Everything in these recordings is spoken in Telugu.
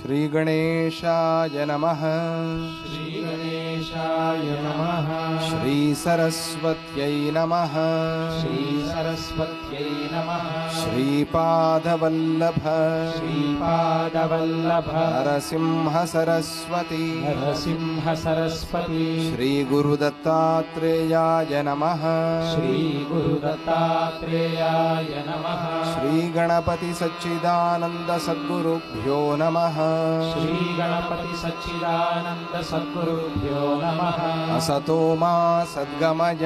श्री गणेशाय नमः। श्री गणेशाय नमः। श्री सरस्वत्यै नमः। श्री सरस्वत्यै नमः। श्रीपादवल्लभ श्रीपादवल्लभ नरसिंह सरस्वती नरसिंह सरस्वती श्री गुरुदत्तात्रेयाय नमः। श्री गुरुदत्तात्रेयाय नमः। श्री गणपति सच्चिदानंद सद्गुरुभ्यो नमः। श्री गणपति सच्चिदानंद सद्गुरुभ्यो नमः। असतो मा सद्गमय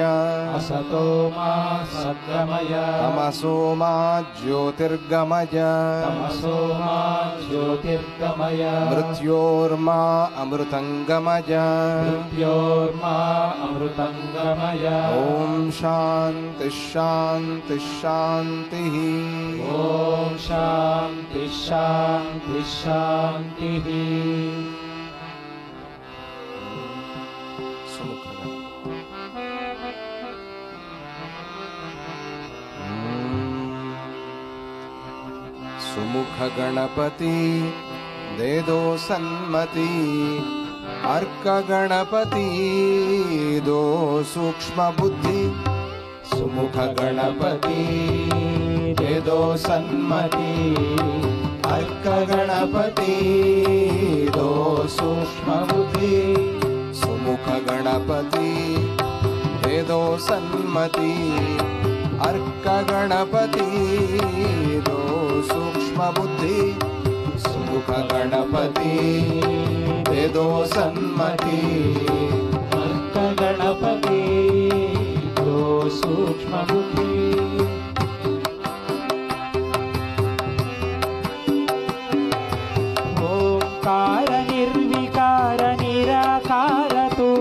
असतो मा सद्गमय तमसो मा ज्योतिर्गमय तमसो मा ज्योतिर्गमय मृत्योर्मा अमृतंगमय मृत्योर्मा अमृतंगमय। ओम शांति शांति शांति। ओम शांति शांति शांति। सुमुख गणपति दे दो सन्मति, अर्क गणपति दो सूक्ष्म बुद्धि। सुमुख गणपति दे दो सन्मति, अर्क गणपति दो सूक्ष्म बुद्धि। सुमुख गणपति दे दो सन्मति, अर्क गणपति दो सूक्ष्म बुद्धि। सुमुख गणपति दे दो सन्मति, अर्क गणपति दो सूक्ष्म बुद्धि। ओंकार निर्विकार निराकार तू,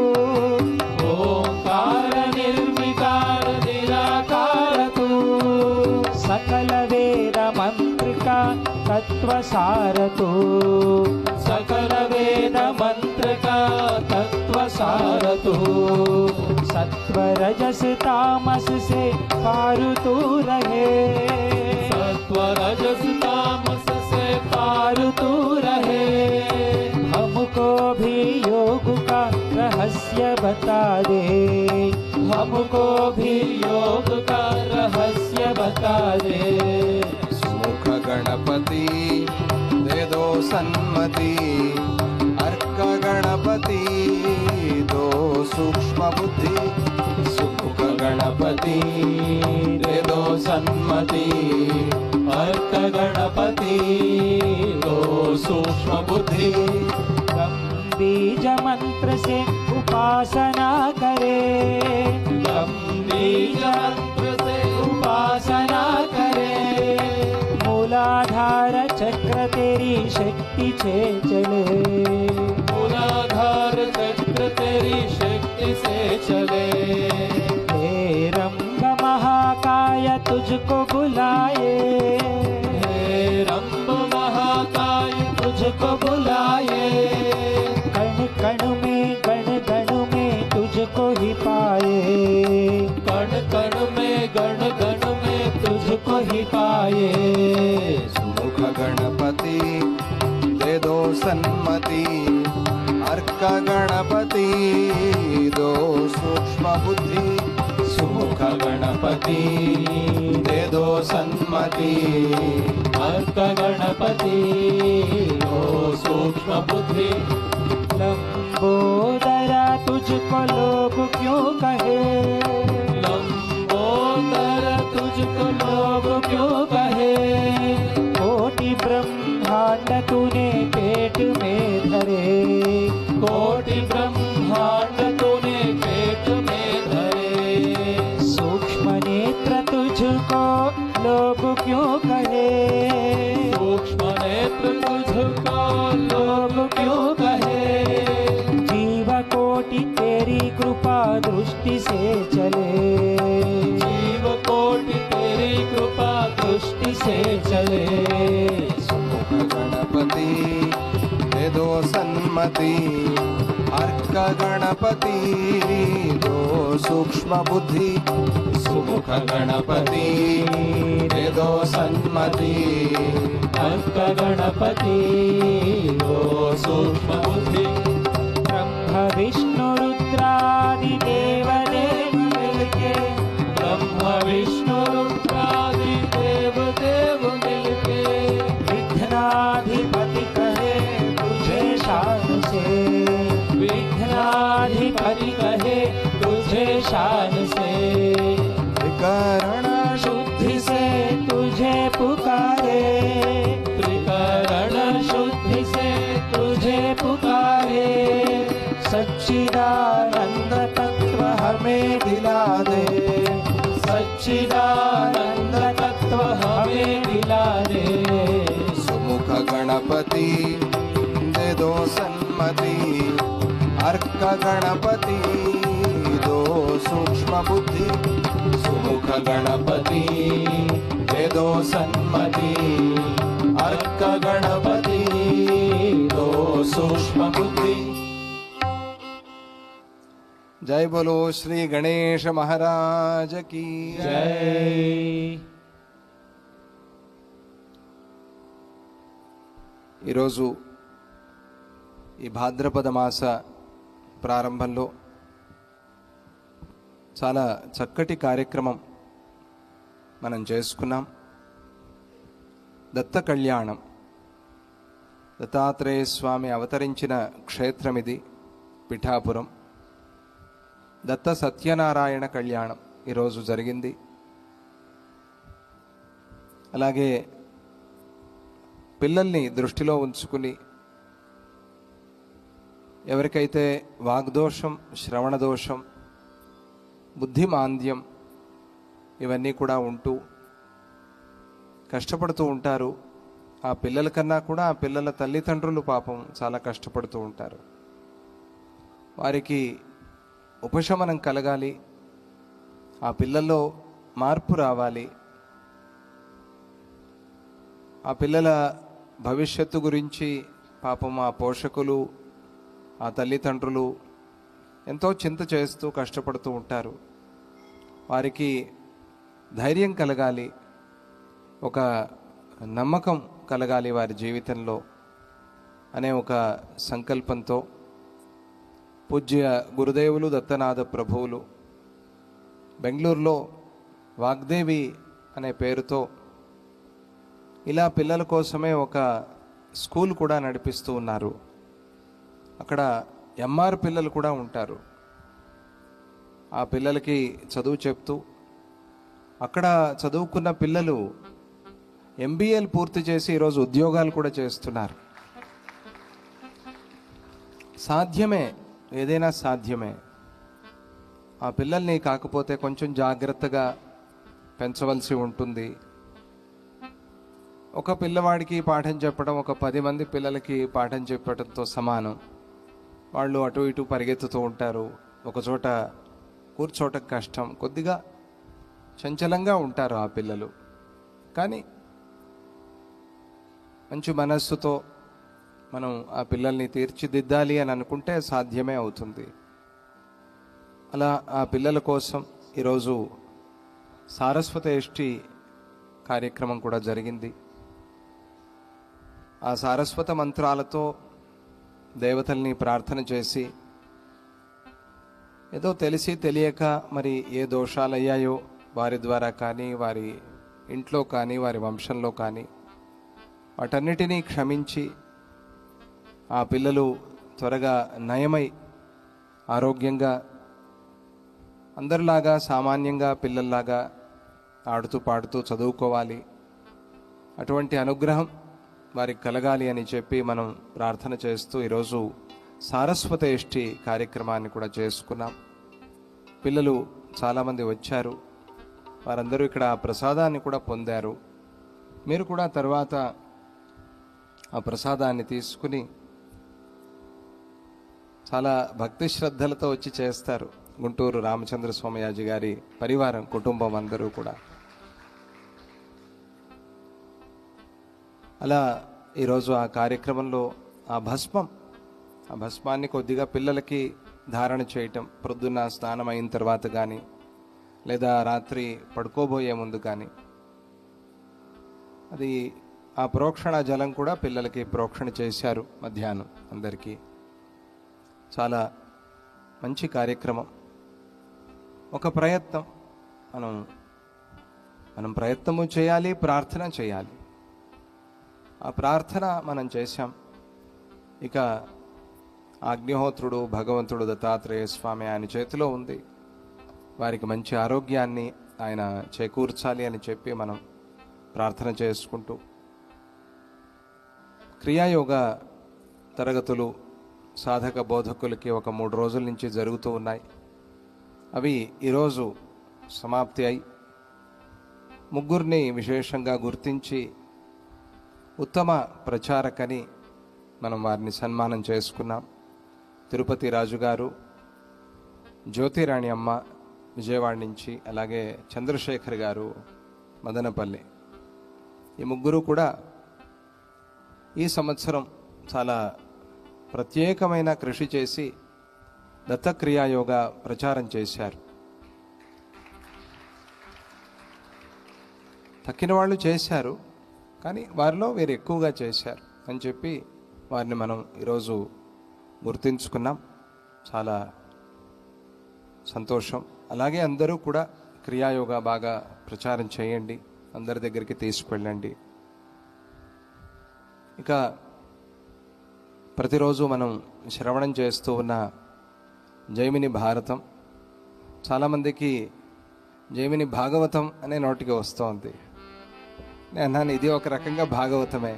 ओंकार निर्विकार निराकार तू। सकल वेद मंत्र का तत्व सार तू, सकल वेद मंत्र का तत्व सार तू। सत्व रजस तामस से पार तू रहे, सत्व रजस तामस से पार तू रहे। हमको भी योग का रहस्य बता दे, हमको भी योग का रहस्य बता दे। सुमुख गणपति दे दो सन्मति, अर्क गणपति दो सूक्ष्म बुद्धि। सुमुख गणपति दे दो सन्मति, अर्क गणपति दो सूक्ष्म बुद्धि। हम बीज मंत्र से उपासना करे, हम बीज मंत्र से उपासना करे। मूलाधार चक्र तेरी शक्ति से चले, मूलाधार चक्र तेरी शक्ति से चले। हे रंग महाकाय तुझको बुलाए, हे रंग महाकाय तुझको बुलाए। कण कण में गण गण में तुझको ही पाए, कण कण में गण गण में तुझको ही पाए। सुमुख गणपति दे दो सन्मति, अर्क गणपति दो सूक्ष्म बुद्धि। सुमुख गणपति दे दो सन्मति, अर्क गणपति दो सूक्ष्म बुद्धि। लंबोदरा तुझको लोग क्यों कहे, लंबोदरा तुझको लोग क्यों कहे। कोटि ब्रह्मांड तूने पेट में धरे, कोटि ब्रह्मांड तूने पेट में धरे। सूक्ष्म नेत्र तुझको लोग क्यों कहे, सूक्ष्म नेत्र तुझको लोग क्यों कहे। जीव कोटि तेरी कृपा दृष्टि से चले, जीव कोटि तेरी कृपा दृष्टि से चले। सुमुख गणपति दे दो सन्मति, अर्क गणपति दो सूक्ष्म बुद्धि सुमुख गणपति दे दो सन्मति अर्क गणपति दो सूक्ष्म बुद्धि ब्रह्म विष्णु रुद्रादि देवदेव मिलके ब्रह्म विष्णु रुद्रादि देवदेव मिलके विघ्नाधिपति कहे तुझे शान से विघ्नाधिपति कहे तुझे शान से त्रिकरण शुद्धि से तुझे पुकारे त्रिकरण शुद्धि से तुझे पुकारे सच्चिदानंद तत्व हमें दिला दे सच्चिदानंद तत्व हमें दिला दे सुमुख गणपति दे दो सन्मति अर्क गणपति दो सूक्ष्म बुद्धि सुमुख गणपति दे दो सन्मति अर्क गणपति दो सूक्ष्म बुद्धि। जय बोलो श्री गणेश महाराज की जय। ఈరోజు ఈ భాద్రపద మాస ప్రారంభంలో చాలా చక్కటి కార్యక్రమం మనం చేసుకున్నాం. దత్త కళ్యాణం, దత్తాత్రేయ స్వామి అవతరించిన క్షేత్రం ఇది పిఠాపురం. దత్త సత్యనారాయణ కళ్యాణం ఈరోజు జరిగింది. అలాగే పిల్లల్ని దృష్టిలో ఉంచుకుని ఎవరికైతే వాగ్దోషం, శ్రవణ దోషం, బుద్ధిమాంద్యం ఇవన్నీ కూడా ఉంటూ కష్టపడుతూ ఉంటారు, ఆ పిల్లల కన్నా కూడా ఆ పిల్లల తల్లిదండ్రులు పాపం చాలా కష్టపడుతూ ఉంటారు. వారికి ఉపశమనం కలగాలి, ఆ పిల్లల్లో మార్పు రావాలి, ఆ పిల్లల భవిష్యత్తు గురించి పాపం ఆ పోషకులు, ఆ తల్లిదండ్రులు ఎంతో చింత చేస్తూ కష్టపడుతూ ఉంటారు. వారికి ధైర్యం కలగాలి, ఒక నమ్మకం కలగాలి వారి జీవితంలో అనే ఒక సంకల్పంతో పూజ్య గురుదేవులు దత్తనాథ ప్రభువులు బెంగళూరులో వాగ్దేవి అనే పేరుతో ఇలా పిల్లల కోసమే ఒక స్కూల్ కూడా నడిపిస్తూ ఉన్నారు. అక్కడ ఎంఆర్ పిల్లలు కూడా ఉంటారు. ఆ పిల్లలకి చదువు చెప్తూ అక్కడ చదువుకున్న పిల్లలు ఎంబీఏలు పూర్తి చేసి ఈరోజు ఉద్యోగాలు కూడా చేస్తున్నారు. సాధ్యమే, ఏదైనా సాధ్యమే. ఆ పిల్లల్ని కాకపోతే కొంచెం జాగ్రత్తగా పెంచవలసి ఉంటుంది. ఒక పిల్లవాడికి పాఠం చెప్పడం ఒక 10 మంది పిల్లలకి పాఠం చెప్పడంతో సమానం. వాళ్ళు అటు ఇటు పరిగెత్తుతూ ఉంటారు, ఒకచోట కూర్చోటం కష్టం, కొద్దిగా చంచలంగా ఉంటారు ఆ పిల్లలు. కానీ మంచి మనస్సుతో మనం ఆ పిల్లల్ని తీర్చిదిద్దాలి అని అనుకుంటే సాధ్యమే అవుతుంది. అలా ఆ పిల్లల కోసం ఈరోజు సారస్వతేష్టి కార్యక్రమం కూడా జరిగింది. ఆ సారస్వత మంత్రాలతో దేవతల్ని ప్రార్థన చేసి ఏదో తెలిసి తెలియక మరి ఏ దోషాలయ్యాయో వారి ద్వారా కానీ, వారి ఇంట్లో కానీ, వారి వంశంలో కానీ వాటన్నిటినీ క్షమించి ఆ పిల్లలు త్వరగా నయమై ఆరోగ్యంగా అందరిలాగా సామాన్యంగా పిల్లల్లాగా ఆడుతూ పాడుతూ చదువుకోవాలి, అటువంటి అనుగ్రహం వారికి కలగాలి అని చెప్పి మనం ప్రార్థన చేస్తూ ఈరోజు సారస్వతేష్టి కార్యక్రమాన్ని కూడా చేసుకున్నాం. పిల్లలు చాలామంది వచ్చారు, వారందరూ ఇక్కడ ప్రసాదాన్ని కూడా పొందారు. మీరు కూడా తర్వాత ఆ ప్రసాదాన్ని తీసుకుని చాలా భక్తి శ్రద్ధలతో వచ్చి చేస్తారు. గుంటూరు రామచంద్ర స్వామియాజీ గారి పరివారం, కుటుంబం అందరూ కూడా. అలా ఈరోజు ఆ కార్యక్రమంలో ఆ భస్మం ఆ భస్మాన్ని కొద్దిగా పిల్లలకి ధారణ చేయటం, ప్రొద్దున్న స్నానం అయిన తర్వాత కానీ లేదా రాత్రి పడుకోబోయే ముందు కానీ. అది ఆ ప్రోక్షణ జలం కూడా పిల్లలకి ప్రోక్షణ చేశారు మధ్యాహ్నం అందరికీ. చాలా మంచి కార్యక్రమం. ఒక ప్రయత్నం, మనం ప్రయత్నము చేయాలి, ప్రార్థన చేయాలి. ఆ ప్రార్థన మనం చేశాం. ఇక అగ్నిహోత్రుడు భగవంతుడు దత్తాత్రేయ స్వామి ఆయన చేతిలో ఉంది. వారికి మంచి ఆరోగ్యాన్ని ఆయన చేకూర్చాలి అని చెప్పి మనం ప్రార్థన చేసుకుంటూ, క్రియాయోగ తరగతులు సాధక బోధకులకి ఒక 3 రోజుల నుంచి జరుగుతూ ఉన్నాయి. అవి ఈరోజు సమాప్తి అయి ముగ్గురిని విశేషంగా గుర్తించి ఉత్తమ ప్రచారకని మనం వారిని సన్మానం చేసుకున్నాం. తిరుపతి రాజు గారు, జ్యోతిరాణి అమ్మ విజయవాడ నుంచి, అలాగే చంద్రశేఖర్ గారు మదనపల్లి. ఈ ముగ్గురు కూడా ఈ సంవత్సరం చాలా ప్రత్యేకమైన కృషి చేసి దత్తక్రియాయోగ ప్రచారం చేశారు. తక్కిన వాళ్ళు చేశారు, కానీ వారిలో వీరు ఎక్కువగా చేశారు అని చెప్పి వారిని మనం ఈరోజు గుర్తించుకున్నాం. చాలా సంతోషం. అలాగే అందరూ కూడా క్రియాయోగ బాగా ప్రచారం చేయండి, అందరి దగ్గరికి తీసుకువెళ్ళండి. ఇక ప్రతిరోజు మనం శ్రవణం చేస్తూ ఉన్న జైమిని భారతం, చాలామందికి జైమిని భాగవతం అనే నోటికి వస్తోంది. నేను అన్నాను, ఇది ఒక రకంగా భాగవతమే,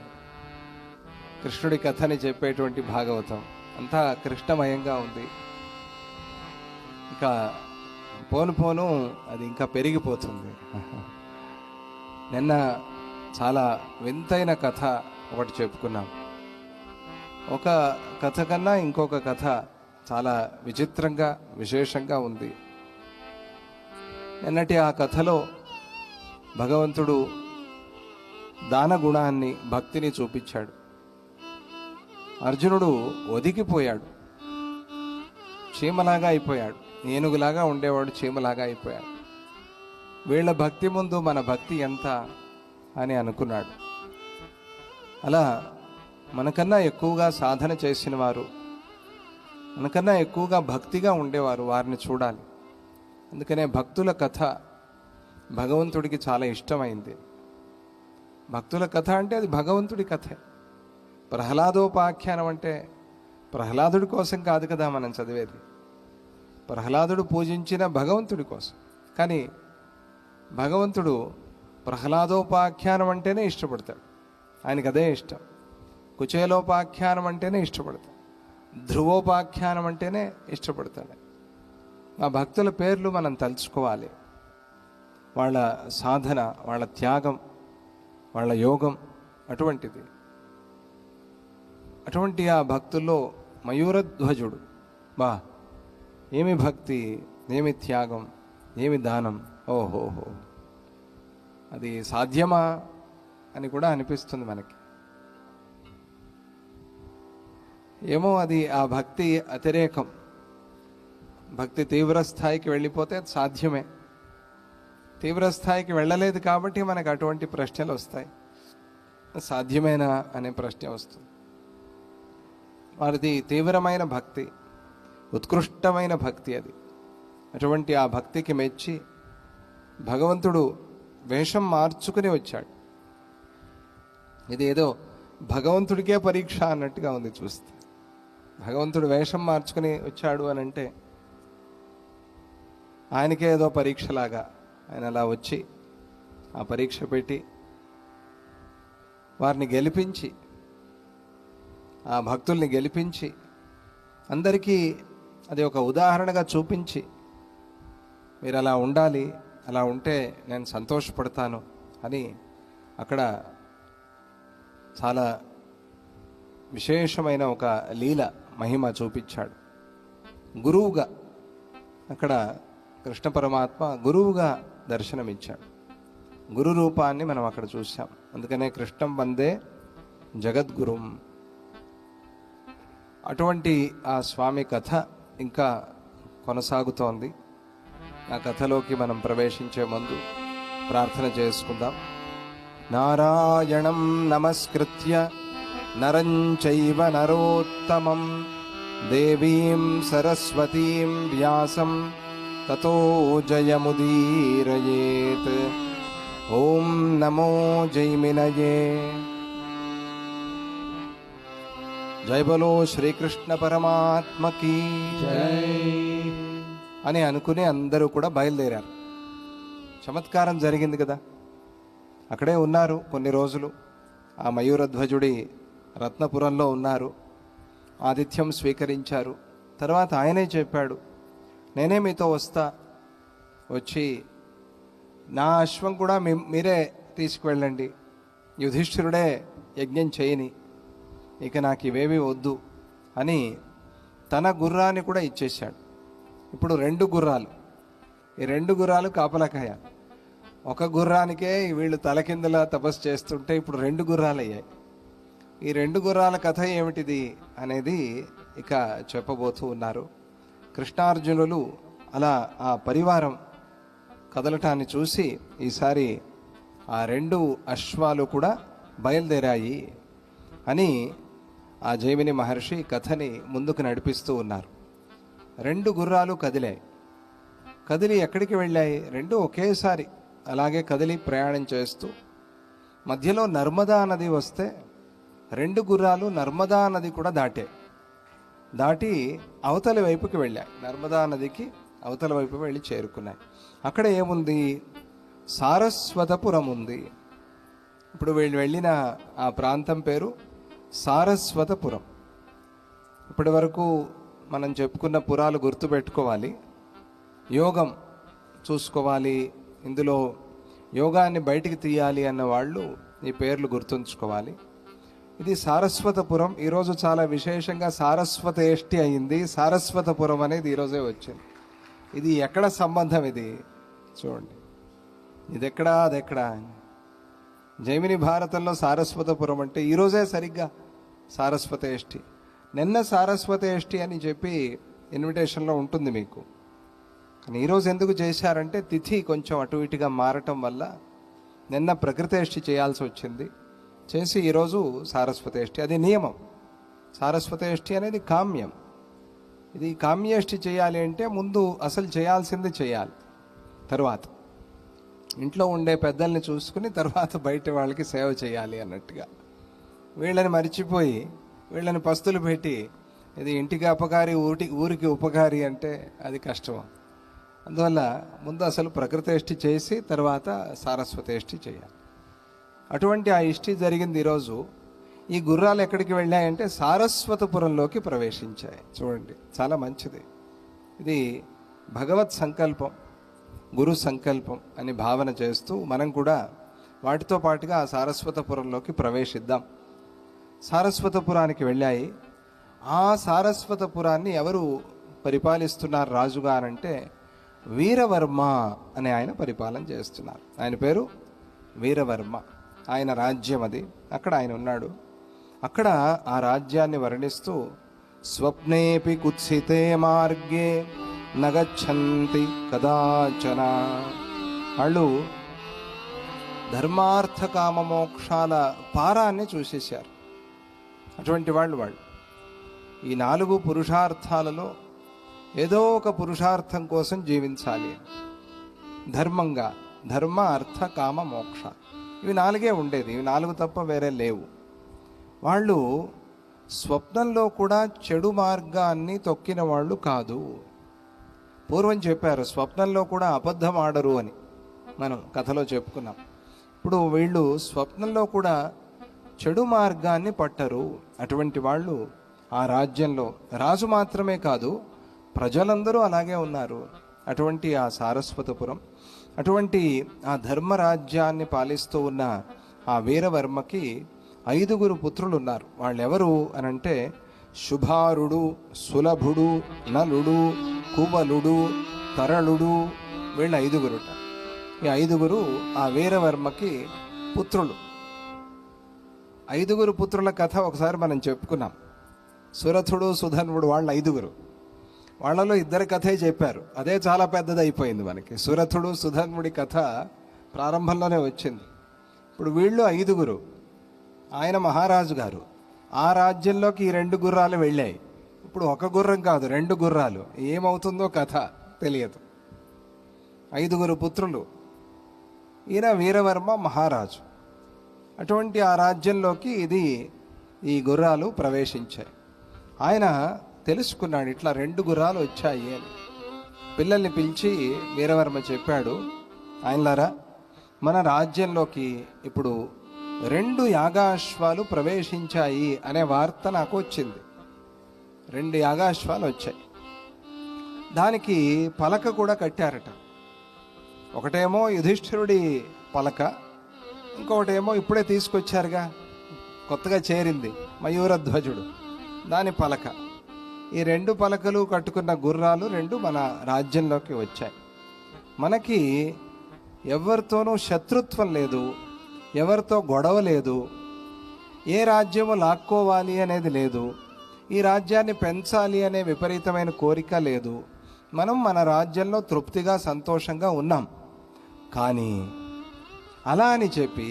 కృష్ణుడి కథని చెప్పేటువంటి భాగవతం. అంతా కృష్ణమయంగా ఉంది. ఇక పోను పోను అది ఇంకా పెరిగిపోతుంది. నిన్న చాలా వింతైన కథ ఒకటి చెప్పుకున్నాం. ఒక కథ కన్నా ఇంకొక కథ చాలా విచిత్రంగా విశేషంగా ఉంది. నిన్నటి ఆ కథలో భగవంతుడు దాన గుణాన్ని, భక్తిని చూపించాడు. అర్జునుడు ఒదిగిపోయాడు, చీమలాగా అయిపోయాడు. ఏనుగులాగా ఉండేవాడు చీమలాగా అయిపోయాడు. వీళ్ళ భక్తి ముందు మన భక్తి ఎంత అని అనుకున్నాడు. అలా మనకన్నా ఎక్కువగా సాధన చేసిన వారు, మనకన్నా ఎక్కువగా భక్తిగా ఉండేవారు, వారిని చూడాలి. అందుకనే భక్తుల కథ భగవంతుడికి చాలా ఇష్టమైంది. భక్తుల కథ అంటే అది భగవంతుడి కథే. ప్రహ్లాదోపాఖ్యానం అంటే ప్రహ్లాదుడి కోసం కాదు కదా మనం చదివేది, ప్రహ్లాదుడు పూజించిన భగవంతుడి కోసం. కానీ భగవంతుడు ప్రహ్లాదోపాఖ్యానం అంటేనే ఇష్టపడతాడు, ఆయనకు అదే ఇష్టం. కుచేలోపాఖ్యానం అంటేనే ఇష్టపడతాడు, ధ్రువోపాఖ్యానం అంటేనే ఇష్టపడతాడు. ఆ భక్తుల పేర్లు మనం తలుచుకోవాలి. వాళ్ళ సాధన, వాళ్ళ త్యాగం, వాళ్ళ యోగం అటువంటిది. అటువంటి ఆ భక్తుల్లో మయూరధ్వజుడు, బా ఏమి భక్తి, ఏమి త్యాగం, ఏమి దానం, ఓహోహో, అది సాధ్యమా అని కూడా అనిపిస్తుంది మనకి. ఏమో అది ఆ భక్తి అతిరేకం. భక్తి తీవ్ర స్థాయికి వెళ్ళిపోతే అది సాధ్యమే. తీవ్ర స్థాయికి వెళ్ళలేదు కాబట్టి మనకు అటువంటి ప్రశ్నలు వస్తాయి. సాధ్యమేనా అనే ప్రశ్న వస్తుంది. వారిది తీవ్రమైన భక్తి, ఉత్కృష్టమైన భక్తి అది. అటువంటి ఆ భక్తికి మెచ్చి భగవంతుడు వేషం మార్చుకుని వచ్చాడు. ఇది ఏదో భగవంతుడికే పరీక్ష అన్నట్టుగా ఉంది చూస్తే. భగవంతుడు వేషం మార్చుకుని వచ్చాడు అని అంటే ఆయనకే ఏదో పరీక్షలాగా ఆయన అలా వచ్చి ఆ పరీక్ష పెట్టి వారిని గెలిపించి, ఆ భక్తుల్ని గెలిపించి అందరికీ అది ఒక ఉదాహరణగా చూపించి, మీరు అలా ఉండాలి, అలా ఉంటే నేను సంతోషపడతాను అని అక్కడ చాలా విశేషమైన ఒక లీల మహిమ చూపించాడు. గురువుగా అక్కడ కృష్ణ పరమాత్మ గురువుగా దర్శనమిచ్చాడు. గురు రూపాన్ని మనం అక్కడ చూసాం. అందుకనే కృష్ణం వందే జగద్గురుం. అటువంటి ఆ స్వామి కథ ఇంకా కొనసాగుతోంది. ఆ కథలోకి మనం ప్రవేశించే ముందు ప్రార్థన చేసుకుందాం. నారాయణం నమస్కృత్య నరం చైవ నరోత్తమం దేవీం సరస్వతీం వ్యాసం తతో జయముదీరయేత్. ఓం నమో జైమినయే. జై బలో శ్రీకృష్ణ పరమాత్మకి జై. అని అనుకుని అందరూ కూడా బయలుదేరారు. చమత్కారం జరిగింది కదా, అక్కడే ఉన్నారు కొన్ని రోజులు. ఆ మయూరధ్వజుడి రత్నపురంలో ఉన్నారు, ఆతిథ్యం స్వీకరించారు. తర్వాత ఆయనే చెప్పాడు, నేనే మీతో వస్తా, వచ్చి నా అశ్వం కూడా మీరే తీసుకువెళ్ళండి, యుధిష్ఠిరుడే యజ్ఞం చేయని, ఇక నాకు ఇవేమీ వద్దు అని తన గుర్రాన్ని కూడా ఇచ్చేశాడు. ఇప్పుడు 2 గుర్రాలు, ఈ 2 గుర్రాలు కాపలకాయ. ఒక గుర్రానికే వీళ్ళు తలకిందులా తపస్సు చేస్తుంటే ఇప్పుడు 2 గుర్రాలు అయ్యాయి. ఈ 2 గుర్రాల కథ ఏమిటిది అనేది ఇక చెప్పబోతూ ఉన్నారు. కృష్ణార్జునులు అలా ఆ పరివారం కదలటాన్ని చూసి ఈసారి ఆ 2 అశ్వాలు కూడా బయలుదేరాయి అని ఆ జైమిని మహర్షి కథని ముందుకు నడిపిస్తూ ఉన్నారు. 2 గుర్రాలు కదిలాయి. కదిలి ఎక్కడికి వెళ్ళాయి? 2 ఒకేసారి అలాగే కదిలి ప్రయాణం చేస్తూ మధ్యలో నర్మదా నది వస్తే 2 గుర్రాలు నర్మదా నది కూడా దాటి అవతలి వైపుకి వెళ్ళాయి. నర్మదా నదికి అవతల వైపు వెళ్ళి చేరుకున్నాయి. అక్కడ ఏముంది? సారస్వతపురం ఉంది. ఇప్పుడు వీళ్ళు వెళ్ళిన ఆ ప్రాంతం పేరు సారస్వతపురం. ఇప్పటి వరకు మనం చెప్పుకున్న పురాలు గుర్తుపెట్టుకోవాలి, యోగం చూసుకోవాలి, ఇందులో యోగాన్ని బయటికి తీయాలి అన్న వాళ్ళు ఈ పేర్లు గుర్తుంచుకోవాలి. ఇది సారస్వతపురం. ఈరోజు చాలా విశేషంగా సారస్వతేష్టి అయింది. సారస్వతపురం అనేది ఈరోజే వచ్చింది. ఇది ఎక్కడ సంబంధం? ఇది చూడండి, ఇది ఎక్కడా అదెక్కడా? జైమిని భారతంలో సారస్వతపురం అంటే ఈరోజే సరిగ్గా సారస్వతేష్టి. నిన్న సారస్వతేష్టి అని చెప్పి ఇన్విటేషన్లో ఉంటుంది మీకు. కానీ ఈరోజు ఎందుకు చేశారంటే తిథి కొంచెం అటు ఇటుగా మారటం వల్ల నిన్న ప్రకృతేష్టి చేయాల్సి వచ్చింది. చేసి ఈరోజు సారస్వతేష్టి. అది నియమం. సారస్వతేష్టి అనేది కామ్యం. ఇది కామ్యేష్టి చేయాలి అంటే ముందు అసలు చేయాల్సింది చేయాలి, తర్వాత ఇంట్లో ఉండే పెద్దల్ని చూసుకుని తర్వాత బయట వాళ్ళకి సేవ చేయాలి అన్నట్టుగా. వీళ్ళని మర్చిపోయి వీళ్ళని పస్తులు పెట్టి ఇది ఇంటికి అపకారి ఊరికి ఉపకారి అంటే అది కష్టం. అందువల్ల ముందు అసలు ప్రకృతేష్టి చేసి తర్వాత సారస్వతేష్టి చేయాలి. అటువంటి ఆ ఇష్టి జరిగింది ఈరోజు. ఈ గుర్రాలు ఎక్కడికి వెళ్ళాయంటే సారస్వతపురంలోకి ప్రవేశించాయి. చూడండి, చాలా మంచిది. ఇది భగవత్ సంకల్పం, గురు సంకల్పం అని భావన చేస్తూ మనం కూడా వాటితో పాటుగా ఆ సారస్వతపురంలోకి ప్రవేశిద్దాం. సారస్వతపురానికి వెళ్ళాయి. ఆ సారస్వతపురాన్ని ఎవరు పరిపాలిస్తున్నారు రాజుగా అనంటే వీరవర్మ అనే ఆయన పరిపాలన చేస్తున్నారు. ఆయన పేరు వీరవర్మ. ఆయన రాజ్యం అది. అక్కడ ఆయన ఉన్నాడు. అక్కడ ఆ రాజ్యాన్ని వర్ణిస్తూ స్వప్నేపి కుత్సితే మార్గే నగచ్చంతి కదాచన. వాళ్ళు ధర్మార్థ కామ మోక్షాల పారాన్ని చూసేశారు. అటువంటి వాళ్ళు ఈ 4 పురుషార్థాలలో ఏదో ఒక పురుషార్థం కోసం జీవించాలి ధర్మంగా. ధర్మ, అర్థ, కామ, మోక్ష, ఇవి 4 ఉండేది. ఇవి 4 తప్ప వేరే లేవు. వాళ్ళు స్వప్నంలో కూడా చెడు మార్గాన్ని తొక్కిన వాళ్ళు కాదు. పూర్వం చెప్పారు స్వప్నంలో కూడా అబద్ధం ఆడరు అని, మనం కథలో చెప్పుకున్నాం. ఇప్పుడు వీళ్ళు స్వప్నంలో కూడా చెడు మార్గాన్ని పట్టరు. అటువంటి వాళ్ళు ఆ రాజ్యంలో, రాజు మాత్రమే కాదు ప్రజలందరూ అలాగే ఉన్నారు. అటువంటి ఆ సారస్వతపురం, అటువంటి ఆ ధర్మరాజ్యాన్ని పాలిస్తూ ఉన్న ఆ వీరవర్మకి 5 పుత్రులు ఉన్నారు. వాళ్ళెవరు అనంటే శుభారుడు, సులభుడు, నలుడు, కువలుడు, తరళుడు. వీళ్ళు 5. ఈ 5 ఆ వీరవర్మకి పుత్రులు. 5 పుత్రుల కథ ఒకసారి మనం చెప్పుకున్నాం. సురథుడు సుధన్వుడు వాళ్ళు 5. వాళ్ళలో 2 కథే చెప్పారు. అదే చాలా పెద్దది అయిపోయింది మనకి. సురథుడు సుధన్వుడి కథ ప్రారంభంలోనే వచ్చింది. ఇప్పుడు వీళ్ళు 5. ఆయన మహారాజు గారు. ఆ రాజ్యంలోకి ఈ 2 గుర్రాలు వెళ్ళాయి. ఇప్పుడు ఒక గుర్రం కాదు, 2 గుర్రాలు. ఏమవుతుందో కథ తెలియదు. 5 పుత్రులు. ఈయన వీరవర్మ మహారాజు. అటువంటి ఆ రాజ్యంలోకి ఈ గుర్రాలు ప్రవేశించాయి. ఆయన తెలుసుకున్నాడు ఇట్లా 2 గుర్రాలు వచ్చాయి అని. పిల్లల్ని పిలిచి వీరవర్మ చెప్పాడు, ఆయనలారా, మన రాజ్యంలోకి ఇప్పుడు 2 యాగాశ్వాలు ప్రవేశించాయి అనే వార్త నాకు వచ్చింది. 2 యాగాశ్వాలు వచ్చాయి. దానికి పలక కూడా కట్టారట. ఒకటేమో యుధిష్ఠిరుడి పలక, ఇంకొకటేమో ఇప్పుడే తీసుకొచ్చారుగా, కొత్తగా చేరింది మయూరధ్వజుడు, దాని పలక. ఈ 2 పలకలు కట్టుకున్న గుర్రాలు 2 మన రాజ్యంలోకి వచ్చాయి. మనకి ఎవరితోనూ శత్రుత్వం లేదు, ఎవరితో గొడవ లేదు, ఏ రాజ్యము లాక్కోవాలి అనేది లేదు, ఈ రాజ్యాన్ని పెంచాలి అనే విపరీతమైన కోరిక లేదు. మనం మన రాజ్యంలో తృప్తిగా సంతోషంగా ఉన్నాం. కానీ అలా అని చెప్పి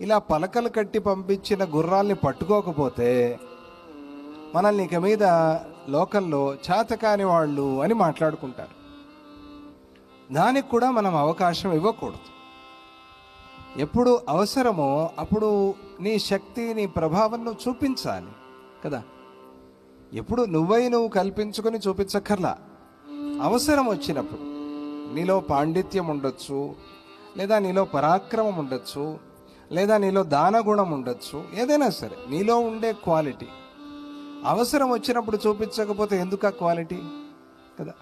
ఇలా పలకలు కట్టి పంపించిన గుర్రాల్ని పట్టుకోకపోతే మనల్ని ఇక మీద లోకంలో చేతకాని వాళ్ళు అని మాట్లాడుకుంటారు. దానికి కూడా మనం అవకాశం ఇవ్వకూడదు. ఎప్పుడు అవసరమో అప్పుడు నీ శక్తి, నీ ప్రభావం నువ్వు చూపించాలి కదా. ఎప్పుడు నువ్వు కల్పించుకొని చూపించక్కర్లా. అవసరం వచ్చినప్పుడు నీలో పాండిత్యం ఉండొచ్చు, లేదా నీలో పరాక్రమం ఉండొచ్చు, లేదా నీలో దానగుణం ఉండొచ్చు, ఏదైనా సరే నీలో ఉండే క్వాలిటీ అవసరం వచ్చినప్పుడు చూపించకపోతే ఎందుకు ఆ క్వాలిటీ కదా,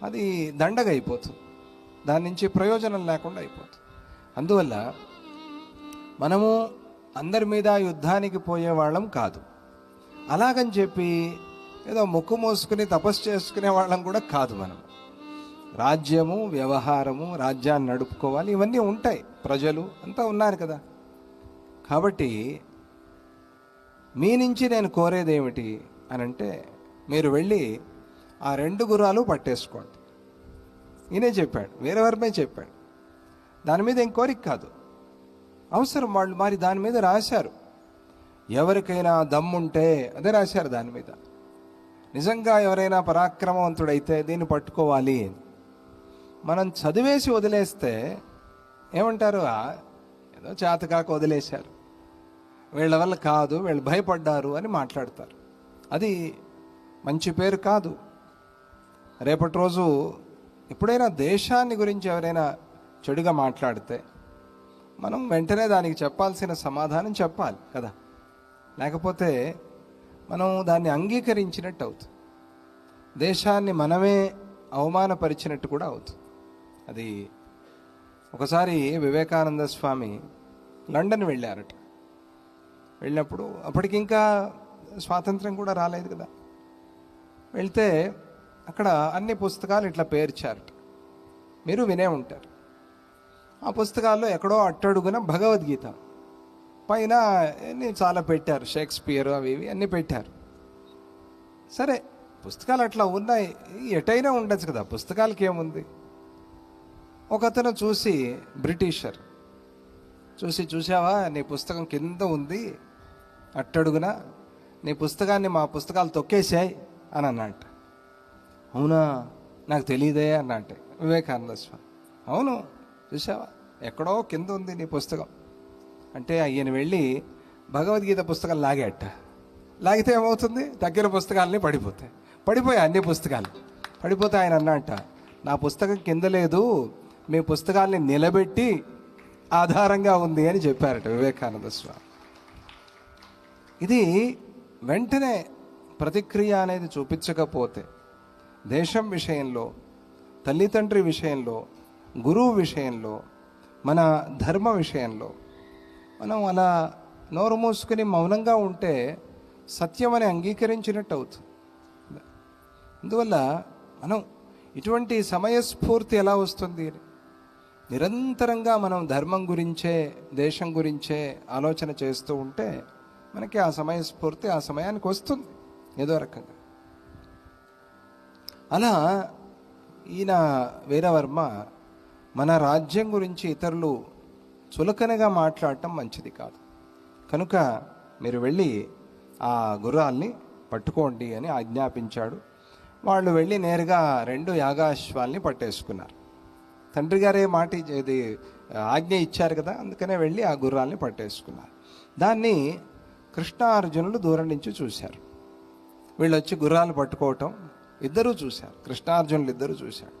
అది దండగ అయిపోతుంది, దాని నుంచి ప్రయోజనం లేకుండా అయిపోతుంది. అందువల్ల మనము అందరి మీద యుద్ధానికి పోయే వాళ్ళం కాదు. అలాగని చెప్పి ఏదో ముక్కు మోసుకుని తపస్సు చేసుకునే వాళ్ళం కూడా కాదు. మనం రాజ్యము, వ్యవహారము, రాజ్యాన్ని నడుపుకోవాలి, ఇవన్నీ ఉంటాయి. ప్రజలు అంతా ఉన్నారు కదా. కాబట్టి మీ నుంచి నేను కోరేది ఏమిటి అని అంటే, మీరు వెళ్ళి ఆ 2 గుర్రాలు పట్టేసుకోండి. ఈయనే చెప్పాడు, వీరవర్మే చెప్పాడు. దాని మీద ఏం కోరిక కాదు, అవసరం. వాళ్ళు మరి దాని మీద రాశారు, ఎవరికైనా దమ్ముంటే అదే రాశారు దాని మీద. నిజంగా ఎవరైనా పరాక్రమవంతుడైతే దీన్ని పట్టుకోవాలి. మనం చదివేసి వదిలేస్తే ఏమంటారు, ఏదో చేతకాక వదిలేశారు, వీళ్ళ వల్ల కాదు, వీళ్ళు భయపడ్డారు అని మాట్లాడతారు. అది మంచి పేరు కాదు. రేపటి రోజు ఎప్పుడైనా దేశాన్ని గురించి ఎవరైనా చెడుగా మాట్లాడితే మనం వెంటనే దానికి చెప్పాల్సిన సమాధానం చెప్పాలి కదా. లేకపోతే మనం దాన్ని అంగీకరించినట్టు అవుతుంది, దేశాన్ని మనమే అవమానపరిచినట్టు కూడా అవుతుంది. అది ఒకసారి వివేకానంద స్వామి లండన్ వెళ్ళారట. వెళ్ళినప్పుడు అప్పటికి ఇంకా స్వాతంత్రం కూడా రాలేదు కదా. వెళ్తే అక్కడ అన్ని పుస్తకాలు ఇట్లా పేర్చారట, మీరు వినే ఉంటారు. ఆ పుస్తకాల్లో ఎక్కడో అట్టడుగున భగవద్గీత, పైన అన్నీ చాలా పెట్టారు, షేక్స్పియర్ అవి ఇవి అన్నీ పెట్టారు. సరే, పుస్తకాలు అట్లా ఉన్నాయి, ఎటైనా ఉండొచ్చు కదా, పుస్తకాలకి ఏముంది. ఒకతను చూసి, బ్రిటిషర్ చూసి, చూసావా నీ పుస్తకం కింద ఉంది అట్టడుగున, నీ పుస్తకాన్ని మా పుస్తకాలు తొక్కేసాయి అని అన్నట్ట. అవునా, నాకు తెలియదే అన్నట్టే వివేకానంద స్వామి. అవును, చూసావా ఎక్కడో కింద ఉంది నీ పుస్తకం అంటే, ఆయన వెళ్ళి భగవద్గీత పుస్తకాలు లాగేట. లాగితే ఏమవుతుంది, తగ్గిన పుస్తకాలని పడిపోయాయి అన్ని పుస్తకాలు పడిపోతే ఆయన అన్నట్ట, నా పుస్తకం కింద లేదు, మీ పుస్తకాల్ని నిలబెట్టి ఆధారంగా ఉంది అని చెప్పారట వివేకానంద స్వామి. ఇది వెంటనే ప్రతిక్రియ అనేది చూపించకపోతే, దేశం విషయంలో, తల్లిదండ్రి విషయంలో, గురువు విషయంలో, మన ధర్మ విషయంలో మనం అలా నోరు మూసుకుని మౌనంగా ఉంటే సత్యమని అంగీకరించినట్టు అవుతుంది. అందువల్ల మనం ఇటువంటి సమయస్ఫూర్తి ఎలా వస్తుంది, నిరంతరంగా మనం ధర్మం గురించే, దేశం గురించే ఆలోచన చేస్తూ ఉంటే మనకి ఆ సమయస్ఫూర్తి ఆ సమయానికి వస్తుంది ఏదో రకంగా. అలా ఈయన వీరవర్మ మన రాజ్యం గురించి ఇతరులు చులకనగా మాట్లాడటం మంచిది కాదు, కనుక మీరు వెళ్ళి ఆ గుర్రాల్ని పట్టుకోండి అని ఆజ్ఞాపించాడు. వాళ్ళు వెళ్ళి నేరుగా 2 యాగాశ్వాల్ని పట్టేసుకున్నారు. తండ్రి గారే మాట ఇది ఆజ్ఞ ఇచ్చారు కదా, అందుకనే వెళ్ళి ఆ గుర్రాల్ని పట్టేసుకున్నారు. దాన్ని కృష్ణార్జునులు దూరం నుంచి చూశారు. వీళ్ళు వచ్చి గుర్రాలు పట్టుకోవటం ఇద్దరూ చూశారు, కృష్ణార్జునులు ఇద్దరూ చూశారు.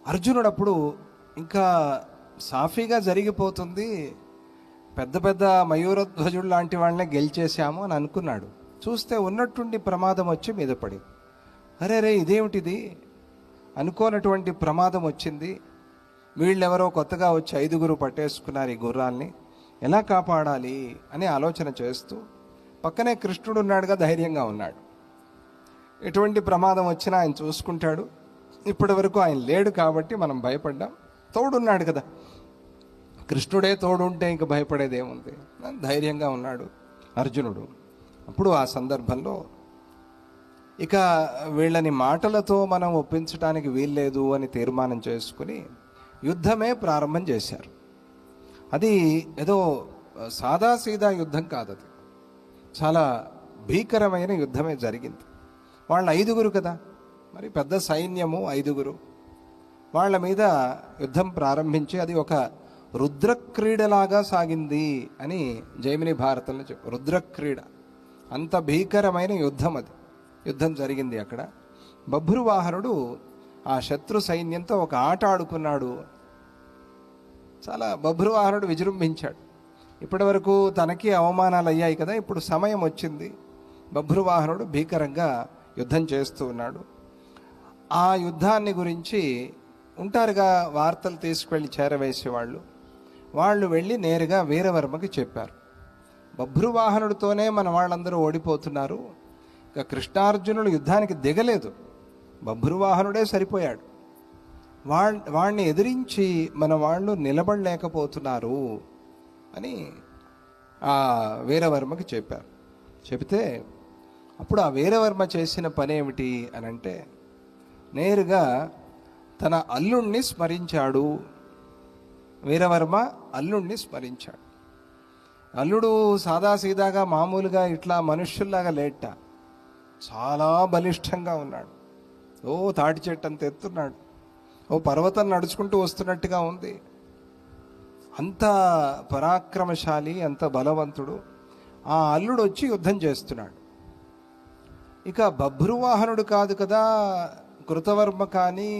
అర్జునుడు అప్పుడు ఇంకా సాఫీగా జరిగిపోతుంది, పెద్ద పెద్ద మయూరధ్వజుడు లాంటి వాళ్ళనే గెలిచేశాము అని అనుకున్నాడు. చూస్తే ఉన్నట్టుండి ప్రమాదం వచ్చి మీద పడి, అరే ఇదేమిటిది అనుకోనటువంటి ప్రమాదం వచ్చింది. వీళ్ళెవరో కొత్తగా వచ్చి 5 పట్టేసుకున్నారు ఈ గుర్రాల్ని, ఎలా కాపాడాలి అని ఆలోచన చేస్తూ పక్కనే కృష్ణుడు ఉన్నాడుగా, ధైర్యంగా ఉన్నాడు. ఎటువంటి ప్రమాదం వచ్చినా ఆయన చూసుకుంటాడు. ఇప్పటి వరకు ఆయన లేడు కాబట్టి మనం భయపడ్డాం, తోడున్నాడు కదా, కృష్ణుడే తోడుంటే ఇంక భయపడేది ఏముంది, ధైర్యంగా ఉన్నాడు అర్జునుడు. అప్పుడు ఆ సందర్భంలో ఇక వీళ్ళని మాటలతో మనం ఒప్పించడానికి వీల్లేదు అని తీర్మానం చేసుకుని యుద్ధమే ప్రారంభం చేశారు. అది ఏదో సాదాసీదా యుద్ధం కాదు, అది చాలా భీకరమైన యుద్ధమే జరిగింది. వాళ్ళు 5 కదా, మరి పెద్ద సైన్యము 5, వాళ్ళ మీద యుద్ధం ప్రారంభించి అది ఒక రుద్రక్రీడలాగా సాగింది అని జైమిని భారతంలో చెప్పు. రుద్రక్రీడ, అంత భీకరమైన యుద్ధం అది, యుద్ధం జరిగింది అక్కడ. బభ్రువాహనుడు ఆ శత్రు సైన్యంతో ఒక ఆట ఆడుకున్నాడు. చాలా బభ్రువాహనుడు విజృంభించాడు. ఇప్పటి వరకు తనకి అవమానాలు అయ్యాయి కదా, ఇప్పుడు సమయం వచ్చింది. బభ్రువాహనుడు భీకరంగా యుద్ధం చేస్తూ ఉన్నాడు. ఆ యుద్ధాన్ని గురించి ఉంటారుగా వార్తలు తీసుకువెళ్ళి చేరవేసేవాళ్ళు, వాళ్ళు వెళ్ళి నేరుగా వీరవర్మకి చెప్పారు, బభ్రువాహనుడితోనే మన వాళ్ళందరూ ఓడిపోతున్నారు, ఇక కృష్ణార్జునుడు యుద్ధానికి దిగలేదు, బభ్రువాహనుడే సరిపోయాడు, వాణ్ణి ఎదిరించి మన వాళ్ళు నిలబడలేకపోతున్నారు అని ఆ వీరవర్మకి చెప్పారు. చెబితే అప్పుడు ఆ వీరవర్మ చేసిన పని ఏమిటి అని అంటే, నేరుగా తన అల్లుణ్ణి స్మరించాడు. వీరవర్మ అల్లుణ్ణి స్మరించాడు. అల్లుడు సాదాసీదాగా మామూలుగా ఇట్లా మనుష్యుల్లాగా లేట, చాలా బలిష్టంగా ఉన్నాడు. ఓ తాటి చెట్టు అంత ఎత్తున్నాడు, ఓ పర్వతం నడుచుకుంటూ వస్తున్నట్టుగా ఉంది. అంత పరాక్రమశాలి, అంత బలవంతుడు. ఆ అల్లుడు వచ్చి యుద్ధం చేస్తున్నాడు. ఇక బభ్రువాహనుడు కాదు కదా, కృతవర్మ కానీ,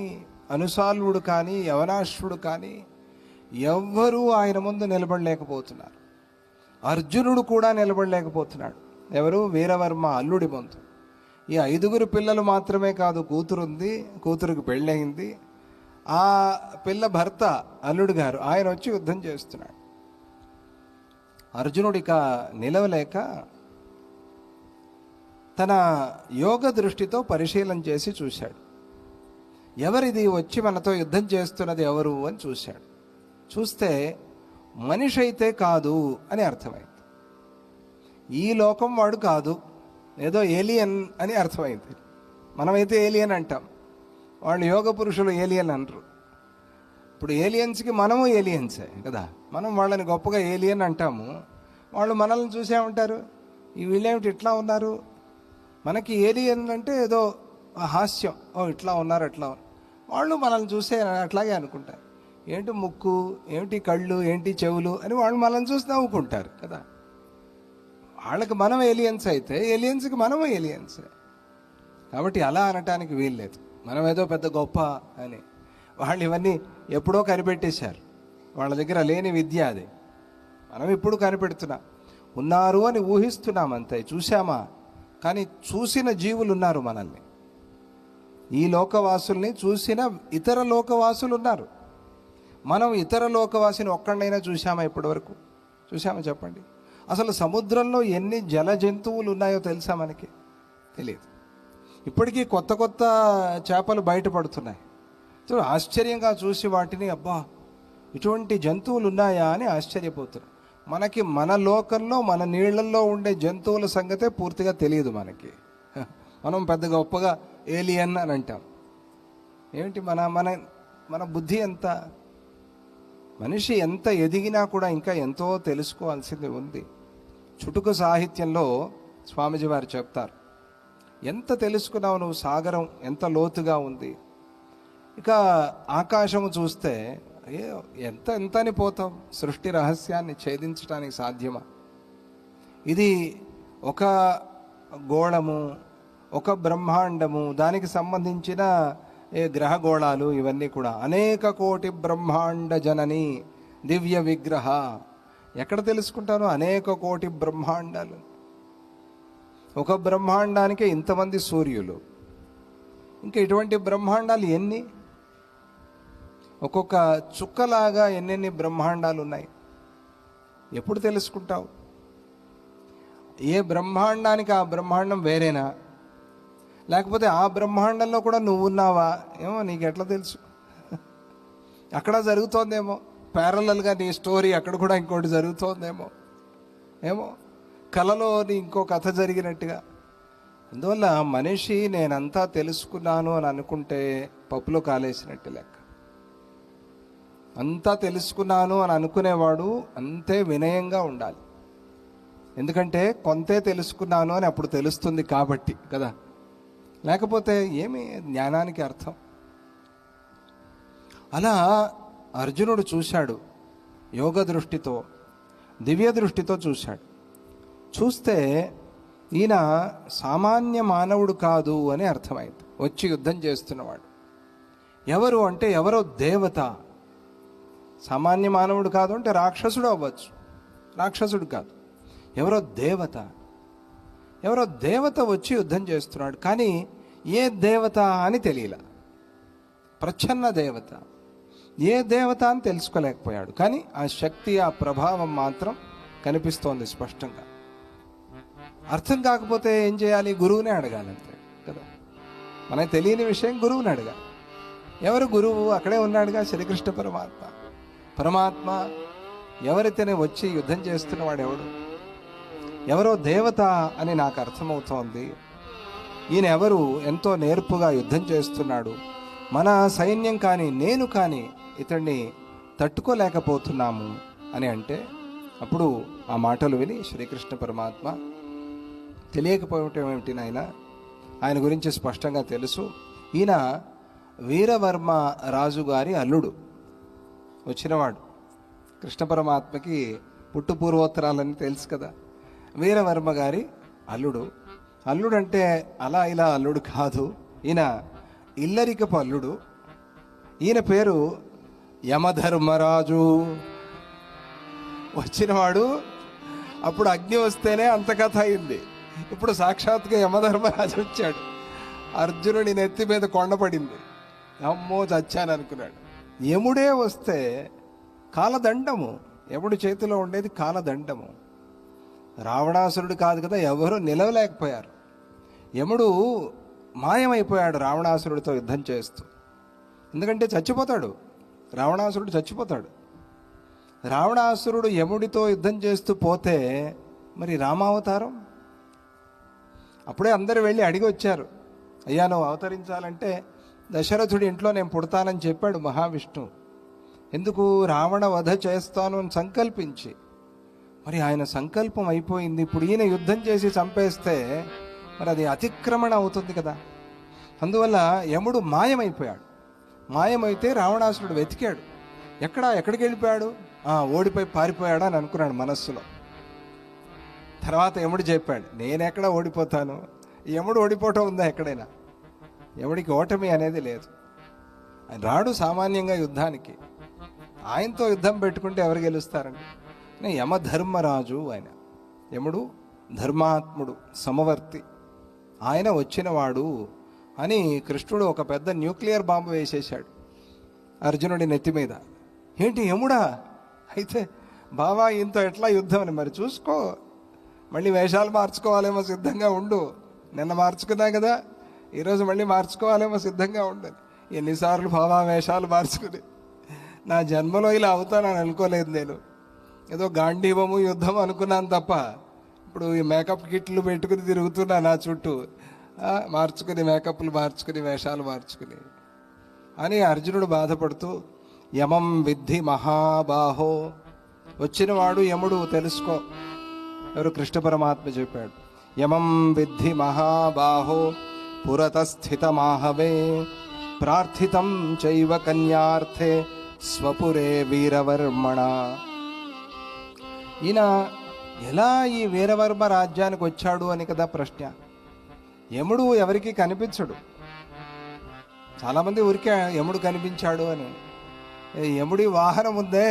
అనుసాల్వుడు కానీ, యవనాశ్వుడు కానీ ఎవ్వరూ ఆయన ముందు నిలబడలేకపోతున్నారు. అర్జునుడు కూడా నిలబడలేకపోతున్నాడు. ఎవరు? వీరవర్మ అల్లుడి ముందు. ఈ 5 పిల్లలు మాత్రమే కాదు, కూతురుంది, కూతురుకి పెళ్ళయింది. ఆ పిల్ల భర్త అల్లుడు గారు, ఆయన వచ్చి యుద్ధం చేస్తున్నాడు. అర్జునుడిక నిలవలేక తన యోగ దృష్టితో పరిశీలన చేసి చూశాడు. ఎవరిది వచ్చి మనతో యుద్ధం చేస్తున్నది ఎవరు అని చూశాడు. చూస్తే మనిషి అయితే కాదు అని అర్థమైంది. ఈ లోకం వాడు కాదు, ఏదో ఏలియన్ అని అర్థమైంది. మనమైతే ఏలియన్ అంటాం, వాళ్ళు యోగ పురుషులు ఏలియన్ అనరు. ఇప్పుడు ఏలియన్స్కి మనము ఏలియన్సే కదా, మనం వాళ్ళని గొప్పగా ఏలియన్ అంటాము, వాళ్ళు మనల్ని చూసేమంటారు, ఈ వీళ్ళేమిటి ఇట్లా ఉన్నారు. మనకి ఏలియన్ అంటే ఏదో హాస్యం, ఓ ఇట్లా ఉన్నారు అట్లా ఉన్నారు. వాళ్ళు మనల్ని చూసే అట్లాగే అనుకుంటారు, ఏంటి ముక్కు, ఏమిటి కళ్ళు, ఏంటి చెవులు అని వాళ్ళు మనల్ని చూసి నవ్వుకుంటారు కదా. వాళ్ళకి మనం ఏలియన్స్ అయితే ఏలియన్స్కి మనము ఏలియన్సే. కాబట్టి అలా అనటానికి వీల్లేదు, మనం ఏదో పెద్ద గొప్ప అని. వాళ్ళు ఇవన్నీ ఎప్పుడో కనిపెట్టేశారు, వాళ్ళ దగ్గర లేని విద్య అది. మనం ఇప్పుడు కనిపెడుతున్నాం, ఉన్నారు అని ఊహిస్తున్నాం అంతే, చూసామా. కానీ చూసిన జీవులు ఉన్నారు మనల్ని, ఈ లోకవాసుల్ని చూసిన ఇతర లోకవాసులు ఉన్నారు. మనం ఇతర లోకవాసిని ఒక్కడైనా చూసామా ఇప్పటి వరకు? చూసామా చెప్పండి. అసలు సముద్రంలో ఎన్ని జల జంతువులు ఉన్నాయో తెలుసా మనకి? తెలియదు. ఇప్పటికీ కొత్త కొత్త చేపలు బయటపడుతున్నాయి. ఆశ్చర్యంగా చూసి వాటిని, అబ్బా ఇటువంటి జంతువులు ఉన్నాయా అని ఆశ్చర్యపోతున్నాయి. మనకి మన లోకంలో మన నీళ్ళల్లో ఉండే జంతువుల సంగతే పూర్తిగా తెలియదు మనకి. మనం పెద్ద గొప్పగా ఏలియన్ అని అంటాం. ఏమిటి మన మన మన బుద్ధి ఎంత, మనిషి ఎంత ఎదిగినా కూడా ఇంకా ఎంతో తెలుసుకోవాల్సింది ఉంది. చుటుకు సాహిత్యంలో స్వామీజీ వారు చెప్తారు, ఎంత తెలుసుకున్నావు నువ్వు, సాగరం ఎంత లోతుగా ఉంది. ఇక ఆకాశము చూస్తే ఎంత ఎంత అని పోతాం, సృష్టి రహస్యాన్ని ఛేదించడానికి సాధ్యమా? ఇది ఒక గోళము, ఒక బ్రహ్మాండము, దానికి సంబంధించిన గ్రహగోళాలు, ఇవన్నీ కూడా అనేక కోటి బ్రహ్మాండ జనని దివ్య విగ్రహ. ఎక్కడ తెలుసుకుంటాను అనేక కోటి బ్రహ్మాండాలు? ఒక బ్రహ్మాండానికి ఇంతమంది సూర్యులు, ఇంకా ఇటువంటి బ్రహ్మాండాలు ఎన్ని? ఒక్కొక్క చుక్కలాగా ఎన్నెన్ని బ్రహ్మాండాలు ఉన్నాయి, ఎప్పుడు తెలుసుకుంటావు? ఏ బ్రహ్మాండానికి ఆ బ్రహ్మాండం వేరేనా, లేకపోతే ఆ బ్రహ్మాండంలో కూడా నువ్వు ఉన్నావా? ఏమో నీకు ఎట్లా తెలుసు? అక్కడ జరుగుతోందేమో ప్యారలల్గా నీ స్టోరీ, అక్కడ కూడా ఇంకోటి జరుగుతోందేమో, ఏమో కలలో నీ ఇంకో కథ జరిగినట్టుగా. అందువల్ల మనిషి నేనంతా తెలుసుకున్నాను అని అనుకుంటే పప్పులో కాలేసినట్టు లెక్క. అంతా తెలుసుకున్నాను అని అనుకునేవాడు అంతే వినయంగా ఉండాలి. ఎందుకంటే కొంతే తెలుసుకున్నాను అని అప్పుడు తెలుస్తుంది కాబట్టి కదా, లేకపోతే ఏమి జ్ఞానానికి అర్థం? అలా అర్జునుడు చూశాడు, యోగ దృష్టితో, దివ్య దృష్టితో చూశాడు. చూస్తే ఈయన సామాన్య మానవుడు కాదు అని అర్థమైంది. వచ్చి యుద్ధం చేస్తున్నవాడు ఎవరు అంటే ఎవరో దేవత. సామాన్య మానవుడు కాదు అంటే రాక్షసుడు అవ్వచ్చు, రాక్షసుడు కాదు, ఎవరో దేవత. ఎవరో దేవత వచ్చి యుద్ధం చేస్తున్నాడు, కానీ ఏ దేవత అని తెలియలా. ప్రచ్ఛన్న దేవత, ఏ దేవత అని తెలుసుకోలేకపోయాడు, కానీ ఆ శక్తి, ఆ ప్రభావం మాత్రం కనిపిస్తోంది స్పష్టంగా. అర్థం కాకపోతే ఏం చేయాలి? గురువునే అడగాలంతే కదా. మనకు తెలియని విషయం గురువుని అడగాలి. ఎవరు గురువు? అక్కడే ఉన్నాడుగా శ్రీకృష్ణ పరమాత్మ. పరమాత్మ ఎవరైతేనే వచ్చి యుద్ధం చేస్తున్నవాడు ఎవడు? ఎవరో దేవత అని నాకు అర్థమవుతోంది. ఈయన ఎవరు? ఎంతో నేర్పుగా యుద్ధం చేస్తున్నాడు. మన సైన్యం కానీ నేను కానీ ఇతన్ని తట్టుకోలేకపోతున్నాము అని అంటే, అప్పుడు ఆ మాటలు విని శ్రీకృష్ణ పరమాత్మ, తెలియకపోవటం ఏమిటి నాయన, ఆయన గురించి స్పష్టంగా తెలుసు. ఈయన వీరవర్మ రాజు గారి అల్లుడు, వచ్చినవాడు. కృష్ణ పరమాత్మకి పుట్టు పూర్వోత్తరాలని తెలుసు కదా. వీరవర్మ గారి అల్లుడు. అల్లుడు అంటే అలా ఇలా అల్లుడు కాదు, ఈయన ఇల్లరికపు అల్లుడు. ఈయన పేరు యమధర్మరాజు. వచ్చినవాడు అప్పుడు అగ్ని వస్తేనే అంత కథ అయింది. ఇప్పుడు సాక్షాత్గా యమధర్మరాజు వచ్చాడు. అర్జునుడి నెత్తి మీద కొండపడింది. అమ్మో చచ్చాను అనుకున్నాడు. యముడే వస్తే కాలదండము, యముడి చేతిలో ఉండేది కాలదండము. రావణాసురుడు కాదు కదా, ఎవరు నిలవలేకపోయారు. యముడు మాయమైపోయాడు రావణాసురుడితో యుద్ధం చేస్తూ. ఎందుకంటే చచ్చిపోతాడు, రావణాసురుడు చచ్చిపోతాడు. రావణాసురుడు యముడితో యుద్ధం చేస్తూ పోతే మరి రామావతారం? అప్పుడే అందరూ వెళ్ళి అడిగి వచ్చారు, అయ్యా నువ్వు అవతరించాలంటే దశరథుడి ఇంట్లో నేను పుడతానని చెప్పాడు మహావిష్ణువు. ఎందుకు? రావణ వధ చేస్తాను అని సంకల్పించి. మరి ఆయన సంకల్పం అయిపోయింది. ఇప్పుడు ఈయన యుద్ధం చేసి చంపేస్తే మరి అది అతిక్రమణ అవుతుంది కదా. అందువల్ల యముడు మాయమైపోయాడు. మాయమైతే రావణాసురుడు వెతికాడు, ఎక్కడికి వెళ్ళిపోయాడు? ఓడిపోయి పారిపోయాడు అని అనుకున్నాడు మనస్సులో. తర్వాత యముడు చెప్పాడు, నేనెక్కడ ఓడిపోతాను? యముడు ఓడిపోవటం ఉందా ఎక్కడైనా? యముడికి ఓటమి అనేది లేదు. ఆయన రాడు సామాన్యంగా యుద్ధానికి. ఆయనతో యుద్ధం పెట్టుకుంటే ఎవరు గెలుస్తారండి? యమధర్మరాజు ఆయన. యముడు ధర్మాత్ముడు, సమవర్తి, ఆయన వచ్చినవాడు అని కృష్ణుడు ఒక పెద్ద న్యూక్లియర్ బాంబు వేసేశాడు అర్జునుడి నెత్తి మీద. ఏంటి యముడా? అయితే బావా ఇంతో ఎట్లా యుద్ధం అని మరి చూసుకో, మళ్ళీ వేషాలు మార్చుకోవాలేమో సిద్ధంగా ఉండు. నిన్న మార్చుకున్నా కదా, ఈరోజు మళ్ళీ మార్చుకోవాలేమో సిద్ధంగా ఉండు. ఎన్నిసార్లు బావా వేషాలు మార్చుకుని, నా జన్మలో ఇలా అవుతానని అనుకోలేదు నేను. ఏదో గాంధీవము యుద్ధం అనుకున్నాను తప్ప ఇప్పుడు ఈ మేకప్ కిట్లు పెట్టుకుని తిరుగుతున్నా నా చుట్టూ, మార్చుకుని మేకప్లు మార్చుకుని వేషాలు మార్చుకుని అని అర్జునుడు బాధపడుతూ, యమం విద్ధి మహాబాహో, వచ్చినవాడు యముడు తెలుసుకో. ఎవరు? కృష్ణ పరమాత్మ చెప్పాడు. యమం విద్ధి మహాబాహో పురతస్థితమాహవే ప్రార్థితం చైవ కన్యార్థే స్వపురే వీరవర్మణ. ఈయన ఎలా ఈ వీరవర్మ రాజ్యానికి వచ్చాడు అని కదా ప్రశ్న. యముడు ఎవరికి కనిపించడు. చాలామంది ఊరికే యముడు కనిపించాడు అని. యముడి వాహనం ఉందే,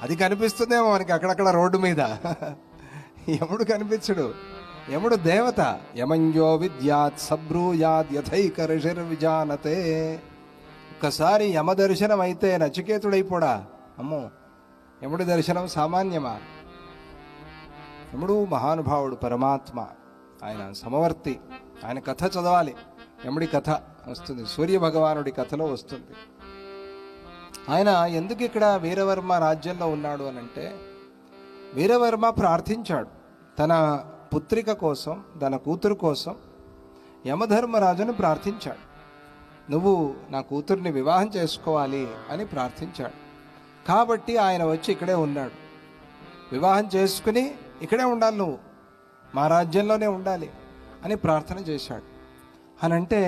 అది కనిపిస్తుందేమో మనకి అక్కడక్కడ రోడ్డు మీద. యముడు కనిపించడు. యముడు దేవత. యమంజో విద్యాత్ సబ్రూయాద్ యథైక ఋషిర్ విజానతే. ఒక్కసారి యమ దర్శనం అయితే నచికేతుడైపోడా? అమ్మో, యముడి దర్శనం సామాన్యమా? యముడు మహానుభావుడు, పరమాత్మ, ఆయన సమవర్తి. ఆయన కథ చదవాలి. యముడి కథ వస్తుంది, సూర్య భగవానుడి కథలో వస్తుంది. ఆయన ఎందుకు ఇక్కడ వీరవర్మ రాజ్యంలో ఉన్నాడు అనంటే, వీరవర్మ ప్రార్థించాడు తన పుత్రిక కోసం, తన కూతురు కోసం యమధర్మరాజును ప్రార్థించాడు. నువ్వు నా కూతుర్ని వివాహం చేసుకోవాలి అని ప్రార్థించాడు. కాబట్టి ఆయన వచ్చి ఇక్కడే ఉన్నాడు. వివాహం చేసుకుని ఇక్కడే ఉండాలి, నువ్వు మా రాజ్యంలోనే ఉండాలి అని ప్రార్థన చేశాడు. అని అంటే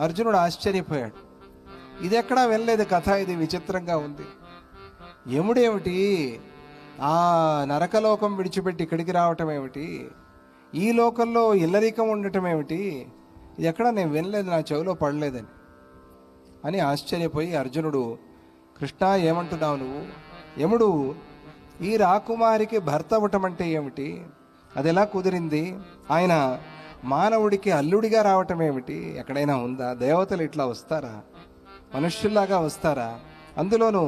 అర్జునుడు ఆశ్చర్యపోయాడు. ఇది ఎక్కడా వెళ్ళలేదు కథ, ఇది విచిత్రంగా ఉంది. యముడేమిటి ఆ నరకలోకం విడిచిపెట్టి ఇక్కడికి రావటం ఏమిటి, ఈ లోకంలో ఇల్లరికం ఉండటం ఏమిటి, ఇది ఎక్కడా నేను వినలేదు, నా చెవిలో పడలేదని అని ఆశ్చర్యపోయి అర్జునుడు, కృష్ణ ఏమంటున్నావు నువ్వు? యముడు ఈ రాకుమారికి భర్త అవ్వటం అంటే ఏమిటి, అది ఎలా కుదిరింది? ఆయన మానవుడికి అల్లుడిగా రావటం ఏమిటి, ఎక్కడైనా ఉందా? దేవతలు ఇట్లా వస్తారా? మనుష్యుల్లాగా వస్తారా? అందులోనూ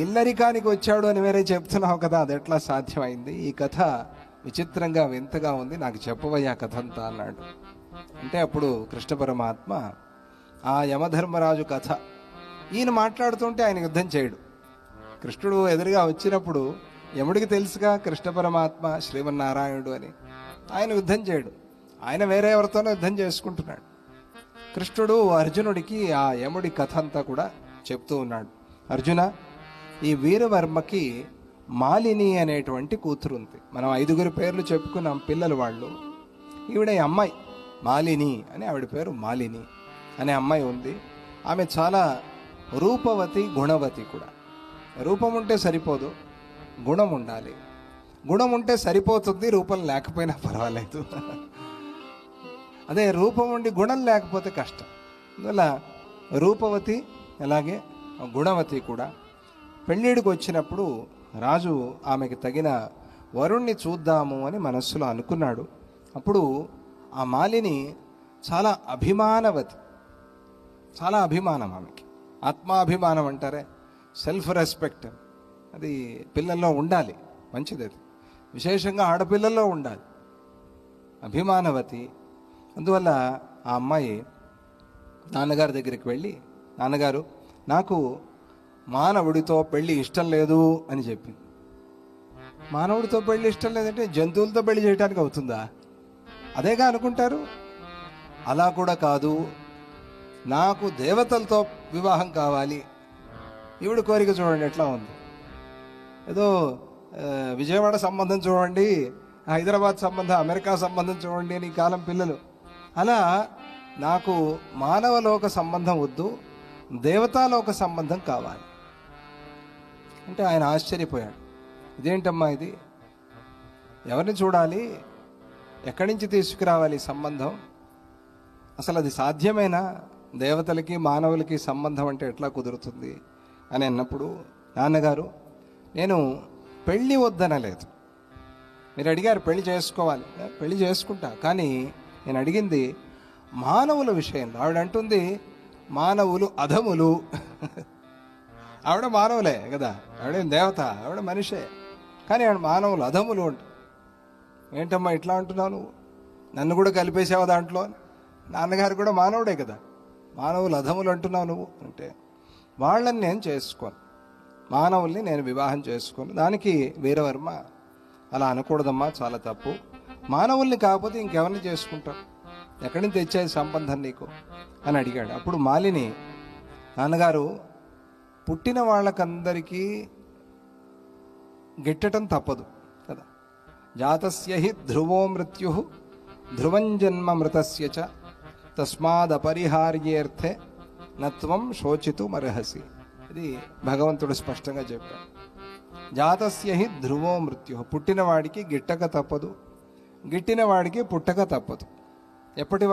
ఇల్లరికానికి వచ్చాడు అని వేరే చెప్తున్నావు కదా, అది ఎట్లా సాధ్యమైంది? ఈ కథ విచిత్రంగా వింతగా ఉంది, నాకు చెప్పవయ్యా కథ అంతా అన్నాడు. అంటే అప్పుడు కృష్ణ పరమాత్మ ఆ యమధర్మరాజు కథ, ఈయన మాట్లాడుతుంటే ఆయన యుద్ధం చేయడు. కృష్ణుడు ఎదురుగా వచ్చినప్పుడు యముడికి తెలుసుగా కృష్ణ పరమాత్మ శ్రీమన్నారాయణుడు అని, ఆయన యుద్ధం చేయడు. ఆయన వేరే ఎవరితోనో యుద్ధం చేసుకుంటున్నాడు. కృష్ణుడు అర్జునుడికి ఆ యముడి కథ అంతా కూడా చెప్తూ ఉన్నాడు. అర్జున, ఈ వీరవర్మకి మాలిని అనేటువంటి కూతురు ఉంది. మనం 5 పేర్లు చెప్పుకున్నాం, పిల్లలు వాళ్ళు. ఈవిడ అమ్మాయి మాలిని అని, ఆవిడ పేరు మాలిని అనే అమ్మాయి ఉంది. ఆమె చాలా రూపవతి, గుణవతి కూడా. రూపం ఉంటే సరిపోదు, గుణం ఉండాలి. గుణం ఉంటే సరిపోతుంది, రూపం లేకపోయినా పర్వాలేదు. అదే రూపం ఉండి గుణం లేకపోతే కష్టం. అందువల్ల రూపవతి అలాగే గుణవతి కూడా. పెళ్ళిడికి వచ్చినప్పుడు రాజు ఆమెకి తగిన వరుణ్ణి చూద్దాము అని మనస్సులో అనుకున్నాడు. అప్పుడు ఆ మాలిని చాలా అభిమానవతి, చాలా అభిమానం ఆమెకి. ఆత్మాభిమానం అంటారే, సెల్ఫ్ రెస్పెక్ట్, అది పిల్లల్లో ఉండాలి, మంచిది. అది విశేషంగా ఆడపిల్లల్లో ఉండాలి, అభిమానవతి. అందువల్ల ఆ అమ్మాయి నాన్నగారి దగ్గరికి వెళ్ళి, నాన్నగారు నాకు మానవుడితో పెళ్ళి ఇష్టం లేదు అని చెప్పింది. మానవుడితో పెళ్ళి ఇష్టం లేదంటే జంతువులతో పెళ్లి చేయడానికి అవుతుందా? అదేగా అనుకుంటారు. అలా కూడా కాదు, నాకు దేవతలతో వివాహం కావాలి. ఈవిడ కోరిక చూడండి ఎట్లా ఉంది. ఏదో విజయవాడ సంబంధం చూడండి, హైదరాబాద్ సంబంధం, అమెరికా సంబంధం చూడండి అని ఈ కాలం పిల్లలు. అలా నాకు మానవలోక సంబంధం వద్దు, దేవతాలోక సంబంధం కావాలి అంటే ఆయన ఆశ్చర్యపోయాడు. ఇదేంటమ్మా ఇది, ఎవరిని చూడాలి, ఎక్కడి నుంచి తీసుకురావాలి సంబంధం, అసలు అది సాధ్యమేనా? దేవతలకి మానవులకి సంబంధం అంటే ఎట్లా కుదురుతుంది అని అన్నప్పుడు, నాన్నగారు నేను పెళ్ళి వద్దనలేదు, మీరు అడిగారు పెళ్లి చేసుకోవాలి, పెళ్లి చేసుకుంటా, కానీ నేను అడిగింది మానవుల విషయంలో. ఆవిడ అంటుంది మానవులు అధములు. ఆవిడ మానవులే కదా, ఆవిడేం దేవత, ఆవిడ మనిషే, కానీ ఆవిడ మానవులు అధములు అంట. ఏంటమ్మా ఇట్లా అంటున్నావు నువ్వు, నన్ను కూడా కలిపేసావు దాంట్లో? నాన్నగారు కూడా మానవుడే కదా, మానవులు అధములు అంటున్నావు నువ్వు అంటే, వాళ్ళని నేను చేసుకోను, మానవుల్ని నేను వివాహం చేసుకోను. దానికి వీరవర్మ అలా అనకూడదమ్మా, చాలా తప్పు. మానవుల్ని కాకపోతే ఇంకెవరిని చేసుకుంటాం, ఎక్కడి నుంచి తెచ్చేది సంబంధం నీకు అని అడిగాడు. అప్పుడు మాలిని, నాన్నగారు, పుట్టిన వాళ్ళకందరికీ గిట్టటం తప్పదు కదా. జాతస్య హి ధ్రువో మృత్యు ధ్రువం జన్మ మృతస్య చ తస్మాదపరిహార్యేర్థే నత్వం శోచితుమర్హసి. ఇది భగవంతుడు స్పష్టంగా చెప్పాడు. జాతస్య హి ధ్రువో మృత్యు, పుట్టినవాడికి గిట్టక తప్పదు, గిట్టిన వాడికి పుట్టక తప్పదు. ఎప్పటి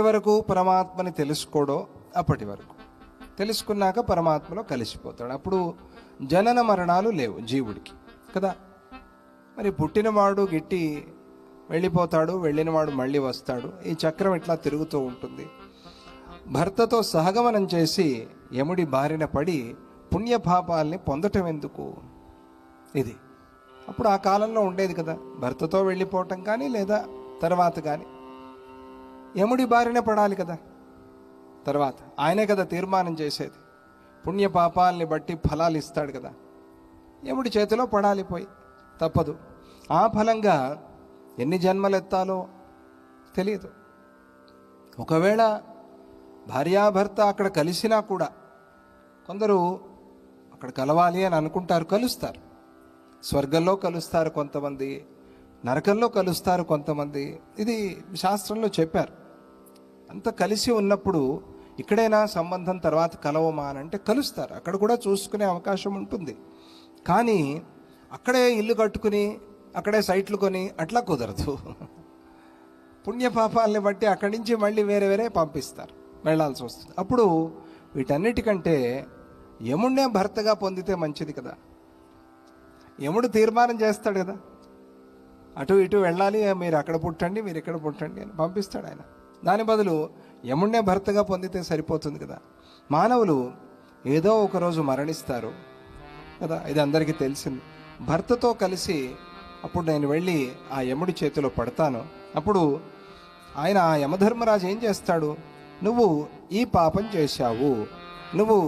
వరకు పరమాత్మని తెలుసుకోడో అప్పటి వరకు. తెలుసుకున్నాక పరమాత్మలో కలిసిపోతాడు. అప్పుడు జనన మరణాలు లేవు జీవుడికి కదా. మరి పుట్టినవాడు గిట్టి వెళ్ళిపోతాడు, వెళ్ళినవాడు మళ్ళీ వస్తాడు. ఈ చక్రం ఇట్లా తిరుగుతూ ఉంటుంది. భర్తతో సహగమనం చేసి యముడి బారిన పడి పుణ్యపాపాల్ని పొందటం ఎందుకు? ఇది అప్పుడు ఆ కాలంలో ఉండేది కదా. భర్తతో వెళ్ళిపోవటం కానీ లేదా తర్వాత కానీ యముడి బారిన పడాలి కదా. తర్వాత ఆయనే కదా తీర్మానం చేసేది. పుణ్యపాపాల్ని బట్టి ఫలాలు ఇస్తాడు కదా. యముడి చేతిలో పడాలి, పోయి తప్పదు. ఆ ఫలంగా ఎన్ని జన్మలెత్తాలో తెలియదు. ఒకవేళ భార్యాభర్త అక్కడ కలిసినా కూడా కొందరు అక్కడ కలవాలి అని అనుకుంటారు, కలుస్తారు. స్వర్గంలో కలుస్తారు కొంతమంది, నరకంలో కలుస్తారు కొంతమంది. ఇది శాస్త్రంలో చెప్పారు. అంత కలిసి ఉన్నప్పుడు ఇక్కడైనా సంబంధం తర్వాత కలవమా అని అంటే కలుస్తారు. అక్కడ కూడా చూసుకునే అవకాశం ఉంటుంది. కానీ అక్కడే ఇల్లు కట్టుకుని అక్కడే సైట్లు కొని అట్లా కుదరదు. పుణ్యపాపాలని బట్టి అక్కడి నుంచి మళ్ళీ వేరే పంపిస్తారు, వెళ్ళాల్సి వస్తుంది. అప్పుడు వీటన్నిటికంటే యముడినే భర్తగా పొందితే మంచిది కదా. యముడు తీర్మానం చేస్తాడు కదా, అటు ఇటు వెళ్ళాలి, మీరు అక్కడ పుట్టండి, మీరు ఇక్కడ పుట్టండి అని పంపిస్తాడు ఆయన. దాని బదులు యముడినే భర్తగా పొందితే సరిపోతుంది కదా. మానవులు ఏదో ఒకరోజు మరణిస్తారు కదా, ఇది అందరికీ తెలిసింది. భర్తతో కలిసి అప్పుడు నేను వెళ్ళి ఆ యముడి చేతిలో పడతాను. అప్పుడు ఆయన, ఆ యమధర్మరాజు ఏం చేస్తాడు? నువ్వు ఈ పాపం చేశావు, నువ్వు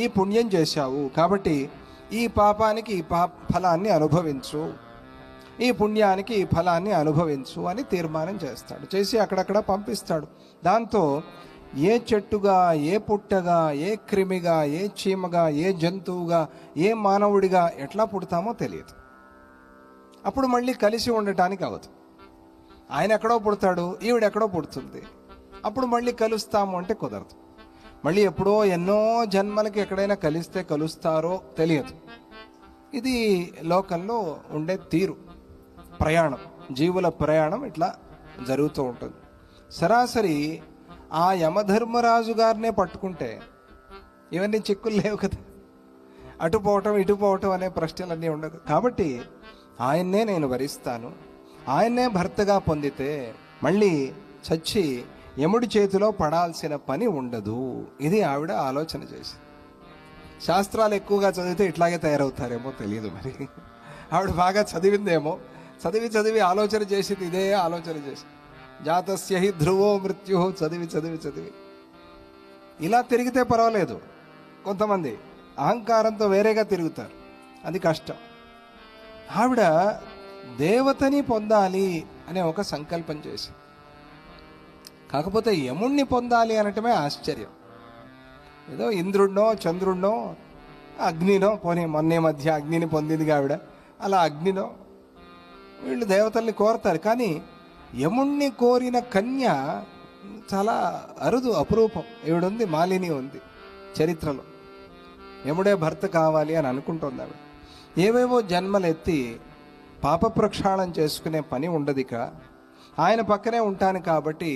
ఈ పుణ్యం చేశావు, కాబట్టి ఈ పాపానికి ఈ ఫలాన్ని అనుభవించు, ఈ పుణ్యానికి ఈ ఫలాన్ని అనుభవించు అని తీర్మానం చేస్తాడు. చేసి అక్కడక్కడ పంపిస్తాడు. దాంతో ఏ చెట్టుగా, ఏ పుట్టగా, ఏ క్రిమిగా, ఏ చీమగా, ఏ జంతువుగా, ఏ మానవుడిగా ఎట్లా పుడతామో తెలియదు. అప్పుడు మళ్ళీ కలిసి ఉండటానికి అవ్వదు. ఆయన ఎక్కడో పుడతాడు, ఈవిడెక్కడో పుడుతుంది. అప్పుడు మళ్ళీ కలుస్తాము అంటే కుదరదు. మళ్ళీ ఎప్పుడో ఎన్నో జన్మలకి ఎక్కడైనా కలిస్తే కలుస్తారో తెలియదు. ఇది లోకంలో ఉండే తీరు, ప్రయాణం, జీవుల ప్రయాణం ఇట్లా జరుగుతూ ఉంటుంది. సరాసరి ఆ యమధర్మరాజు గారినే పట్టుకుంటే ఇవన్నీ చిక్కులు లేవు కదా. అటు పోవటం ఇటు పోవటం అనే ప్రశ్నలన్నీ ఉండదు. కాబట్టి ఆయన్నే నేను వరిస్తాను, ఆయన్నే భర్తగా పొందితే మళ్ళీ చచ్చి యముడి చేతిలో పడాల్సిన పని ఉండదు. ఇది ఆవిడ ఆలోచన చేసి. శాస్త్రాలు ఎక్కువగా చదివితే ఇట్లాగే తయారవుతారేమో తెలియదు. మరి ఆవిడ బాగా చదివిందేమో, చదివి ఆలోచన చేసింది, ఇదే ఆలోచన చేసి. జాతస్య హి ధ్రువో మృత్యు చదివి ఇలా తిరిగితే పర్వాలేదు. కొంతమంది అహంకారంతో వేరేగా తిరుగుతారు, అది కష్టం. ఆవిడ దేవతని పొందాలి అనే ఒక సంకల్పం చేసి, కాకపోతే యముణ్ణి పొందాలి అనటమే ఆశ్చర్యం. ఏదో ఇంద్రుడినో చంద్రుడినో అగ్నినో, పోనీ మొన్నే మధ్య అగ్నిని పొందిందిగా ఆవిడ, అలా అగ్నినో వీళ్ళు దేవతల్ని కోరతారు. కానీ యముణ్ణి కోరిన కన్య చాలా అరుదు, అపురూపం. ఈవిడుంది, మాలిని ఉంది చరిత్రలో. యముడే భర్త కావాలి అని అనుకుంటుంది ఆవిడ. ఏవేవో జన్మలెత్తి పాప ప్రక్షాళన చేసుకునే పని ఉండదిక. ఆయన పక్కనే ఉంటాను కాబట్టి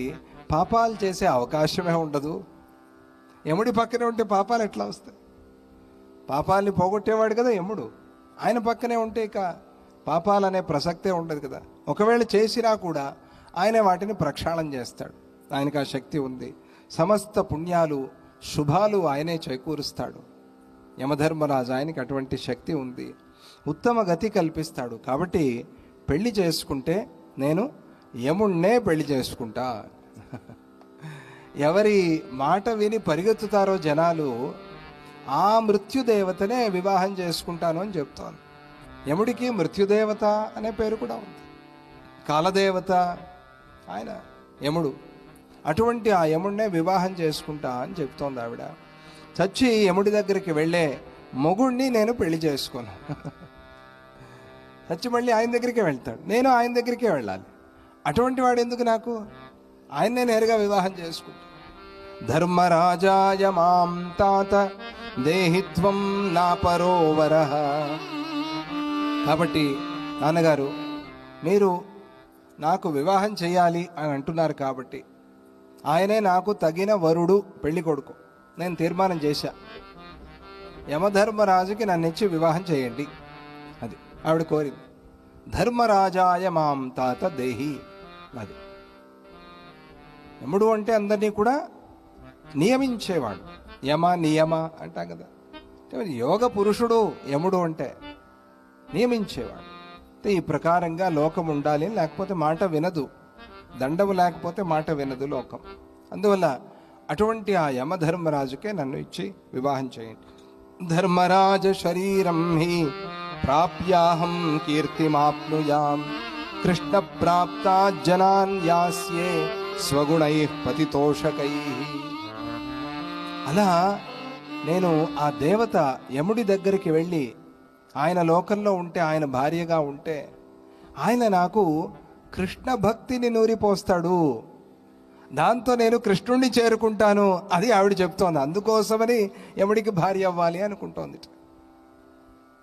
పాపాలు చేసే అవకాశమే ఉండదు. యముడి పక్కనే ఉంటే పాపాలు ఎట్లా వస్తాయి? పాపాలని పోగొట్టేవాడు కదా యముడు. ఆయన పక్కనే ఉంటే ఇక పాపాలనే ప్రసక్తే ఉండదు కదా. ఒకవేళ చేసినా కూడా ఆయనే వాటిని ప్రక్షాళన చేస్తాడు. ఆయనకు ఆ శక్తి ఉంది. సమస్త పుణ్యాలు శుభాలు ఆయనే చేకూరుస్తాడు. యమధర్మరాజు ఆయనకి అటువంటి శక్తి ఉంది. ఉత్తమ గతి కల్పిస్తాడు. కాబట్టి పెళ్లి చేసుకుంటే నేను యముణ్ణే పెళ్లి చేసుకుంటా. ఎవరి మాట విని పరిగెత్తుతారో జనాలు, ఆ మృత్యుదేవతనే వివాహం చేసుకుంటాను అని చెప్తోంది. యముడికి మృత్యుదేవత అనే పేరు కూడా ఉంది, కాలదేవత ఆయన యముడు. అటువంటి ఆ యముడినే వివాహం చేసుకుంటా అని చెప్తోంది ఆవిడ. చచ్చి యముడి దగ్గరికి వెళ్ళే మొగుడిని నేను పెళ్లి చేసుకోను. చచ్చి మళ్ళీ ఆయన దగ్గరికే వెళ్తాడు, నేను ఆయన దగ్గరికే వెళ్ళాలి. అటువంటి వాడు ఎందుకు నాకు? ఆయన్నే నేరుగా వివాహం చేసుకుంటా. ధర్మరాజాయ మాం తాత దేహిత్వం నా పరోవరః. కాబట్టి నాన్నగారు, మీరు నాకు వివాహం చేయాలి అని అంటున్నారు కాబట్టి ఆయనే నాకు తగిన వరుడు, పెళ్లి కొడుకు. నేను తీర్మానం చేశా, యమధర్మరాజుకి నన్ను ఇచ్చి వివాహం చేయండి. అది ఆవిడ కోరింది. ధర్మరాజాయ మాం తాత దేహి. అది యముడు అంటే అందరినీ కూడా నియమించేవాడు. యమ నియమ అంటాం కదా, యోగ పురుషుడు యముడు అంటే నియమించేవాడు. ఈ ప్రకారంగా లోకం ఉండాలి, లేకపోతే మాట వినదు. దండము లేకపోతే మాట వినదు లోకం. అందువల్ల అటువంటి ఆ యమధర్మరాజుకే నన్ను ఇచ్చి వివాహం చేయండి. ధర్మరాజ శరీరం హి ప్రాప్యాహం కీర్తిమాప్నుయాం కృష్ణ ప్రాప్తా జనాన్ యాస్యే స్వగుణై పతితోషకై. అలా నేను ఆ దేవత యముడి దగ్గరికి వెళ్ళి ఆయన లోకంలో ఉంటే, ఆయన భార్యగా ఉంటే, ఆయన నాకు కృష్ణ భక్తిని నూరిపోస్తాడు, దాంతో నేను కృష్ణుణ్ణి చేరుకుంటాను. అది ఆవిడ చెప్తోంది. అందుకోసమని యముడికి భార్య అవ్వాలి అనుకుంటోంది.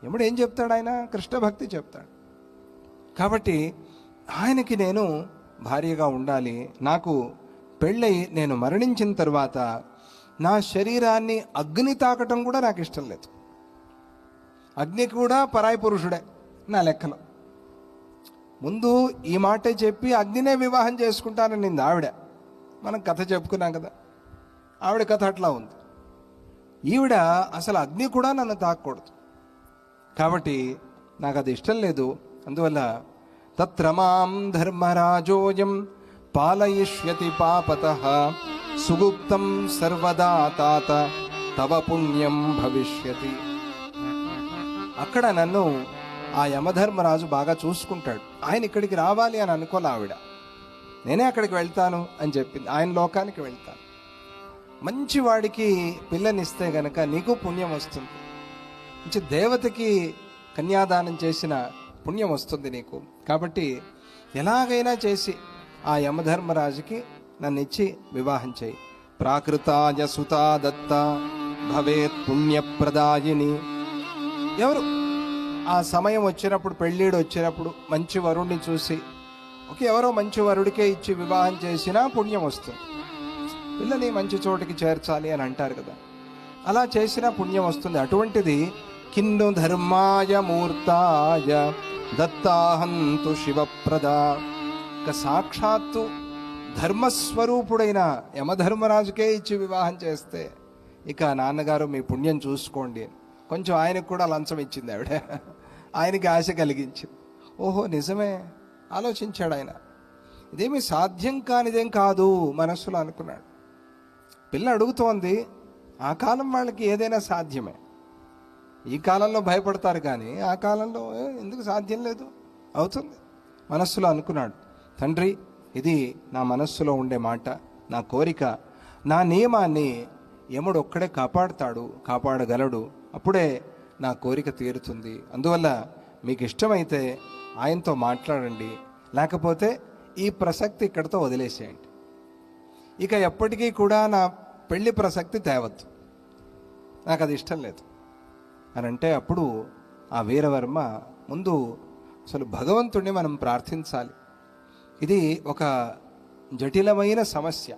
యముడు ఏం చెప్తాడు? ఆయన కృష్ణ భక్తి చెప్తాడు. కాబట్టి ఆయనకి నేను భార్యగా ఉండాలి. నాకు పెళ్ళై నేను మరణించిన తర్వాత నా శరీరాన్ని అగ్ని తాకటం కూడా నాకు ఇష్టం లేదు. అగ్ని కూడా పరాయి పురుషుడే నా లెక్కలో. ముందు ఈ మాటే చెప్పి అగ్నినే వివాహం చేసుకుంటానని నింది ఆవిడ. మనం కథ చెప్పుకున్నాం కదా, ఆవిడ కథ అట్లా ఉంది. ఈవిడ అసలు అగ్ని కూడా నన్ను తాకూడదు, కాబట్టి నాకు అది ఇష్టం లేదు. అందువల్ల తత్ర మాం ధర్మరాజోయం పాలయిష్యతి పాపతః సుగుప్తం సర్వదా తాత తవ పుణ్యం భవిష్యతి. అక్కడ నన్ను ఆ యమధర్మరాజు బాగా చూసుకుంటాడు. ఆయన ఇక్కడికి రావాలి అని అనుకోలే ఆవిడ, నేనే అక్కడికి వెళ్తాను అని చెప్పింది. ఆయన లోకానికి వెళ్తాను. మంచివాడికి పిల్లనిస్తే గనక నీకు పుణ్యం వస్తుంది. మంచి దేవతకి కన్యాదానం చేసిన పుణ్యం వస్తుంది నీకు. కాబట్టి ఎలాగైనా చేసి ఆ యమధర్మరాజుకి నన్ను ఇచ్చి వివాహం చేయి. ప్రాకృతాయ సుతా దత్త భవేత్ పుణ్యప్రదాయిని. ఎవరు ఆ సమయం వచ్చినప్పుడు, పెళ్ళిడు వచ్చినప్పుడు మంచి వరుణ్ణి చూసి ఎవరో మంచి వరుడికే ఇచ్చి వివాహం చేసినా పుణ్యం వస్తుంది. పిల్లని మంచి చోటికి చేర్చాలి అని అంటారు కదా, అలా చేసినా పుణ్యం వస్తుంది. అటువంటిది కిన్ను ధర్మాయ మూర్తాయ దత్తాహంతు శివప్రద. సాక్షాత్తు ధర్మస్వరూపుడైన యమధర్మరాజుకే ఇచ్చి వివాహం చేస్తే ఇక నాన్నగారు మీ పుణ్యం చూసుకోండి. కొంచెం ఆయనకు కూడా లంచం ఇచ్చింది ఆవిడ, ఆయనకి ఆశ కలిగించింది. ఓహో నిజమే ఆలోచించాడు ఆయన. ఇదేమి సాధ్యం కానిదేం కాదు మనస్సులో అనుకున్నాడు. పిల్ల అడుగుతోంది, ఆ కాలం వాళ్ళకి ఏదైనా సాధ్యమే. ఈ కాలంలో భయపడతారు కానీ ఆ కాలంలో ఎందుకు సాధ్యం లేదు, అవుతుంది మనస్సులో అనుకున్నాడు. తండ్రి, ఇది నా మనస్సులో ఉండే మాట, నా కోరిక, నా నియమాన్ని యముడు ఒక్కడే కాపాడుతాడు, కాపాడగలడు. అప్పుడే నా కోరిక తీరుతుంది. అందువల్ల మీకు ఇష్టమైతే ఆయనతో మాట్లాడండి, లేకపోతే ఈ ప్రసక్తి ఇక్కడితో వదిలేసేయండి. ఇక ఎప్పటికీ కూడా నా పెళ్లి ప్రసక్తి తేవద్దు, నాకు అది ఇష్టం లేదు అని అంటే, అప్పుడు ఆ వీరవర్మ ముందు అసలు భగవంతుడిని మనం ప్రార్థించాలి. ఇది ఒక జటిలమైన సమస్య,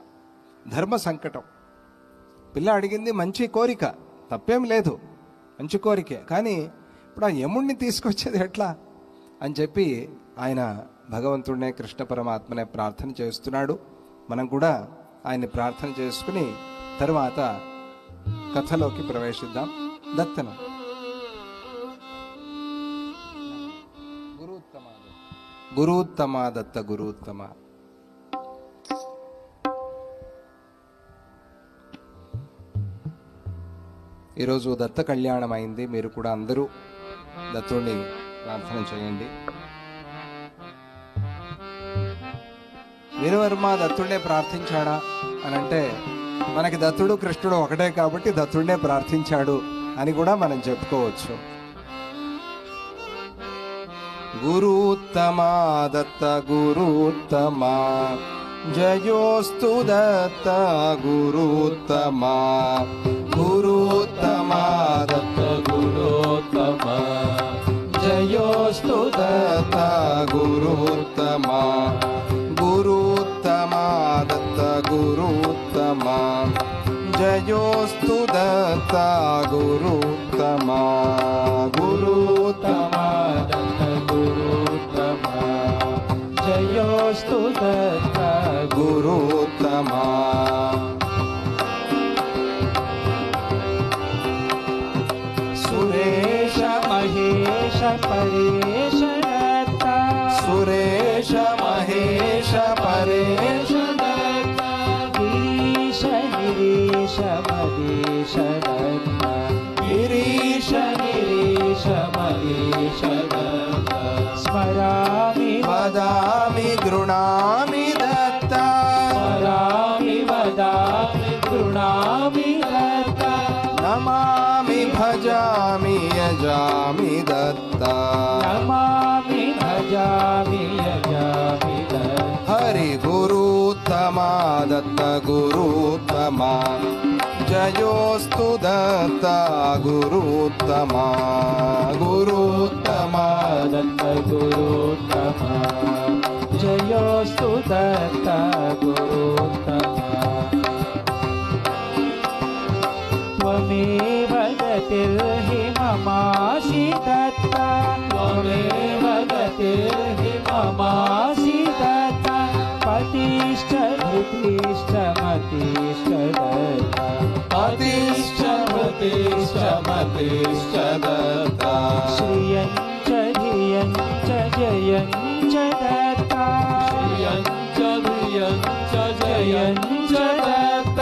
ధర్మ సంకటం. పిల్ల అడిగింది మంచి కోరిక, తప్పేం లేదు, మంచి కోరికే. కానీ ఇప్పుడు ఆ యముణ్ణి తీసుకొచ్చేది ఎట్లా అని చెప్పి ఆయన భగవంతుడినే, కృష్ణ పరమాత్మనే ప్రార్థన చేస్తున్నాడు. మనం కూడా ఆయన్ని ప్రార్థన చేసుకుని తరువాత కథలోకి ప్రవేశిద్దాం. దత్తనం గురుత్తమ దత్త గురుత్తమ. ఈరోజు దత్త కళ్యాణం అయింది. మీరు కూడా అందరూ దత్తుడిని ప్రార్థన చేయండి. వీరవర్మ దత్తుడినే ప్రార్థించాడా అని అంటే మనకి దత్తుడు కృష్ణుడు ఒకటే కాబట్టి దత్తుడినే ప్రార్థించాడు అని కూడా మనం చెప్పుకోవచ్చు. గురుత్తమా దత్త గురుత్తమా జయోస్తు దత్త గురుత్తమా గురుత్తమా దత్త గురుత్తమా జయోస్తు దత్త గురుత్తమా గురుత్తమా దత్త గురుత్తమా జయోస్తు దత్త గురుత్తమా గురుత్తమా దత్త గురుత్తమా జయోస్తు దత్త గురుత్తమా. సురేశ మహేశ పరేశ దత్త సురేశ మహేశ పరేశ దత్త గిరీశ నిరీశ మహేశ దత్త గిరీశ నిరీశ మహేశ దత్త స్మరామి వదామి గృణామి దత్త స్మరామి వదామి గృణామి దత్త నమామి భజామి యజామి దత్త నమామి భజామి యజామి దత్త హరి గురుత్తమా దత్త గురుత్తమా జయోస్తు దత్త గురుత్తమా గురుత్తమా దత్త గురుత్తమా జయోస్తు దత్త గురుత్తమా. త్వమేవ గతిర్హి మమాసి దత్త త్వమేవ గతిర్హి మమాసి దత్త పతిష్ఠ ధృతిష్ఠ మతిష్ఠ దత్త పతిష్ఠ ధృతిష్ఠ మతిష్ఠ దత్త శ్రియం చ ధియం చ జయం చ దత్త శ్రియం చ ధియం చ జయం చ దత్త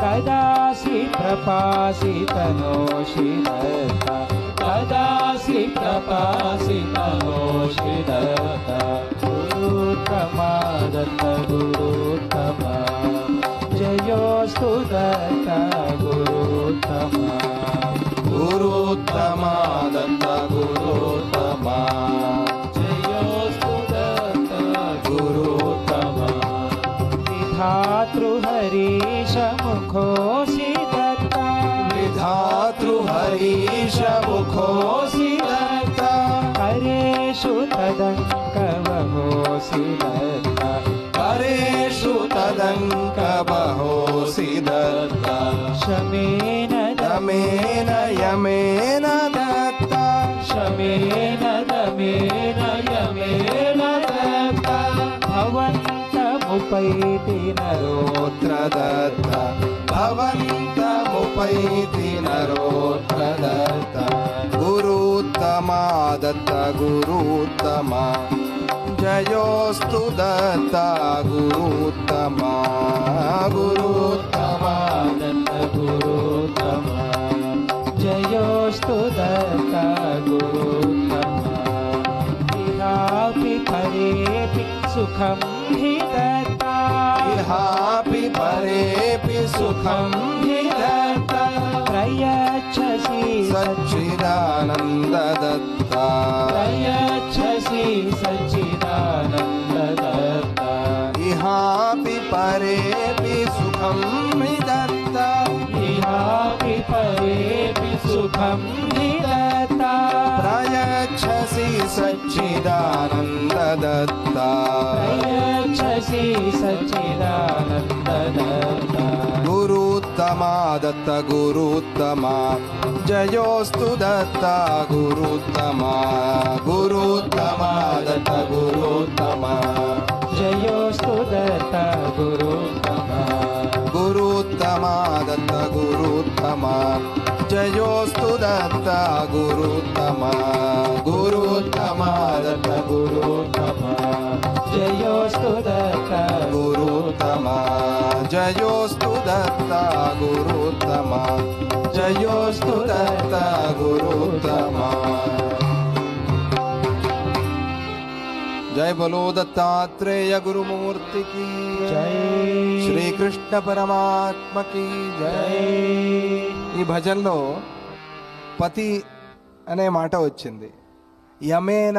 తదాసి ప్రపాసి తనోషి దత్త తదాసి ప్రపాసి తనోషి దత్త గురుత్తమా దత్త గురుత్తమా జయోస్తు దత్త గురుత్తమా గురుత్తమా దత్త గురుత్తమా జయోస్తు దత్త గురుత్తమా. విధాతృహరీశ ముఖోసి దత్త విధాతృహరీశ ముఖోసి దత్త హరేషు తదంకవహోసి దత్త హరేషు తదంకవహోసి దత్త శమేన దమేన యమేన దత్త శమేన దమేన యమేన దత్త భవంతముపైతి నరోత్ర దత్త భవంతముపైతి నరోత్ర దత్త గురుత్తమా దత్త గురుత్తమా జయోస్తు దత్త గురుత్తమా గురుత్తమా దత్త గురుత్తమా జయోస్తు దత్త గురుత్తమా. ఇహాపి పరేపి సుఖం హి దత్త ఇహాపి పరేపి సుఖం హి దత్త ప్రయచ్చసి సచ్చిదానంద దత్త ప్రయచ్చసి సచ్చిదానంద దత్త ఇహాపి పరేపి సుఖం హి దత్త ఇహాపి పరేపి సుఖం హి దత్త ప్రయచ్చసి సచ్చిదానంద దత్త ప్రయచ్చసి సచ్చిదానంద దత్త గురుత్తమా దత్త గురుత్తమా జయోస్తు దత్త గురుత్తమా గురుత్తమా దత్త గురుత్తమా జయోస్తు దత్త గురుత్తమా గురుత్తమా దత్త గురుత్తమా జయోస్తు దత్త గురుత్తమా గురుత్తమా దత్త గురుత్తమా జయోస్తు దత్త గురుత్తమా జయోస్తు దత్త గురుత్తమ, జయోస్తు దత్త గురుత్తమ. జయ బలో దత్తాత్రేయ గురుమూర్తికి జై. శ్రీకృష్ణ పరమాత్మకి జై. ఈ భజనలో పతి అనే మాట వచ్చింది, యమేన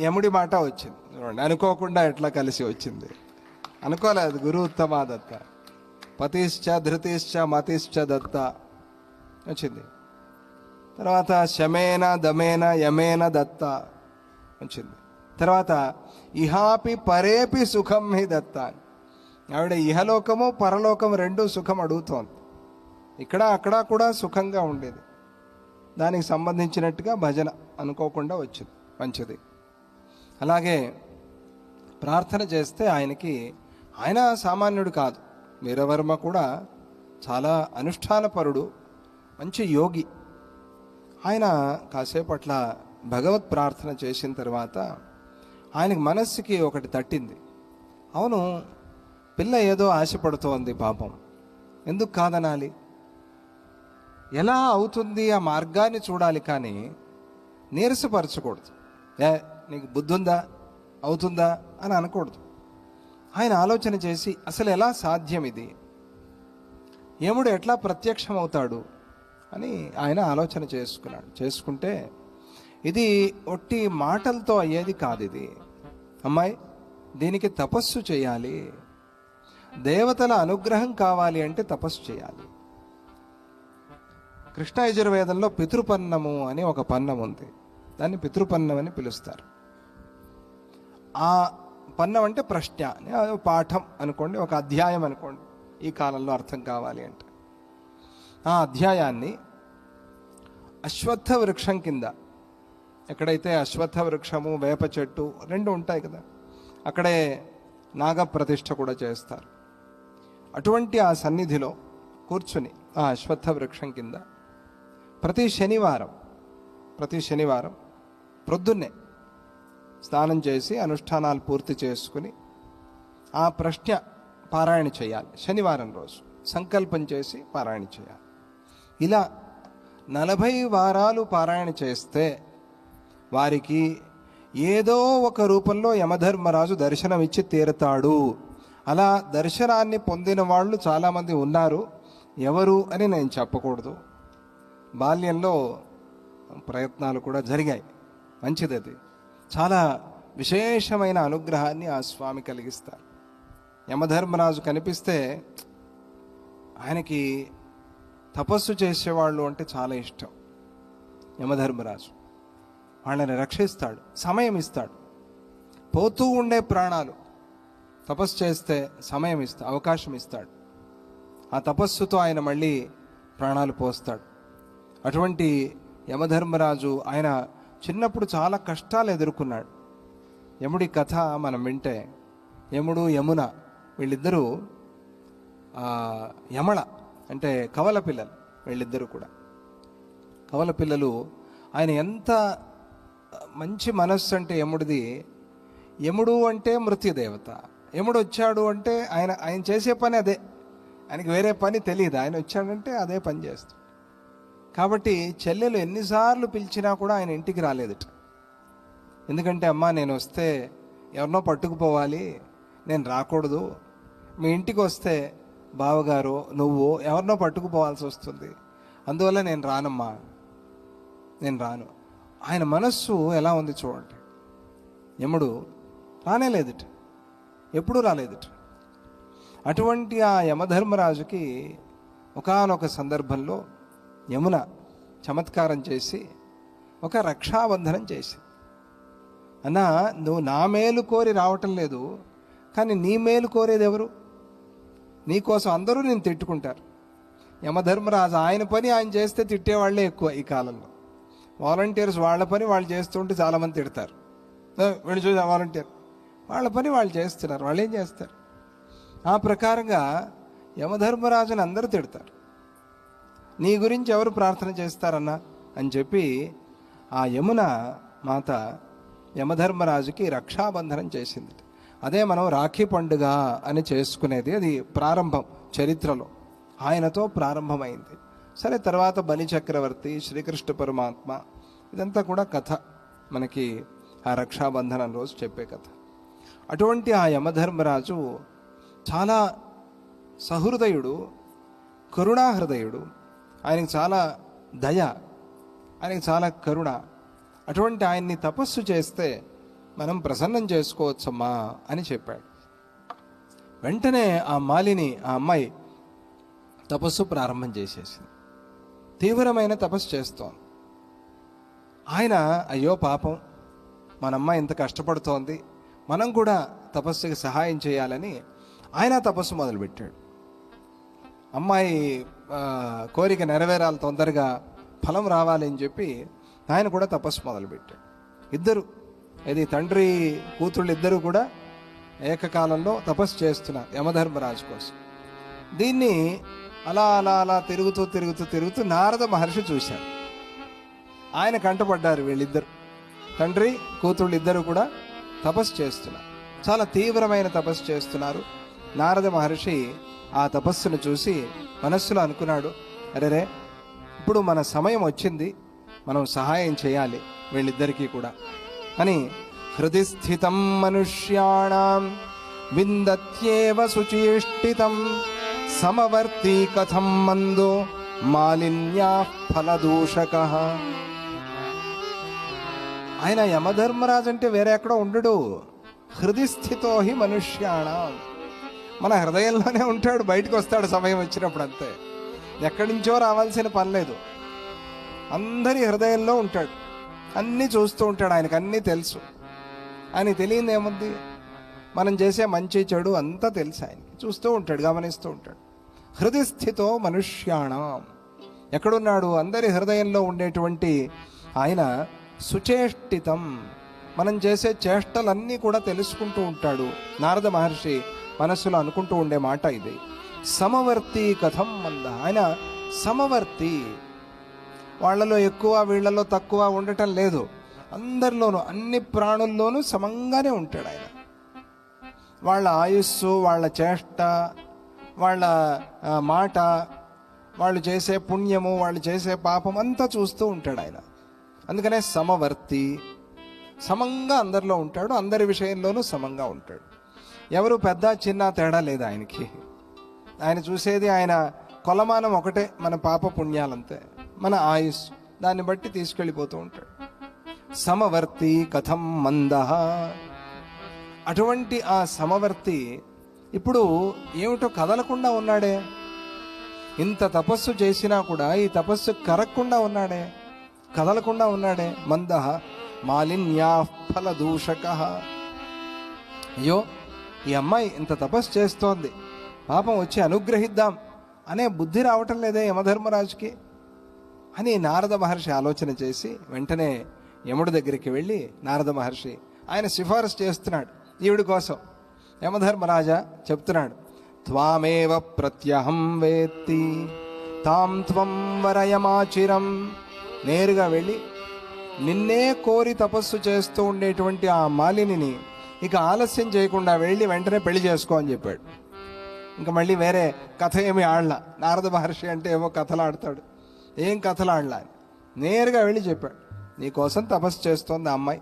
యముడి మాట వచ్చింది. చూడండి, అనుకోకుండా ఎట్లా కలిసి వచ్చింది, అనుకోలేదు. గురు ఉత్తమ దత్త, పతిశ్చ ధృతిశ్చ మతిశ్చ దత్త వచ్చింది. తర్వాత శమేన దమేన యమేన దత్త వచ్చింది. తర్వాత ఇహాపి పరేపి సుఖం హి దత్త. ఆవిడ ఇహలోకము పరలోకము రెండు సుఖం అడుగుతోంది. ఇక్కడ అక్కడ కూడా సుఖంగా ఉండేది. దానికి సంబంధించినట్టుగా భజన అనుకోకుండా వచ్చింది, మంచిది. అలాగే ప్రార్థన చేస్తే ఆయన సామాన్యుడు కాదు. వీరవర్మ కూడా చాలా అనుష్ఠానపరుడు, మంచి యోగి. ఆయన కాసేపు అట్లా భగవత్ ప్రార్థన చేసిన తర్వాత ఆయనకి మనస్సుకి ఒకటి తట్టింది. అవును, పిల్ల ఏదో ఆశపడుతోంది పాపం, ఎందుకు కాదనాలి? ఎలా అవుతుంది ఆ మార్గాన్ని చూడాలి, కానీ నీరసపరచకూడదు. నీకు బుద్ధి ఉందా, అవుతుందా అని అనకూడదు. ఆయన ఆలోచన చేసి అసలు ఎలా సాధ్యం ఇది, యముడు ఎట్లా ప్రత్యక్షమవుతాడు అని ఆయన ఆలోచన చేసుకుంటే ఇది ఒట్టి మాటలతో అయ్యేది కాదు. ఇది అమ్మాయి, దీనికి తపస్సు చేయాలి. దేవతల అనుగ్రహం కావాలి అంటే తపస్సు చేయాలి. కృష్ణ యజుర్వేదంలో పితృపన్నము అని ఒక పన్నం ఉంది. దాన్ని పితృపన్నం అని పిలుస్తారు. ఆ పన్నం అంటే ప్రశ్న, పాఠం అనుకోండి, ఒక అధ్యాయం అనుకోండి. ఈ కాలంలో అర్థం కావాలి అంటే ఆ అధ్యాయాన్ని అశ్వత్థ వృక్షం కింద, ఎక్కడైతే అశ్వత్థ వృక్షము వేప చెట్టు రెండు ఉంటాయి కదా, అక్కడే నాగప్రతిష్ఠ కూడా చేస్తారు. అటువంటి ఆ సన్నిధిలో కూర్చుని ఆ అశ్వత్థ వృక్షం కింద ప్రతి శనివారం ప్రొద్దున్నే స్నానం చేసి అనుష్ఠానాలు పూర్తి చేసుకుని ఆ ప్రశ్న పారాయణ చేయాలి. శనివారం రోజు సంకల్పం చేసి పారాయణ చేయాలి. ఇలా 40 వారాలు పారాయణ చేస్తే వారికి ఏదో ఒక రూపంలో యమధర్మరాజు దర్శనమిచ్చి తీరుతాడు. అలా దర్శనాన్ని పొందిన వాళ్ళు చాలామంది ఉన్నారు. ఎవరు అని నేను చెప్పకూడదు. బాల్యంలో ప్రయత్నాలు కూడా జరిగాయి, మంచిది. అది చాలా విశేషమైన అనుగ్రహాన్ని ఆ స్వామి కలిగిస్తారు. యమధర్మరాజు కనిపిస్తే ఆయనకి తపస్సు చేసేవాళ్ళు అంటే చాలా ఇష్టం. యమధర్మరాజు వాళ్ళని రక్షిస్తాడు, సమయం ఇస్తాడు. పోతూ ఉండే ప్రాణాలు తపస్సు చేస్తే సమయం అవకాశం ఇస్తాడు. ఆ తపస్సుతో ఆయన మళ్ళీ ప్రాణాలు పోస్తాడు. అటువంటి యమధర్మరాజు ఆయన చిన్నప్పుడు చాలా కష్టాలు ఎదుర్కొన్నాడు. యముడి కథ మనం వింటే, యముడు యమున వీళ్ళిద్దరూ యమళ అంటే కవల పిల్లలు. వీళ్ళిద్దరూ కూడా కవల పిల్లలు. ఆయన ఎంత మంచి మనస్సు అంటే యముడిది. యముడు అంటే మృత్యుదేవత. యముడు వచ్చాడు అంటే ఆయన చేసే పని అదే, ఆయనకి వేరే పని తెలియదు. ఆయన వచ్చాడంటే అదే పని చేస్తాడు. కాబట్టి చెల్లెలు ఎన్నిసార్లు పిలిచినా కూడా ఆయన ఇంటికి రాలేదట. ఎందుకంటే అమ్మా, నేను వస్తే ఎవరినో పట్టుకుపోవాలి, నేను రాకూడదు. మీ ఇంటికి వస్తే బావగారు నువ్వు ఎవరినో పట్టుకుపోవాల్సి వస్తుంది, అందువల్ల నేను రానమ్మా, నేను రాను. ఆయన మనస్సు ఎలా ఉంది చూడండి. యముడు రానేలేదుట, ఎప్పుడూ రాలేదుట. అటువంటి ఆ యమధర్మరాజుకి ఒకానొక సందర్భంలో యమున చమత్కారం చేసి ఒక రక్షాబంధనం చేసి, అన్నా నువ్వు నా మేలు కోరి రావటం లేదు, కానీ నీ మేలు కోరేది ఎవరు? నీకోసం అందరూ నేను తిట్టుకుంటారు. యమధర్మరాజు ఆయన పని ఆయన చేస్తే తిట్టేవాళ్లే ఎక్కువ ఈ కాలంలో. వాలంటీర్స్ వాళ్ళ పని వాళ్ళు చేస్తుంటే చాలామంది తిడతారు. వీళ్ళు చూసి వాలంటీర్ వాళ్ళ పని వాళ్ళు చేస్తున్నారు, వాళ్ళు ఏం చేస్తారు? ఆ ప్రకారంగా యమధర్మరాజుని అందరూ తిడతారు. నీ గురించి ఎవరు ప్రార్థన చేస్తారన్నా అని చెప్పి ఆ యమున మాత యమధర్మరాజుకి రక్షాబంధనం చేసింది. అదే మనం రాఖీ పండుగ అని చేసుకునేది. అది ప్రారంభం చరిత్రలో, ఆయనతో ప్రారంభమైంది. సరే, తర్వాత బలి చక్రవర్తి, శ్రీకృష్ణ పరమాత్మ, ఇదంతా కూడా కథ, మనకి ఆ రక్షాబంధనం రోజు చెప్పే కథ. అటువంటి ఆ యమధర్మరాజు చాలా సహృదయుడు, కరుణాహృదయుడు, ఆయనకి చాలా దయ, ఆయనకి చాలా కరుణ. అటువంటి ఆయన్ని తపస్సు చేస్తే మనం ప్రసన్నం చేసుకోవచ్చమ్మా అని చెప్పాడు. వెంటనే ఆ మాలిని, ఆ అమ్మాయి తపస్సు ప్రారంభం చేసేసింది. తీవ్రమైన తపస్సు చేస్తోంది. ఆయన అయ్యో పాపం, మన అమ్మాయి ఇంత కష్టపడుతోంది, మనం కూడా తపస్సుకి సహాయం చేయాలని ఆయన తపస్సు మొదలుపెట్టాడు. అమ్మాయి కోరిక నెరవేరాలి, తొందరగా ఫలం రావాలి అని చెప్పి ఆయన కూడా తపస్సు మొదలుపెట్టాడు. ఇద్దరు, ఇది తండ్రి కూతుళ్ళు ఇద్దరు కూడా ఏకకాలంలో తపస్సు చేస్తున్నారు యమధర్మరాజు కోసం. దీన్ని అలా అలా అలా తిరుగుతూ తిరుగుతూ తిరుగుతూ నారద మహర్షి చూశారు. ఆయన కంటపడ్డారు. వీళ్ళిద్దరు తండ్రి కూతుళ్ళు ఇద్దరు కూడా తపస్సు చేస్తున్నారు, చాలా తీవ్రమైన తపస్సు చేస్తున్నారు. నారద మహర్షి ఆ తపస్సును చూసి మనస్సులో అనుకున్నాడు, అరేరే, ఇప్పుడు మన సమయం వచ్చింది, మనం సహాయం చేయాలి వీళ్ళిద్దరికీ కూడా అని. హృది స్థితం మనుష్యాణం విందత్యేవ శుచిష్ఠితం సమవర్తి కథం మందో మాలిన్యా ఫలదూషకః. ఆయన యమధర్మరాజు అంటే వేరే ఎక్కడో ఉండడు. హృది స్థితో హి మనుష్యాణం, మన హృదయంలోనే ఉంటాడు, బయటకు వస్తాడు సమయం వచ్చినప్పుడు అంతే. ఎక్కడి నుంచో రావాల్సిన పని లేదు, అందరి హృదయంలో ఉంటాడు, అన్నీ చూస్తూ ఉంటాడు. ఆయనకు అన్నీ తెలుసు. ఆయనకి తెలియదు ఏముంది, మనం చేసే మంచి చెడు అంతా తెలుసు ఆయనకి. చూస్తూ ఉంటాడు, గమనిస్తూ ఉంటాడు. హృది స్థితో మనుష్యాణం, ఎక్కడున్నాడు? అందరి హృదయంలో ఉండేటువంటి ఆయన సుచేష్టితం, మనం చేసే చేష్టలన్నీ కూడా తెలుసుకుంటూ ఉంటాడు. నారద మహర్షి మనస్సులో అనుకుంటూ ఉండే మాట ఇది. సమవర్తి కథం మంద, ఆయన సమవర్తి, వాళ్ళలో ఎక్కువ వీళ్ళలో తక్కువ ఉండటం లేదు. అందరిలోనూ, అన్ని ప్రాణుల్లోనూ సమంగానే ఉంటాడు ఆయన. వాళ్ళ ఆయుస్సు, వాళ్ళ చేష్ట, వాళ్ళ మాట, వాళ్ళు చేసే పుణ్యము, వాళ్ళు చేసే పాపం అంతా చూస్తూ ఉంటాడు ఆయన. అందుకనే సమవర్తి, సమంగా అందరిలో ఉంటాడు, అందరి విషయంలోనూ సమంగా ఉంటాడు. ఎవరు పెద్ద చిన్న తేడా లేదు ఆయనకి. ఆయన చూసేది, ఆయన కొలమానం ఒకటే, మన పాప పుణ్యాలంతే, మన ఆయుష్, దాన్ని బట్టి తీసుకెళ్ళిపోతూ ఉంటాడు. సమవర్తి కథం మందః, అటువంటి ఆ సమవర్తి ఇప్పుడు ఏమిటో కదలకుండా ఉన్నాడే. ఇంత తపస్సు చేసినా కూడా ఈ తపస్సు కరగకుండా ఉన్నాడే, కదలకుండా ఉన్నాడే. మందః మాలిన్యా ఫలదూషకః, అయ్యో ఈ అమ్మాయి ఇంత తపస్సు చేస్తోంది, పాపం వచ్చి అనుగ్రహిద్దాం అనే బుద్ధి రావటం లేదే యమధర్మరాజుకి అని నారద మహర్షి ఆలోచన చేసి వెంటనే యముడి దగ్గరికి వెళ్ళి నారద మహర్షి ఆయన సిఫారసు చేస్తున్నాడు ఈవిడి కోసం. యమధర్మరాజా చెప్తున్నాడు, త్వామేవ ప్రత్యహం వేత్తి తాం త్వం వరయమాచిరం. నేరుగా వెళ్ళి నిన్నే కోరి తపస్సు చేస్తూ ఉండేటువంటి ఆ మాలిని ఇక ఆలస్యం చేయకుండా వెళ్ళి వెంటనే పెళ్లి చేసుకో అని చెప్పాడు. ఇంకా మళ్ళీ వేరే కథ ఏమి ఆడలా. నారద మహర్షి అంటే ఏమో కథలు ఆడతాడు, ఏం కథలు ఆడలా. నేరుగా వెళ్ళి చెప్పాడు, నీకోసం తపస్సు చేస్తోంది ఆ అమ్మాయి,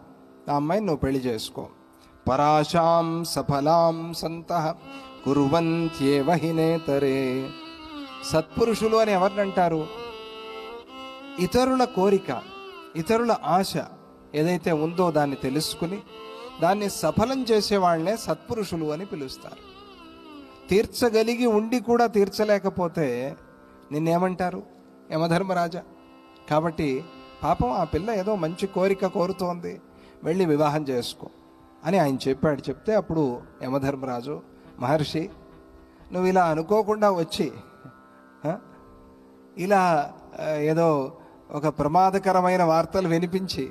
ఆ అమ్మాయిని నువ్వు పెళ్లి చేసుకో. పరాశాం సఫలాం సంతః కుర్వంత్యేవ హినేతరే. సత్పురుషులు అని ఎవరినంటారు? ఇతరుల కోరిక, ఇతరుల ఆశ ఏదైతే ఉందో దాన్ని తెలుసుకుని దాన్ని సఫలం చేసేవాళ్లే సత్పురుషులు అని పిలుస్తారు. తీర్చగలిగి ఉండి కూడా తీర్చలేకపోతే నిన్నేమంటారు? యమధర్మరాజా. కాబట్టి పాపం ఆ పిల్ల ఏదో మంచి కోరిక కోరుతోంది, వెళ్ళి వివాహం చేసుకో అని ఆయన చెప్పాడు. చెప్తే అప్పుడు యమధర్మరాజు, మహర్షి నువ్వు ఇలా అనుకోకుండా వచ్చి ఇలా ఏదో ఒక ప్రమాదకరమైన వార్తలు వినిపించి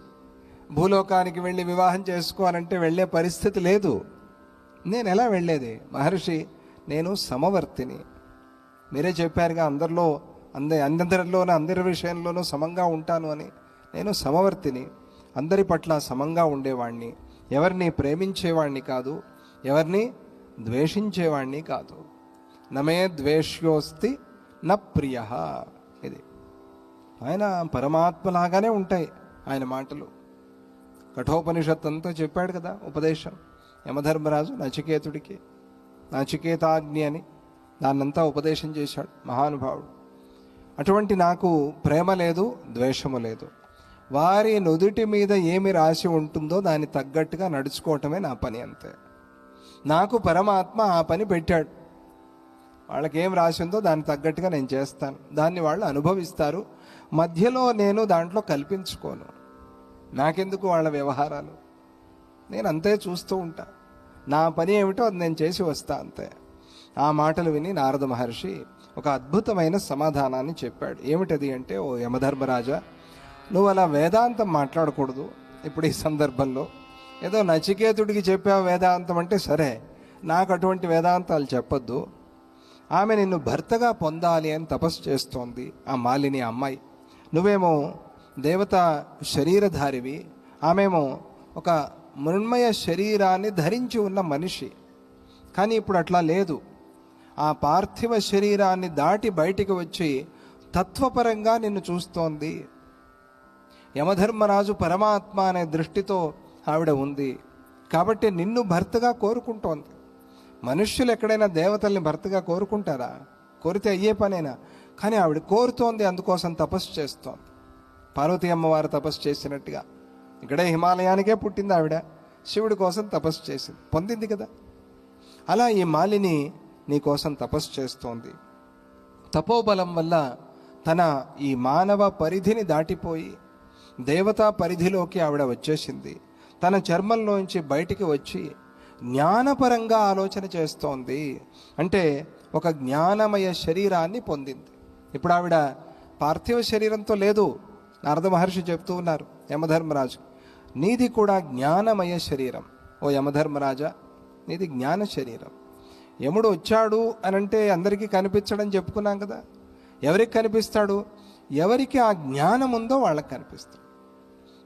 భూలోకానికి వెళ్ళి వివాహం చేసుకోవాలంటే వెళ్ళే పరిస్థితి లేదు. నేను ఎలా వెళ్ళేది? మహర్షి, నేను సమవర్తిని, మీరే చెప్పారుగా అందరిలో అందరిలోనూ అందరి విషయంలోనూ సమంగా ఉంటాను అని. నేను సమవర్తిని, అందరి పట్ల సమంగా ఉండేవాణ్ణి, ఎవరిని ప్రేమించేవాణ్ణి కాదు, ఎవరిని? ద్వేషించేవాణ్ణి కాదు. నమే ద్వేష్యోస్తి న ప్రియ. ఇది ఆయన పరమాత్మలాగానే ఉంటాయి ఆయన మాటలు. కఠోపనిషత్ అంతా చెప్పాడు కదా ఉపదేశం యమధర్మరాజు నచికేతుడికి. నచికేతాగ్ని అని దాన్నంతా ఉపదేశం చేశాడు మహానుభావుడు. అటువంటి నాకు ప్రేమ లేదు, ద్వేషము లేదు. వారి నుదుటి మీద ఏమి రాసి ఉంటుందో దాన్ని తగ్గట్టుగా నడుచుకోవటమే నా పని, అంతే. నాకు పరమాత్మ ఆ పని పెట్టాడు. వాళ్ళకి ఏం రాసిందో దాన్ని తగ్గట్టుగా నేను చేస్తాను. దాన్ని వాళ్ళు అనుభవిస్తారు. మధ్యలో నేను దాంట్లో కల్పించుకోను. నాకెందుకు వాళ్ళ వ్యవహారాలు? నేను అంతే చూస్తూ ఉంటా. నా పని ఏమిటో అది నేను చేసి వస్తా, అంతే. ఆ మాటలు విని నారద మహర్షి ఒక అద్భుతమైన సమాధానాన్ని చెప్పాడు. ఏమిటది అంటే, ఓ యమధర్మరాజా, నువ్వు అలా వేదాంతం మాట్లాడకూడదు ఇప్పుడు ఈ సందర్భంలో. ఏదో నచికేతుడికి చెప్పావు వేదాంతం అంటే సరే, నాకు అటువంటి వేదాంతాలు చెప్పొద్దు. ఆమె నిన్ను భర్తగా పొందాలి అని తపస్సు చేస్తోంది, ఆ మాలిని అమ్మాయి. నువ్వేమో దేవత శరీరధారివి, ఆమెమో ఒక మృణ్మయ శరీరాన్ని ధరించి ఉన్న మనిషి. కానీ ఇప్పుడు అట్లా లేదు. ఆ పార్థివ శరీరాన్ని దాటి బయటికి వచ్చి తత్వపరంగా నిన్ను చూస్తోంది. యమధర్మరాజు పరమాత్మ అనే దృష్టితో ఆవిడ ఉంది కాబట్టి నిన్ను భర్తగా కోరుకుంటోంది. మనుష్యులు ఎక్కడైనా దేవతల్ని భర్తగా కోరుకుంటారా? కోరితే అయ్యే పనేనా? కానీ ఆవిడ కోరుతోంది, అందుకోసం తపస్సు చేస్తోంది. పార్వతీ అమ్మవారు తపస్సు చేసినట్టుగా ఇక్కడే హిమాలయానికే పుట్టింది ఆవిడ, శివుడి కోసం తపస్సు చేసింది, పొందింది కదా. అలా ఈ మాలిని నీ కోసం తపస్సు చేస్తోంది. తపోబలం వల్ల తన ఈ మానవ పరిధిని దాటిపోయి దేవతా పరిధిలోకి ఆవిడ వచ్చేసింది. తన చర్మంలోంచి బయటికి వచ్చి జ్ఞానపరంగా ఆలోచన చేస్తోంది. అంటే ఒక జ్ఞానమయ శరీరాన్ని పొందింది. ఇప్పుడు ఆవిడ పార్థివ శరీరంతో లేదు. నారద మహర్షి చెప్తూ ఉన్నారు యమధర్మరాజు, నీది కూడా జ్ఞానమయ శరీరం. ఓ యమధర్మరాజా, నీది జ్ఞాన శరీరం. యముడు వచ్చాడు అనంటే అందరికీ కనిపించడం చెప్పుకున్నాం కదా. ఎవరికి కనిపిస్తాడు? ఎవరికి ఆ జ్ఞానం ఉందో వాళ్ళకి కనిపిస్తాడు.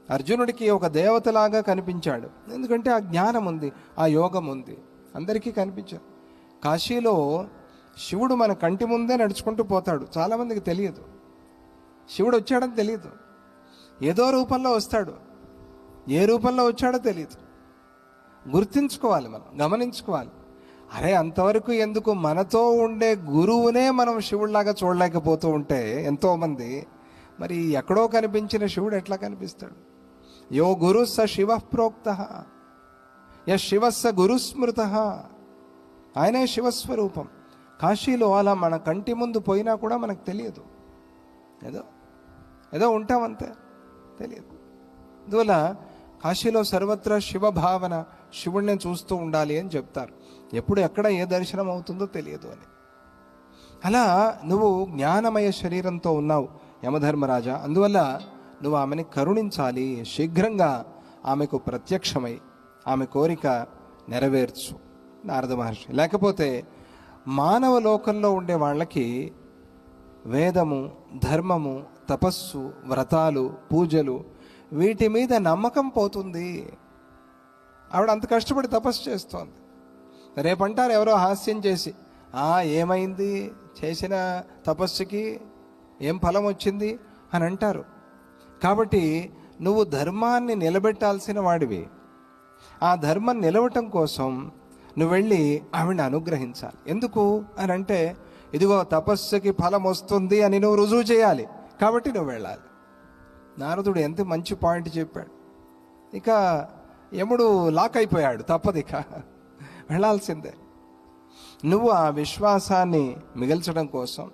అర్జునుడికి ఒక దేవతలాగా కనిపించాడు, ఎందుకంటే ఆ జ్ఞానం ఉంది, ఆ యోగం ఉంది. అందరికీ కనిపించాడు. కాశీలో శివుడు మన కంటి ముందే నడుచుకుంటూ పోతాడు. చాలామందికి తెలియదు శివుడు వచ్చాడని తెలియదు. ఏదో రూపంలో వస్తాడు, ఏ రూపంలో వచ్చాడో తెలియదు. గుర్తించుకోవాలి, మనం గమనించుకోవాలి. అరే అంతవరకు ఎందుకు, మనతో ఉండే గురువునే మనం శివుడిలాగా చూడలేకపోతూ ఉంటే ఎంతోమంది, మరి ఎక్కడో కనిపించిన శివుడు ఎట్లా కనిపిస్తాడు? యో గురు స శివ ప్రోక్త, యశ్ శివ స గురుస్మృత. ఆయనే శివస్వరూపం. కాశీలో అలా మన కంటి ముందు పోయినా కూడా మనకు తెలియదు. ఏదో ఏదో ఉంటామంతే, తెలియదు. అందువల్ల కాశీలో సర్వత్రా శివభావన, శివుడిని చూస్తూ ఉండాలి అని చెప్తారు. ఎప్పుడు ఎక్కడ ఏ దర్శనం అవుతుందో తెలియదు అని. అలా నువ్వు జ్ఞానమయ శరీరంతో ఉన్నావు యమధర్మరాజా. అందువల్ల నువ్వు ఆమెని కరుణించాలి. శీఘ్రంగా ఆమెకు ప్రత్యక్షమై ఆమె కోరిక నెరవేర్చు నారద మహర్షి. లేకపోతే మానవ లోకంలో ఉండే వాళ్ళకి వేదము, ధర్మము, తపస్సు, వ్రతాలు, పూజలు, వీటి మీద నమ్మకం పోతుంది. ఆవిడ అంత కష్టపడి తపస్సు చేస్తోంది. రేపంటారు ఎవరో హాస్యం చేసి, ఏమైంది చేసిన తపస్సుకి, ఏం ఫలం వచ్చింది అని అంటారు. కాబట్టి నువ్వు ధర్మాన్ని నిలబెట్టాల్సిన వాడివి. ఆ ధర్మం నిలవటం కోసం నువ్వు వెళ్ళి ఆవిడని అనుగ్రహించాలి. ఎందుకు అని అంటే, ఇదిగో తపస్సుకి ఫలం వస్తుంది అని నువ్వు రుజువు చేయాలి, కాబట్టి నువ్వు వెళ్ళాలి. నారదుడు ఎంత మంచి పాయింట్ చెప్పాడు. ఇక యముడు లాక్ అయిపోయాడు, తప్పదు, ఇక వెళ్ళాల్సిందే. నువ్వు ఆ విశ్వాసాన్ని మిగల్చడం కోసం,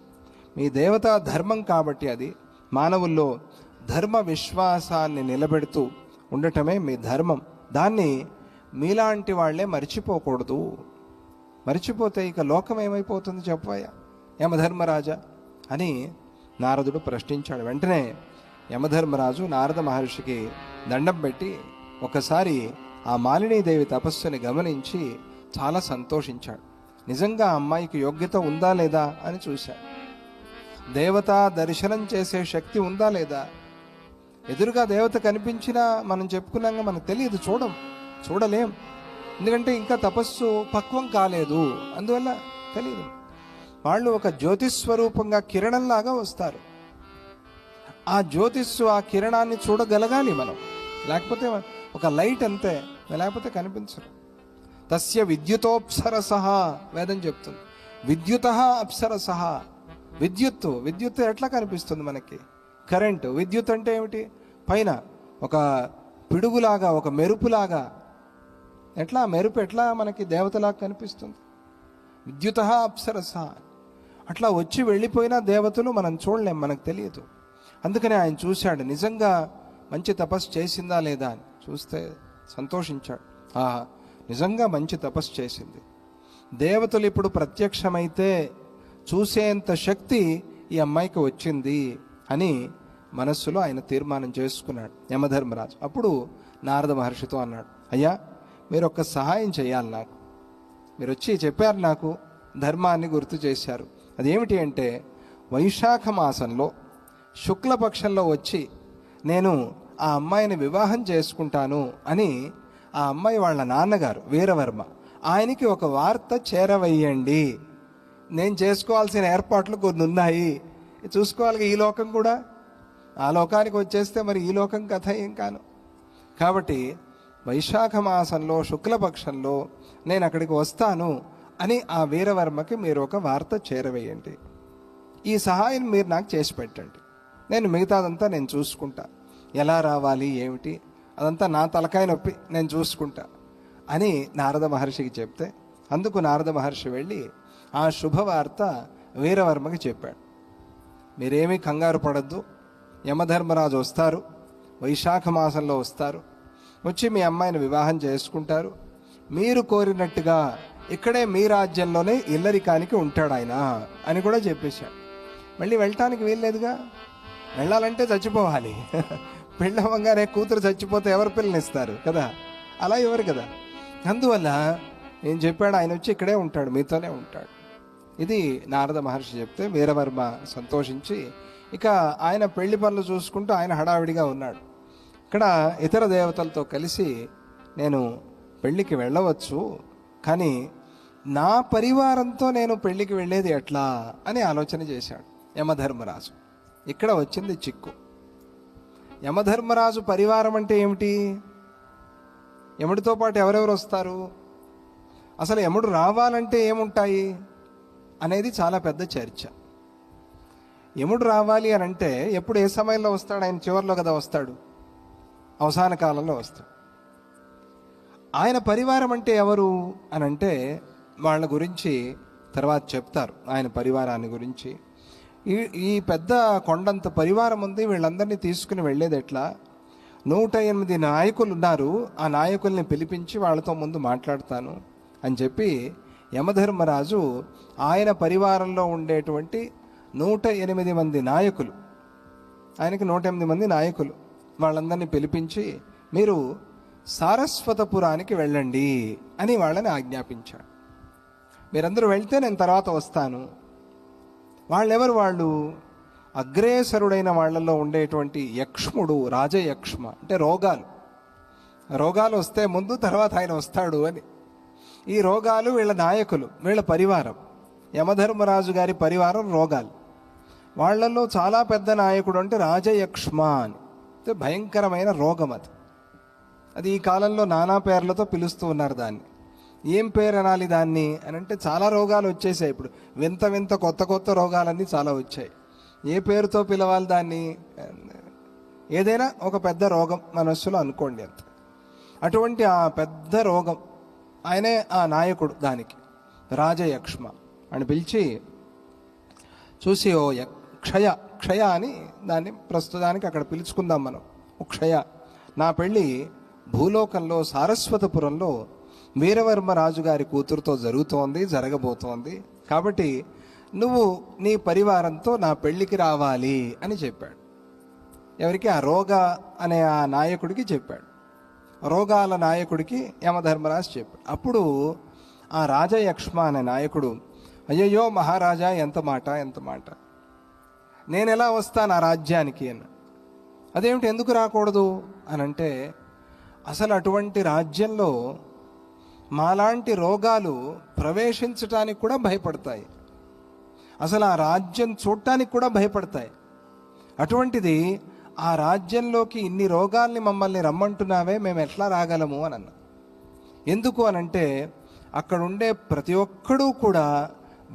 మీ దేవతా ధర్మం కాబట్టి అది మానవుల్లో ధర్మ విశ్వాసాన్ని నిలబెడుతూ ఉండటమే మీ ధర్మం. దాన్ని మీలాంటి వాళ్లే మర్చిపోకూడదు. మర్చిపోతే ఇక లోకం ఏమైపోతుంది చెప్పవయ్యా యమధర్మరాజా అని నారదుడు ప్రశ్నించాడు. వెంటనే యమధర్మరాజు నారద మహర్షికి దండం పెట్టి ఒకసారి ఆ మాలినీదేవి తపస్సుని గమనించి చాలా సంతోషించాడు. నిజంగా ఆ అమ్మాయికి యోగ్యత ఉందా లేదా అని చూశాడు. దేవతా దర్శనం చేసే శక్తి ఉందా లేదా? ఎదురుగా దేవత కనిపించినా మనం చెప్పుకున్నాక మనకు తెలియదు, చూడలేం. ఎందుకంటే ఇంకా తపస్సు పక్వం కాలేదు, అందువల్ల తెలియదు. వాళ్ళు ఒక జ్యోతిస్వరూపంగా కిరణంలాగా వస్తారు. ఆ జ్యోతిస్సు, ఆ కిరణాన్ని చూడగలగాలి మనం, లేకపోతే ఒక లైట్ అంతే, లేకపోతే కనిపించరు. తస్య విద్యుతోప్సరసః వేదం చెప్తుంది. విద్యుత అప్సరసః. విద్యుత్తు ఎట్లా కనిపిస్తుంది మనకి? కరెంటు. విద్యుత్ అంటే ఏమిటి? పైన ఒక పిడుగులాగా, ఒక మెరుపులాగా. ఎట్లా మెరుపు ఎట్లా మనకి దేవతలాగా కనిపిస్తుంది? విద్యుత అప్సరసః. అట్లా వచ్చి వెళ్ళిపోయిన దేవతలు మనం చూడలేం, మనకు తెలియదు. అందుకని ఆయన చూశాడు, నిజంగా మంచి తపస్సు చేసిందా లేదా అని. చూస్తే సంతోషించాడు. నిజంగా మంచి తపస్సు చేసింది. దేవతలు ఇప్పుడు ప్రత్యక్షమైతే చూసేంత శక్తి ఈ అమ్మాయికి వచ్చింది అని మనస్సులో ఆయన తీర్మానం చేసుకున్నాడు యమధర్మరాజు. అప్పుడు నారద మహర్షితో అన్నాడు, అయ్యా మీరు ఒక్క సహాయం చేయాలి నాకు. మీరు వచ్చి చెప్పారు, నాకు ధర్మాన్ని గుర్తు చేశారు. అదేమిటి అంటే, వైశాఖ మాసంలో శుక్లపక్షంలో వచ్చి నేను ఆ అమ్మాయిని వివాహం చేసుకుంటాను అని ఆ అమ్మాయి వాళ్ళ నాన్నగారు వీరవర్మ ఆయనకి ఒక వార్త చేరవేయండి. నేను చేసుకోవాల్సిన ఏర్పాట్లు కొన్ని ఉన్నాయి, చూసుకోవాలి. ఈ లోకం కూడా ఆ లోకానికి వచ్చేస్తే మరి ఈ లోకం కథ ఏం కాను. కాబట్టి వైశాఖ మాసంలో శుక్లపక్షంలో నేను అక్కడికి వస్తాను అని ఆ వీరవర్మకి మీరు ఒక వార్త చేరవేయండి. ఈ సహాయం మీరు నాకు చేసి పెట్టండి. నేను మిగతాదంతా నేను చూసుకుంటా. ఎలా రావాలి ఏమిటి అదంతా నా తలకాయ నొప్పి, నేను చూసుకుంటా అని నారద మహర్షికి చెప్తే, అందుకు నారద మహర్షి వెళ్ళి ఆ శుభవార్త వీరవర్మకి చెప్పాడు. మీరేమీ కంగారు పడద్దు, యమధర్మరాజు వస్తారు, వైశాఖ మాసంలో వస్తారు, వచ్చి మీ అమ్మాయిని వివాహం చేసుకుంటారు. మీరు కోరినట్టుగా ఇక్కడే మీ రాజ్యంలోనే ఇల్లరికానికి ఉంటాడు ఆయన అని కూడా చెప్పేశాడు. మళ్ళీ వెళ్ళటానికి వీల్లేదుగా, వెళ్ళాలంటే చచ్చిపోవాలి. పెళ్ళవంగానే కూతురు చచ్చిపోతే ఎవరు పిల్లనిస్తారు కదా, అలా ఇవ్వరు కదా. అందువల్ల నేను చెప్పాడు, ఆయన వచ్చి ఇక్కడే ఉంటాడు, మీతోనే ఉంటాడు. ఇది నారద మహర్షి చెప్తే వీరవర్మ సంతోషించి ఇక ఆయన పెళ్లి పనులు చూసుకుంటూ ఆయన హడావిడిగా ఉన్నాడు. ఇక్కడ ఇతర దేవతలతో కలిసి నేను పెళ్ళికి వెళ్ళవచ్చు, కానీ నా పరివారంతో నేను పెళ్ళికి వెళ్ళేది ఎట్లా అని ఆలోచన చేశాడు యమధర్మరాజు. ఇక్కడ వచ్చింది చిక్కు. యమధర్మరాజు పరివారం అంటే ఏమిటి? యముడితో పాటు ఎవరెవరు వస్తారు, అసలు యముడు రావాలంటే ఏముంటాయి అనేది చాలా పెద్ద చర్చ. యముడు రావాలి అని అంటే ఎప్పుడు ఏ సమయంలో వస్తాడు? ఆయన చివరిలో కదా వస్తాడు, అవసాన కాలంలో వస్తాడు. ఆయన పరివారం అంటే ఎవరు అని అంటే వాళ్ళ గురించి తర్వాత చెప్తారు. ఆయన పరివారాన్ని గురించి, ఈ పెద్ద కొండంత పరివారం ఉంది, వీళ్ళందరినీ తీసుకుని వెళ్ళేది ఎట్లా? 108 నాయకులు ఉన్నారు, ఆ నాయకుల్ని పిలిపించి వాళ్ళతో ముందు మాట్లాడతాను అని చెప్పి యమధర్మరాజు ఆయన పరివారంలో ఉండేటువంటి 108 మంది నాయకులు, ఆయనకి 108 మంది నాయకులు, వాళ్ళందరినీ పిలిపించి మీరు సారస్వతపురానికి వెళ్ళండి అని వాళ్ళని ఆజ్ఞాపించాడు. మీరందరూ వెళ్తే నేను తర్వాత వస్తాను. వాళ్ళెవరు? వాళ్ళు అగ్రేసరుడైన వాళ్ళల్లో ఉండేటువంటి యక్ష్ముడు, రాజయక్ష్మ అంటే రోగాలు వస్తే ముందు తర్వాత ఆయన వస్తాడు అని. ఈ రోగాలు వీళ్ళ నాయకులు, వీళ్ళ పరివారం. యమధర్మరాజు గారి పరివారం రోగాలు. వాళ్ళల్లో చాలా పెద్ద నాయకుడు అంటే రాజయక్ష్మ అని, భయంకరమైన రోగం అది ఈ కాలంలో నానా పేర్లతో పిలుస్తూ ఉన్నారు దాన్ని. ఏం పేరు అనాలి దాన్ని అని అంటే చాలా రోగాలు వచ్చేసాయి ఇప్పుడు, వింత కొత్త రోగాలన్నీ చాలా వచ్చాయి. ఏ పేరుతో పిలవాలి దాన్ని? ఏదైనా ఒక పెద్ద రోగం మనస్సులో అనుకోండి అంత. అటువంటి ఆ పెద్ద రోగం ఆయనే ఆ నాయకుడు, దానికి రాజయక్ష్మ అని పిలిచి చూసి, ఓ క్షయ అని దాన్ని ప్రస్తుతానికి అక్కడ పిలుచుకుందాం మనం. క్షయ, నా పెళ్ళి భూలోకంలో సారస్వతపురంలో వీరవర్మ రాజుగారి కూతురుతో జరగబోతోంది, కాబట్టి నువ్వు నీ పరివారంతో నా పెళ్ళికి రావాలి అని చెప్పాడు. ఎవరికి? ఆ రోగ అనే ఆ నాయకుడికి చెప్పాడు. రోగాల నాయకుడికి యమధర్మరాజు చెప్పాడు. అప్పుడు ఆ రాజయక్ష్మ అనే నాయకుడు, అయ్యయ్యో మహారాజా, ఎంత మాట, నేను ఎలా వస్తాను ఆ రాజ్యానికి అని. అదేమిటి, ఎందుకు రాకూడదు అని అంటే, అసలు అటువంటి రాజ్యంలో మాలాంటి రోగాలు ప్రవేశించటానికి కూడా భయపడతాయి, అసలు ఆ రాజ్యం చూడటానికి కూడా భయపడతాయి. అటువంటిది ఆ రాజ్యంలోకి ఇన్ని రోగాల్ని మమ్మల్ని రమ్మంటున్నావే, మేము ఎట్లా రాగలము అని అన్నా. ఎందుకు అనంటే అక్కడ ఉండే ప్రతి ఒక్కడూ కూడా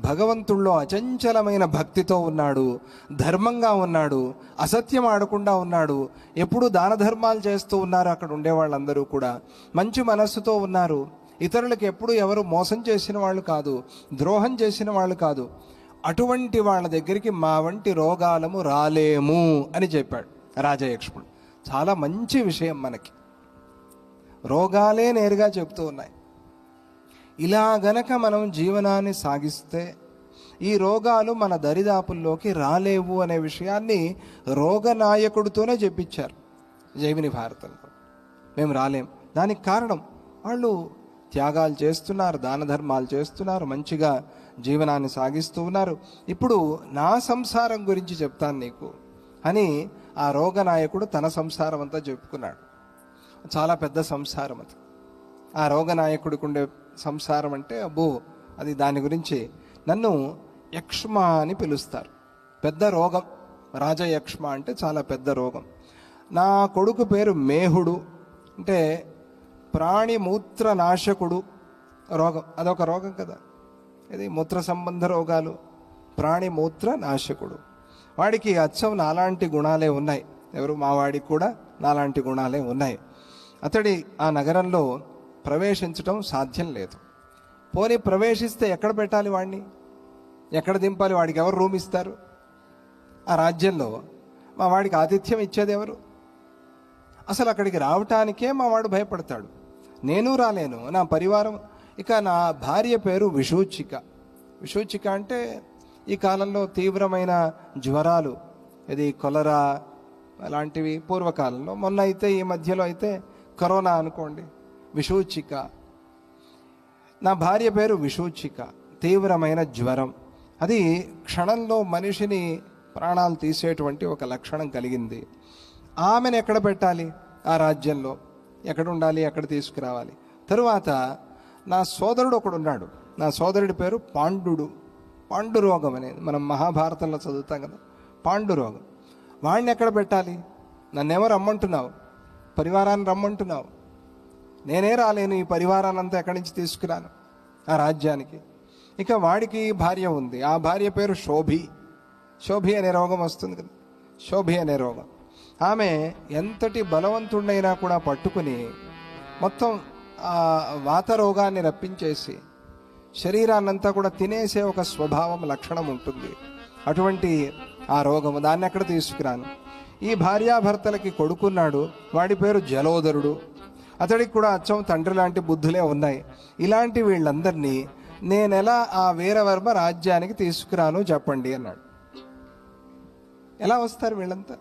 భగవంతుల్లో అచంచలమైన భక్తితో ఉన్నాడు, ధర్మంగా ఉన్నాడు, అసత్యం ఆడకుండా ఉన్నాడు, ఎప్పుడూ దాన ధర్మాలు చేస్తూ ఉన్నారు. అక్కడ ఉండే వాళ్ళందరూ కూడా మంచి మనస్సుతో ఉన్నారు, ఇతరులకు ఎప్పుడు ఎవరు మోసం చేసిన వాళ్ళు కాదు, ద్రోహం చేసిన వాళ్ళు కాదు. అటువంటి వాళ్ళ దగ్గరికి మా వంటి రోగాలము రాలేము అని చెప్పాడు రాజయక్ష్ముడు. చాలా మంచి విషయం, మనకి రోగాలే నేరుగా చెప్తూ ఉన్నాయి. ఇలా గనక మనం జీవనాన్ని సాగిస్తే ఈ రోగాలు మన దరిదాపుల్లోకి రాలేవు అనే విషయాన్ని రోగనాయకుడితోనే చెప్పించారు జైమిని భారతంలో. మేము రాలేం, దానికి కారణం వాళ్ళు త్యాగాలు చేస్తున్నారు, దాన ధర్మాలు చేస్తున్నారు, మంచిగా జీవనాన్ని సాగిస్తూ ఉన్నారు. ఇప్పుడు నా సంసారం గురించి చెప్తాను నీకు అని ఆ రోగనాయకుడు తన సంసారం అంతా చెప్పుకున్నాడు. చాలా పెద్ద సంసారం అది. ఆ రోగనాయకుడికి ఉండే సంసారం అంటే అబ్బో, అది దాని గురించి నన్ను యక్ష్మ అని పిలుస్తారు. పెద్ద రోగం, రాజయక్ష్మ అంటే చాలా పెద్ద రోగం. నా కొడుకు పేరు మేహుడు, అంటే ప్రాణి మూత్ర నాశకుడు రోగం. అదొక రోగం కదా, ఇది మూత్ర సంబంధ రోగాలు. ప్రాణి మూత్ర నాశకుడు, వాడికి అచ్చం నాలాంటి గుణాలే ఉన్నాయి. ఎవరు, మా వాడికి కూడా నాలాంటి గుణాలే ఉన్నాయి. అతడి ఆ నగరంలో ప్రవేశించడం సాధ్యం లేదు. పోనీ ప్రవేశిస్తే ఎక్కడ పెట్టాలి వాడిని, ఎక్కడ దింపాలి, వాడికి ఎవరు రూమ్ ఇస్తారు? ఆ రాజ్యంలో మా వాడికి ఆతిథ్యం ఇచ్చేది ఎవరు? అసలు అక్కడికి రావటానికే మా వాడు భయపడతాడు. నేను రాలేను, నా పరివారం. ఇక నా భార్య పేరు విషూచిక. విషూచిక అంటే ఈ కాలంలో తీవ్రమైన జ్వరాలు, ఇది కొలరా అలాంటివి పూర్వకాలంలో, మొన్న అయితే ఈ మధ్యలో అయితే కరోనా అనుకోండి. విషూచిక, నా భార్య పేరు విషూచిక. తీవ్రమైన జ్వరం, అది క్షణంలో మనిషిని ప్రాణాలు తీసేటువంటి ఒక లక్షణం కలిగింది. ఆమెను ఎక్కడ పెట్టాలి? ఆ రాజ్యంలో ఎక్కడ ఉండాలి, ఎక్కడ తీసుకురావాలి? తరువాత నా సోదరుడు ఒకడున్నాడు, నా సోదరుడి పేరు పాండుడు. పాండురోగం అనేది మనం మహాభారతంలో చదువుతాం కదా, పాండురోగం. వాడిని ఎక్కడ పెట్టాలి? నన్నేమో రమ్మంటున్నావు, పరివారాన్ని రమ్మంటున్నావు, నేనే రాలేను, ఈ పరివారాన్ని అంతా ఎక్కడి నుంచి తీసుకురాను ఆ రాజ్యానికి. ఇక వాడికి భార్య ఉంది, ఆ భార్య పేరు శోభి. శోభి అనే రోగం వస్తుంది కదా, శోభి అనే రోగం. ఆమె ఎంతటి బలవంతుడైనా కూడా పట్టుకుని మొత్తం ఆ వాత రోగాన్ని రప్పించేసి శరీరాన్నంతా కూడా తినేసే ఒక స్వభావం, లక్షణం ఉంటుంది. అటువంటి ఆ రోగము, దాన్ని ఎక్కడ తీసుకురాను? ఈ భార్యాభర్తలకి కొడుకున్నాడు, వాడి పేరు జలోదరుడు. అతడికి కూడా అచ్చం తండ్రి లాంటి బుద్ధులే ఉన్నాయి. ఇలాంటి వీళ్ళందరినీ నేనెలా ఆ వీరవర్మ రాజ్యానికి తీసుకురాను చెప్పండి అన్నాడు. ఎలా వస్తారు వీళ్ళంతా?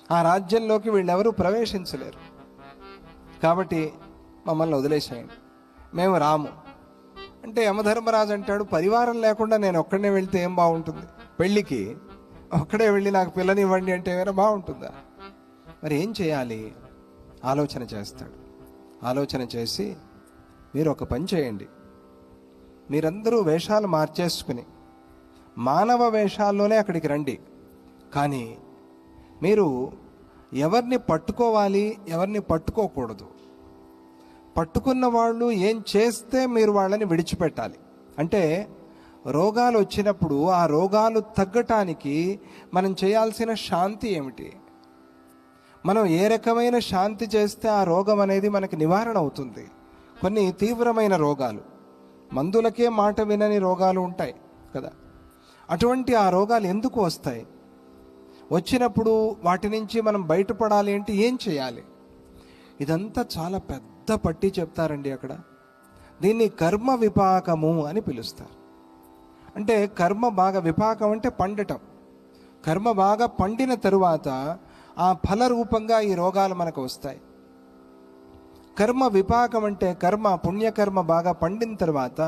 ఆ రాజ్యంలోకి వీళ్ళెవరూ ప్రవేశించలేరు. కాబట్టి మమ్మల్ని వదిలేసేయండి, మేము రాము అంటే యమధర్మరాజు అంటాడు, పరివారం లేకుండా నేను ఒక్కడనే వెళ్తే ఏం బాగుంటుంది? పెళ్ళికి ఒక్కడే వెళ్ళి నాకు పిల్లనివ్వండి అంటే ఏమైనా బాగుంటుందా? మరి ఏం చేయాలి? ఆలోచన చేస్తాడు. ఆలోచన చేసి, మీరు ఒక పని చేయండి, మీరందరూ వేషాలు మార్చేసుకుని మానవ వేషాల్లోనే అక్కడికి రండి. కానీ మీరు ఎవరిని పట్టుకోవాలి, ఎవరిని పట్టుకోకూడదు. పట్టుకున్న వాళ్ళు ఏం చేస్తే మీరు వాళ్ళని విడిచిపెట్టాలి. అంటే రోగాలు వచ్చినప్పుడు ఆ రోగాలు తగ్గటానికి మనం చేయాల్సిన శాంతి ఏమిటి? మనం ఏ రకమైన శాంతి చేస్తే ఆ రోగం అనేది మనకి నివారణ అవుతుంది? కొన్ని తీవ్రమైన రోగాలు, మందులకే మాట వినని రోగాలు ఉంటాయి కదా, అటువంటి ఆ రోగాలు ఎందుకు వస్తాయి? వచ్చినప్పుడు వాటి నుంచి మనం బయటపడాలి అంటే ఏం చేయాలి? ఇదంతా చాలా పెద్ద పట్టి చెప్తారండి అక్కడ. దీన్ని కర్మ విపాకము అని పిలుస్తారు. అంటే కర్మ బాగా, విపాకం అంటే పండటం. కర్మ బాగా పండిన తరువాత ఆ ఫల రూపంగా ఈ రోగాలు మనకు వస్తాయి. కర్మ విపాకం అంటే కర్మ, పుణ్యకర్మ బాగా పండిన తర్వాత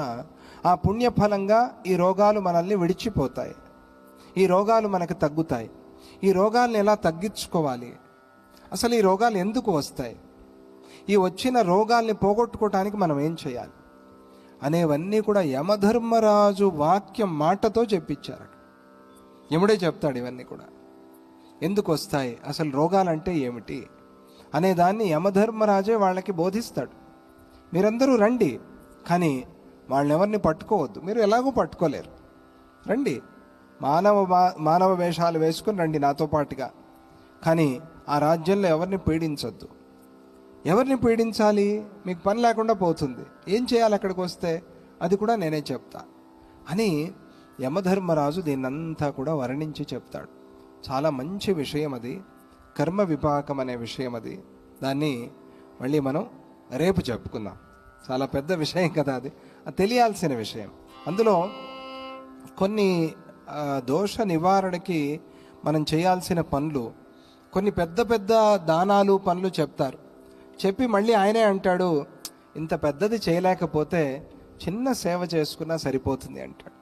ఆ పుణ్యఫలంగా ఈ రోగాలు మనల్ని విడిచిపోతాయి, ఈ రోగాలు మనకు తగ్గుతాయి. ఈ రోగాలను ఎలా తగ్గించుకోవాలి? అసలు ఈ రోగాలు ఎందుకు వస్తాయి? ఈ వచ్చిన రోగాల్ని పోగొట్టుకోవటానికి మనం ఏం చేయాలి అనేవన్నీ కూడా యమధర్మరాజు వాక్యం మాటతో చెప్పించారు. యముడే చెప్తాడు ఇవన్నీ కూడా. ఎందుకు వస్తాయి, అసలు రోగాలంటే ఏమిటి అనే దాన్ని యమధర్మరాజే వాళ్ళకి బోధిస్తాడు. మీరందరూ రండి, కానీ వాళ్ళని ఎవరిని పట్టుకోవద్దు, మీరు ఎలాగో పట్టుకోలేరు, రండి, మానవ వేషాలు వేసుకుని రండి నాతో పాటుగా, కానీ ఆ రాజ్యంలో ఎవరిని పీడించొద్దు. ఎవరిని పీడించాలి, మీకు పని లేకుండా పోతుంది, ఏం చేయాలి అక్కడికి వస్తే అది కూడా నేనే చెప్తా అని యమధర్మరాజు దీన్నంతా కూడా వర్ణించి చెప్తాడు. చాలా మంచి విషయం అది, కర్మ విపాకం అనే విషయం అది. దాన్ని మళ్ళీ మనం రేపు చెప్పుకుందాం. చాలా పెద్ద విషయం కదా అది తెలియాల్సిన విషయం. అందులో కొన్ని దోష నివారణకి మనం చేయాల్సిన పనులు, కొన్ని పెద్ద పెద్ద దానాలు పనులు చెప్తారు. చెప్పి మళ్ళీ ఆయనే అంటాడు, ఇంత పెద్దది చేయలేకపోతే చిన్న సేవ చేసుకున్నా సరిపోతుంది అంటాడు.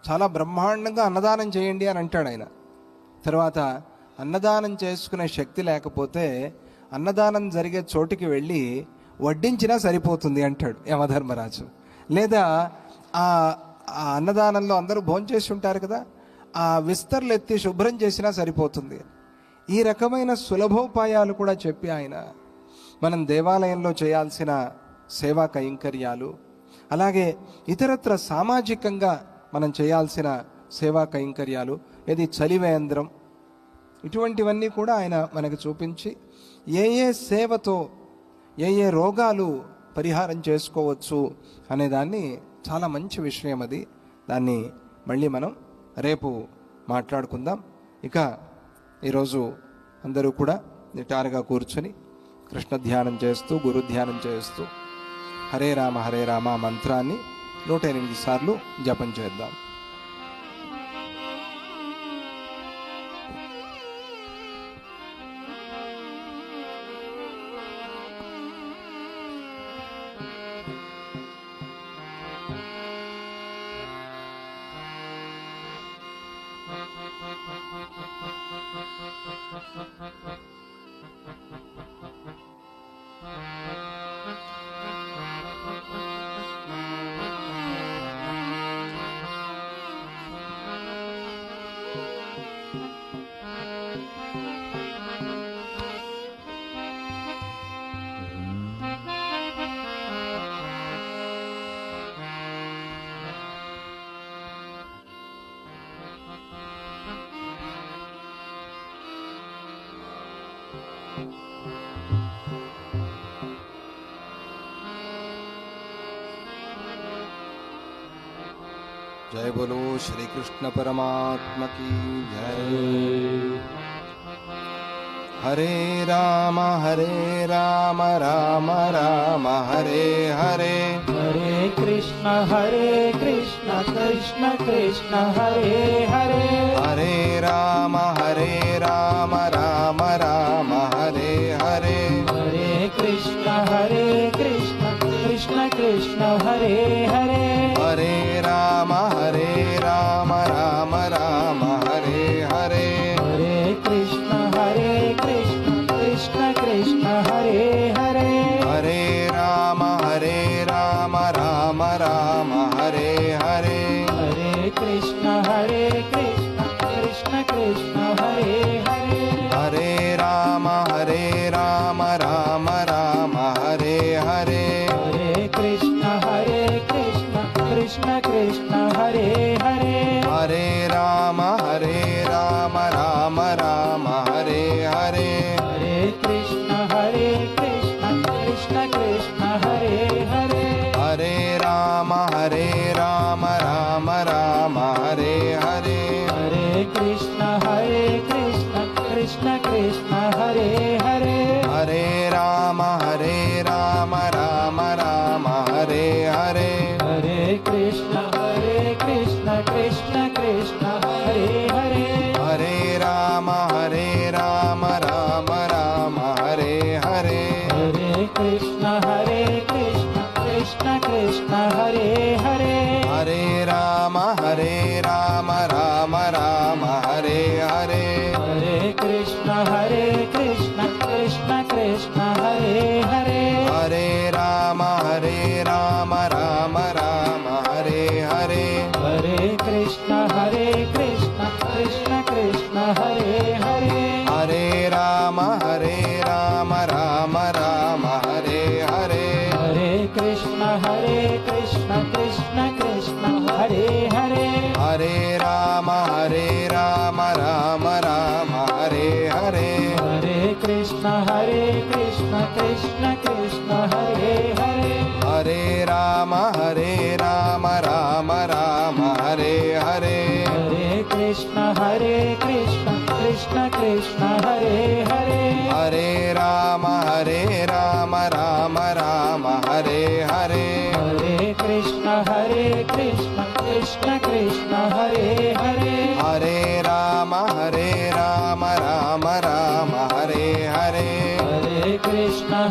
చాలా బ్రహ్మాండంగా అన్నదానం చేయండి అని అంటాడు ఆయన. తర్వాత అన్నదానం చేసుకునే శక్తి లేకపోతే అన్నదానం జరిగే చోటుకి వెళ్ళి వడ్డించినా సరిపోతుంది అంటాడు యమధర్మరాజు. లేదా ఆ అన్నదానంలో అందరూ భోంచేసి ఉంటారు కదా, ఆ విస్తర్లు ఎత్తి శుభ్రం చేసినా సరిపోతుంది. ఈ రకమైన సులభోపాయాలు కూడా చెప్పి ఆయన మనం దేవాలయంలో చేయాల్సిన సేవా కైంకర్యాలు, అలాగే ఇతరత్ర సామాజికంగా మనం చేయాల్సిన సేవా కైంకర్యాలు, ఇది చలివేంద్రం, ఇటువంటివన్నీ కూడా ఆయన మనకు చూపించి ఏ ఏ సేవతో ఏ ఏ రోగాలు పరిహారం చేసుకోవచ్చు అనేదాన్ని, చాలా మంచి విషయం అది. దాన్ని మళ్ళీ మనం రేపు మాట్లాడుకుందాం. ఇక ఈరోజు అందరూ కూడా నిటారుగా కూర్చొని కృష్ణ ధ్యానం చేస్తూ, గురు ధ్యానం చేస్తూ హరే రామ మంత్రాన్ని 108 సార్లు జపం చేద్దాం. जय बोलो श्री कृष्ण परमात्मा की जय। हरे राम राम राम हरे हरे, हरे कृष्ण कृष्ण कृष्ण हरे हरे, हरे राम राम राम हरे हरे, हरे कृष्ण कृष्ण कृष्ण हरे हरे, हरे राम राम राम हरे हरे, हरे कृष्ण कृष्ण कृष्ण हरे हरे, हरे राम राम राम हरे हरे, हरे कृष्ण कृष्ण कृष्ण हरे हरे, हरे राम राम राम हरे हरे, हरे कृष्ण कृष्ण कृष्ण हरे हरे, हरे राम राम राम हरे हरे, हरे कृष्ण कृष्ण कृष्ण हरे हरे, हरे राम राम राम हरे हरे, हरे कृष्ण कृष्ण कृष्ण हरे हरे, हरे राम राम राम हरे हरे, हरे कृष्ण कृष्ण कृष्ण हरे हरे, हरे राम राम हरे हरे, हरे कृष्ण कृष्ण कृष्ण हरे हरे, हरे राम राम राम हरे हरे, हरे कृष्ण कृष्ण कृष्ण हरे हरे, कृष्ण कृष्ण कृष्ण हरे हरे हरे राम राम राम हरे हरे हरे कृष्ण कृष्ण कृष्ण हरे हरे हरे राम राम राम हरे हरे हरे कृष्ण कृष्ण कृष्ण हरे हरे हरे राम राम राम हरे हरे हरे कृष्ण कृष्ण कृष्ण हरे हरे हरे राम राम राम हरे हरे हरे कृष्ण कृष्ण कृष्ण हरे हरे हरे राम राम राम हरे हरे हरे कृष्ण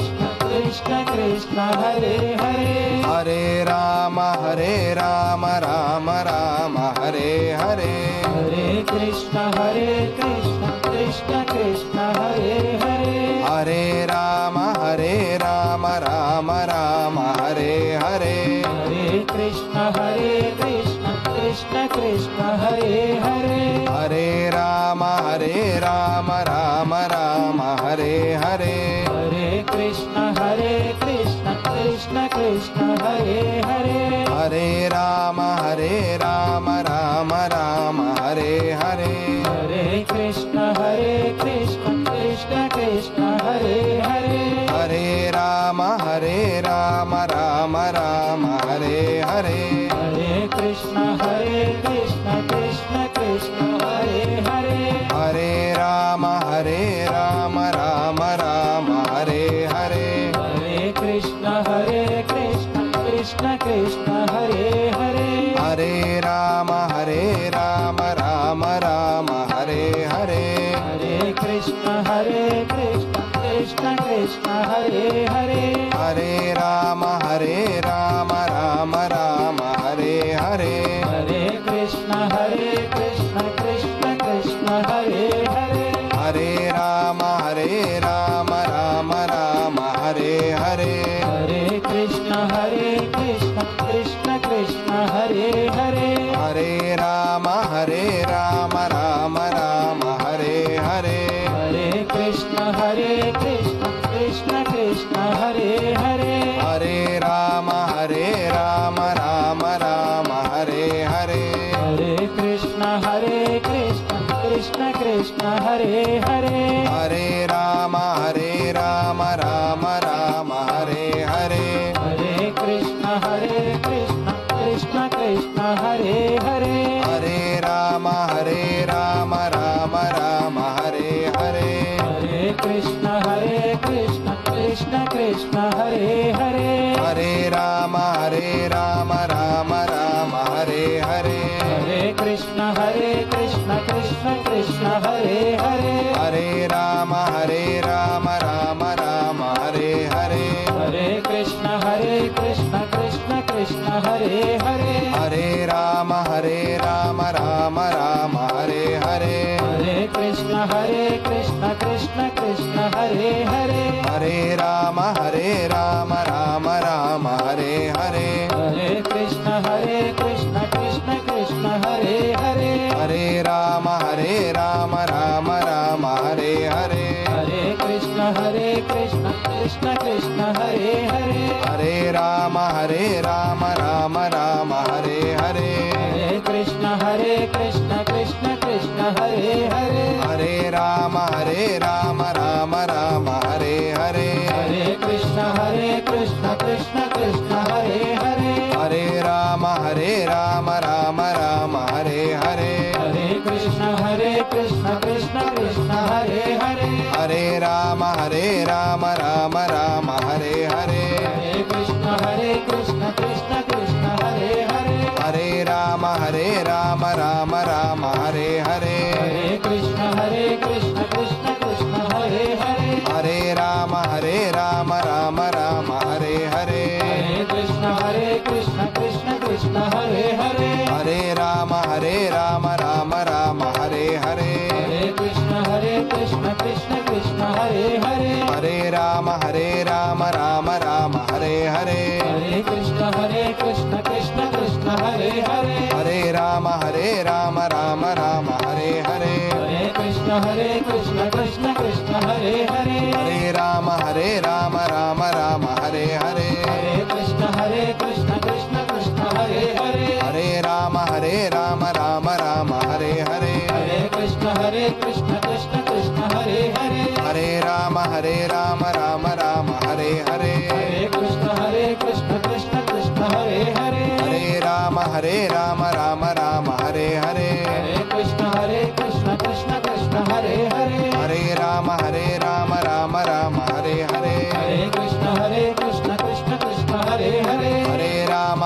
कृष्ण कृष्ण हरे हरे हरे राम राम राम हरे हरे हरे कृष्ण कृष्ण कृष्ण हरे हरे हरे राम राम राम हरे हरे हरे कृष्ण कृष्ण कृष्ण हरे हरे हरे राम राम राम हरे हरे हरे कृष्ण कृष्ण कृष्ण हरे हरे हरे राम राम राम हरे हरे हरे कृष्ण कृष्ण कृष्ण हरे हरे हरे राम राम राम हरे हरे हरे कृष्ण कृष्ण कृष्ण हरे हरे हरे राम राम राम हरे हरे हरे कृष्ण कृष्ण कृष्ण हरे हरे हरे राम राम राम हरे हरे हरे कृष्ण कृष्ण कृष्ण हरे हरे हरे राम राम राम हरे हरे हरे कृष्ण कृष्ण कृष्ण हरे हरे हरे राम राम राम हरे हरे हरे कृष्ण कृष्ण कृष्ण हरे हरे हरे राम राम राम हरे हरे हरे कृष्ण कृष्ण कृष्ण हरे हरे हरे राम राम राम हरे हरे हरे कृष्ण कृष्ण कृष्ण हरे हरे हरे राम राम राम हरे हरे हरे कृष्ण कृष्ण कृष्ण हरे हरे हरे राम राम राम हरे हरे हरे कृष्ण कृष्ण कृष्ण हरे हरे हरे राम राम राम हरे हरे हरे कृष्ण कृष्ण कृष्ण हरे हरे हरे राम राम राम हरे हरे हरे कृष्ण कृष्ण कृष्ण हरे हरे हरे राम राम राम हरे हरे हरे कृष्ण कृष्ण कृष्ण हरे हरे हरे राम राम राम हरे हरे हरे कृष्ण कृष्ण कृष्ण हरे हरे हरे राम राम राम हरे हरे हरे कृष्ण कृष्ण कृष्ण हरे हरे हरे राम राम राम हरे हरे हरे कृष्ण कृष्ण कृष्ण हरे हरे हरे राम राम राम हरे हरे हरे कृष्ण कृष्ण कृष्ण हरे हरे हरे राम राम राम हरे हरे हरे कृष्ण कृष्ण कृष्ण हरे हरे हरे राम राम राम हरे हरे हरे कृष्ण कृष्ण कृष्ण हरे हरे हरे राम राम राम हरे हरे हरे कृष्ण कृष्ण कृष्ण हरे हरे हरे राम राम राम हरे हरे हरे कृष्ण कृष्ण कृष्ण हरे हरे हरे राम राम राम हरे हरे हरे कृष्ण कृष्ण कृष्ण हरे हरे हरे राम राम राम हरे हरे हरे कृष्ण कृष्ण कृष्ण हरे हरे हरे రామ హరే రామ రామ రామ హరే హరే హరే కృష్ణ కృష్ణ కృష్ణ హరే హరే హరే రామ రామ రామ హరే హరే హరే కృష్ణ కృష్ణ కృష్ణ హరే హరే హరే రామ రామ రామ హరే హరే హరే కృష్ణ కృష్ణ కృష్ణ హరే హరే హరే రామ రామ రామ హరే హరే హరే కృష్ణ కృష్ణ కృష్ణ హరే హరే హరే రామ రామ రామ హరే హరే హరే కృష్ణ కృష్ణ కృష్ణ హరే హరే హరే రామ రామ రామ హరే హరే హరే కృష్ణ కృష్ణ కృష్ణ హరే హరే హరే రామ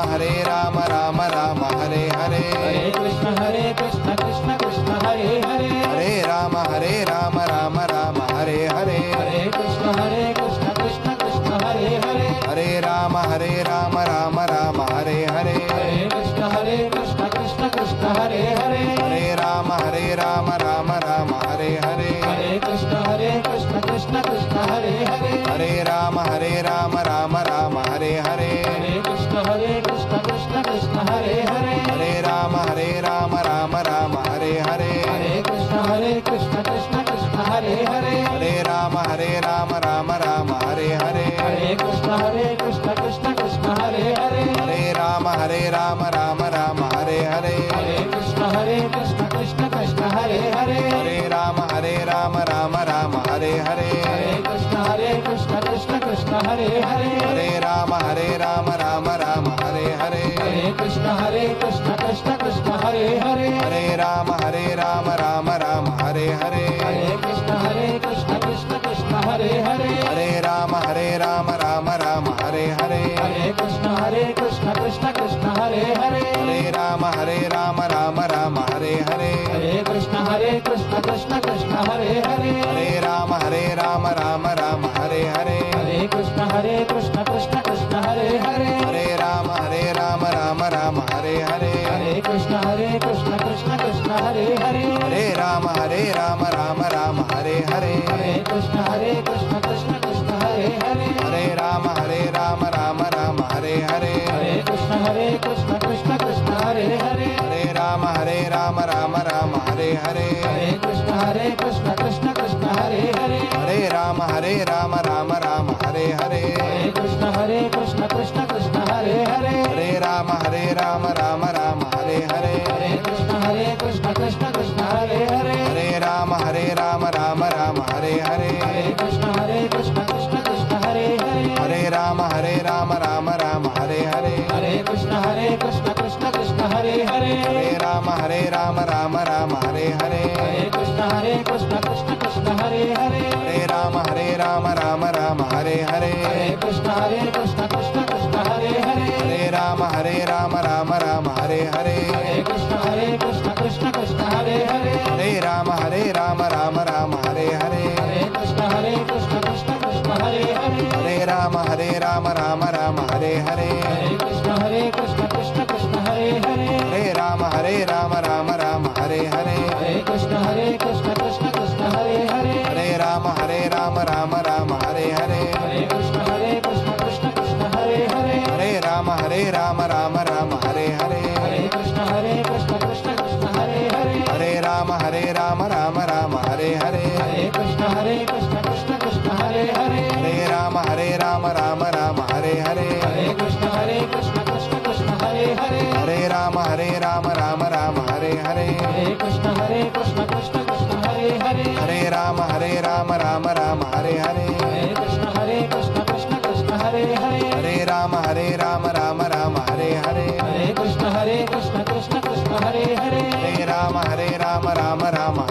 రామ రామ హరే హరే హరే కృష్ణ కృష్ణ కృష్ణ హరే హరే హరే రామ రామ రామ హరే హరే హరే కృష్ణ కృష్ణ కృష్ణ హరే హరే హరే రామ రామ రామ హరే హరే హరే కృష్ణ కృష్ణ కృష్ణ హరే హరే హరే రామ రామ రామ హరే హరే హరే కృష్ణ కృష్ణ కృష్ణ హరే హరే హరే రామ రామ రామ హరే హరే హరే కృష్ణ కృష్ణ కృష్ణ హరే హరే హరే రామ రామ రామ హరే హరే హరే కృష్ణ కృష్ణ కృష్ణ హరే హరే హరే రామ రామ రామ హరే హరే హరే కృష్ణ కృష్ణ కృష్ణ హరే హరే హరే రామ రామ రామ హరే హరే హరే కృష్ణ కృష్ణ కృష్ణ హరే హరే హరే రామ రామ రామ హరే హరే హరే కృష్ణ కృష్ణ కృష్ణ హరే హరే హరే రామ రామ రామ హరే హరే హరే కృష్ణ కృష్ణ కృష్ణ హరే హరే హరే రామ రామ రామ హరే హరే హరే కృష్ణ కృష్ణ కృష్ణ హరే హరే హరే రామ రామ రామ హరే హరే హరే కృష్ణ కృష్ణ కృష్ణ హరే హరే హరే రామ రామ రామ హరే హరే హరే కృష్ణ కృష్ణ కృష్ణ హరే హరే హరే రామ రామ రామ హరే హరే హరే కృష్ణ కృష్ణ కృష్ణ హరే హరే హరే రామ రామ రామ హరే హరే హరే కృష్ణ కృష్ణ కృష్ణ హరే హరే హరే రామ రామ రామ హరే హరే హరే కృష్ణ కృష్ణ కృష్ణ హరే హరే హరే రామ రామ రామ హరే హరే హరే కృష్ణ కృష్ణ కృష్ణ హరే హరే హరే రామ రామ రామ హరే హరే హరే కృష్ణ కృష్ణ కృష్ణ హరే హరే హరే రామ రామ రామ హరే హరే హరే కృష్ణ కృష్ణ కృష్ణ హరే హరే హరే రామ రామ రామ హరే హరే హరే కృష్ణ కృష్ణ కృష్ణ హరే హరే హరే రామ రామ రామ హరే హరే హరే కృష్ణ కృష్ణ కృష్ణ హరే హరే హరే రామ రామ రామ హరే హరే హరే కృష్ణ కృష్ణ కృష్ణ హరే హరే హరే రామ రామ రామ హరే హరే హరే కృష్ణ కృష్ణ కృష్ణ హరే హరే హరే రామ రామ రామ హరే హరే హరే కృష్ణ కృష్ణ కృష్ణ హరే హరే హరే రామ రామ రామ హరే హరే హరే కృష్ణ కృష్ణ కృష్ణ హరే హరే హరే రామ రామ రామ హరే హరే హరే కృష్ణ కృష్ణ కృష్ణ హరే హరే హరే రామ రామ రామ హరే హరే హరే కృష్ణ కృష్ణ కృష్ణ హరే హరే హరే రామ రామ రామ హరే హరే హరే కృష్ణ కృష్ణ కృష్ణ హరే హరే హరే రామ రామ రామ హరే హరే హరే కృష్ణ కృష్ణ కృష్ణ హరే హరే హరే రామ రామ రామ హరే హరే హరే కృష్ణ కృష్ణ కృష్ణ హరే హరే హరే రామ రామ రామ హరే హరే హరే కృష్ణ కృష్ణ కృష్ణ హరే హరే హరే రామ రామ రామ హరే హరే హరే కృష్ణ కృష్ణ కృష్ణ హరే హరే హరే రామ రామ రామ హరే హరే హరే కృష్ణ కృష్ణ కృష్ణ హరే హరే హరే రామ రామ రామ హరే హరే హరే కృష్ణ కృష్ణ కృష్ణ హరే హరే హరే రామ రామ రామ హరే హరే హరే కృష్ణ కృష్ణ కృష్ణ హరే హరే హరే రామ రామ రామ హరే హరే హరే కృష్ణ కృష్ణ కృష్ణ హరే హరే హరే రామ రామ రామ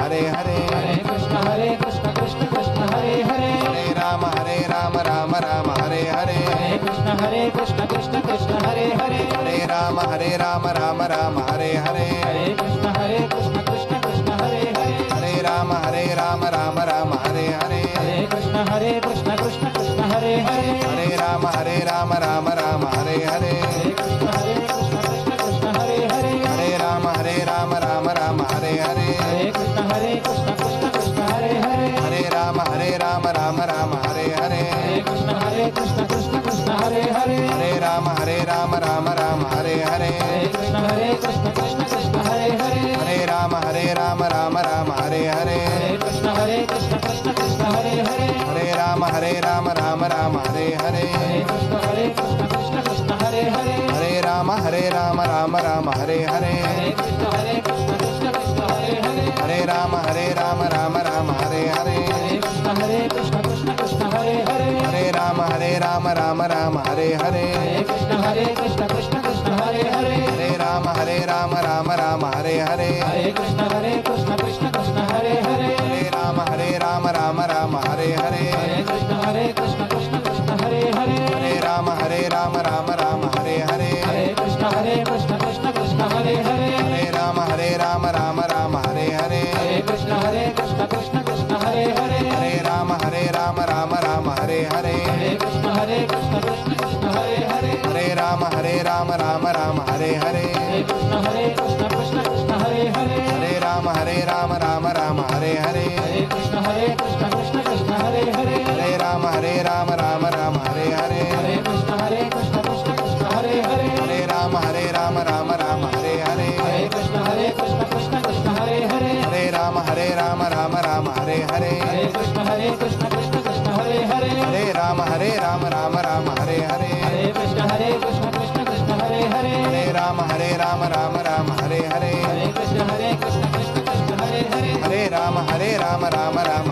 హరే హరే హరే కృష్ణ కృష్ణ కృష్ణ హరే హరే హరే రామ రామ రామ హరే హరే హరే కృష్ణ కృష్ణ కృష్ణ హరే హరే హరే రామ రామ రామ హరే హరే హరే కృష్ణ కృష్ణ కృష్ణ హరే హరే హరే రామ రామ రామ హరే హరే హరే కృష్ణ కృష్ణ కృష్ణ హరే హరే హరే రామ రామ రామ హరే హరే హరే కృష్ణ కృష్ణ కృష్ణ హరే హరే హరే రామ రామ రామ హరే హరే హరే కృష్ణ కృష్ణ కృష్ణ హరే హరే హరే రామ రామ రామ హరే హరే హరే కృష్ణ కృష్ణ కృష్ణ राम राम राम हरे हरे हरे कृष्ण कृष्ण कृष्ण हरे हरे हरे राम राम राम हरे हरे कृष्ण कृष्ण कृष्ण हरे हरे हरे राम राम राम हरे हरे कृष्ण कृष्ण कृष्ण हरे हरे हरे राम राम राम हरे हरे कृष्ण कृष्ण कृष्ण हरे हरे हरे राम राम राम हरे हरे कृष्ण कृष्ण कृष्ण हरे हरे हरे राम राम राम हरे हरे कृष्ण कृष्ण कृष्ण हरे हरे हरे राम राम राम हरे हरे कृष्ण कृष्ण कृष्ण हरे हरे हरे राम राम राम हरे हरे कृष्ण कृष्ण कृष्ण हरे हरे हरे राम राम राम हरे हरे कृष्ण कृष्ण कृष्ण हरे हरे हरे राम राम राम हरे हरे कृष्ण कृष्ण कृष्ण हरे हरे हरे राम राम राम हरे हरे कृष्ण कृष्ण कृष्ण हरे हरे हरे राम राम राम हरे हरे कृष्ण कृष्ण कृष्ण हरे हरे हरे राम राम राम हरे हरे कृष्ण कृष्ण कृष्ण हरे हरे हरे राम राम राम हरे हरे कृष्ण कृष्ण कृष्ण हरे हरे हरे राम राम राम हरे हरे कृष्ण कृष्ण कृष्ण हरे हरे हरे राम राम राम हरे हरे कृष्ण कृष्ण कृष्ण हरे हरे हरे राम राम राम हरे हरे कृष्ण कृष्ण कृष्ण हरे हरे हरे राम राम राम हरे हरे कृष्ण कृष्ण कृष्ण हरे हरे हरे राम राम राम हरे हरे कृष्ण कृष्ण कृष्ण हरे हरे हरे राम राम राम हरे हरे कृष्ण कृष्ण कृष्ण हरे हरे हरे राम राम राम हरे हरे कृष्ण कृष्ण कृष्ण हरे हरे हरे राम राम राम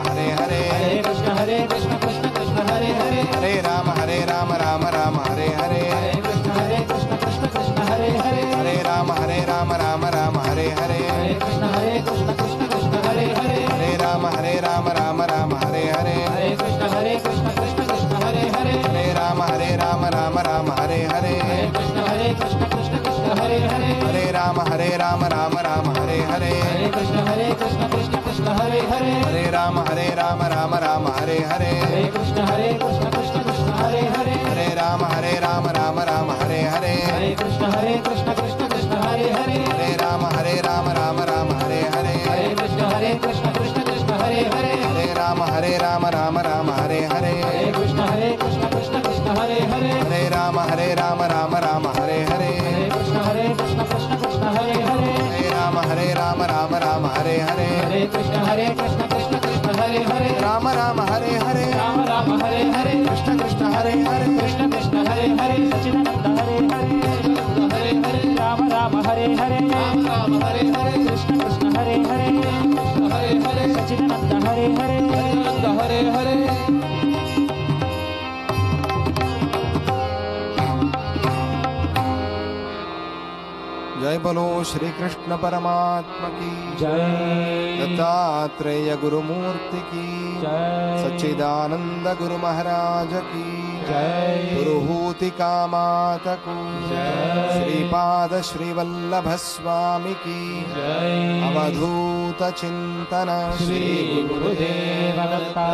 हरे हरे कृष्ण कृष्ण कृष्ण हरे हरे हरे राम राम राम हरे हरे कृष्ण कृष्ण कृष्ण हरे हरे हरे राम राम राम हरे हरे कृष्ण कृष्ण कृष्ण हरे हरे हरे राम राम राम हरे हरे कृष्ण कृष्ण कृष्ण हरे हरे हरे राम राम राम हरे हरे कृष्ण कृष्ण कृष्ण हरे हरे हरे राम राम राम हरे हरे कृष्ण कृष्ण कृष्ण हरे हरे हरे राम राम राम हरे हरे कृष्ण कृष्ण कृष्ण हरे हरे हरे राम राम राम हरे हरे कृष्ण कृष्ण कृष्ण हरे हरे हरे राम राम राम हरे हरे कृष्ण कृष्ण कृष्ण हरे हरे राम राम हरे हरे राम राम हरे हरे कृष्ण कृष्ण हरे हरे कृष्ण कृष्ण हरे हरे सच्चिदानंद हरे हरे हरे हरे राम राम हरे हरे राम राम हरे हरे कृष्ण कृष्ण हरे हरे हरे हरे सच्चिदानंद हरे हरे सच्चिदानंद हरे हरे जय बोलो श्री कृष्ण परमात्मा की जय दत्तात्रेय गुरुमूर्ति की जय सच्चिदानंद गुरु महाराज की जय पुरुहूति कामातकु जय श्रीपाद श्रीवल्लभ स्वामी की जय अवधूत चिंतन श्री गुरुदेव दत्ता।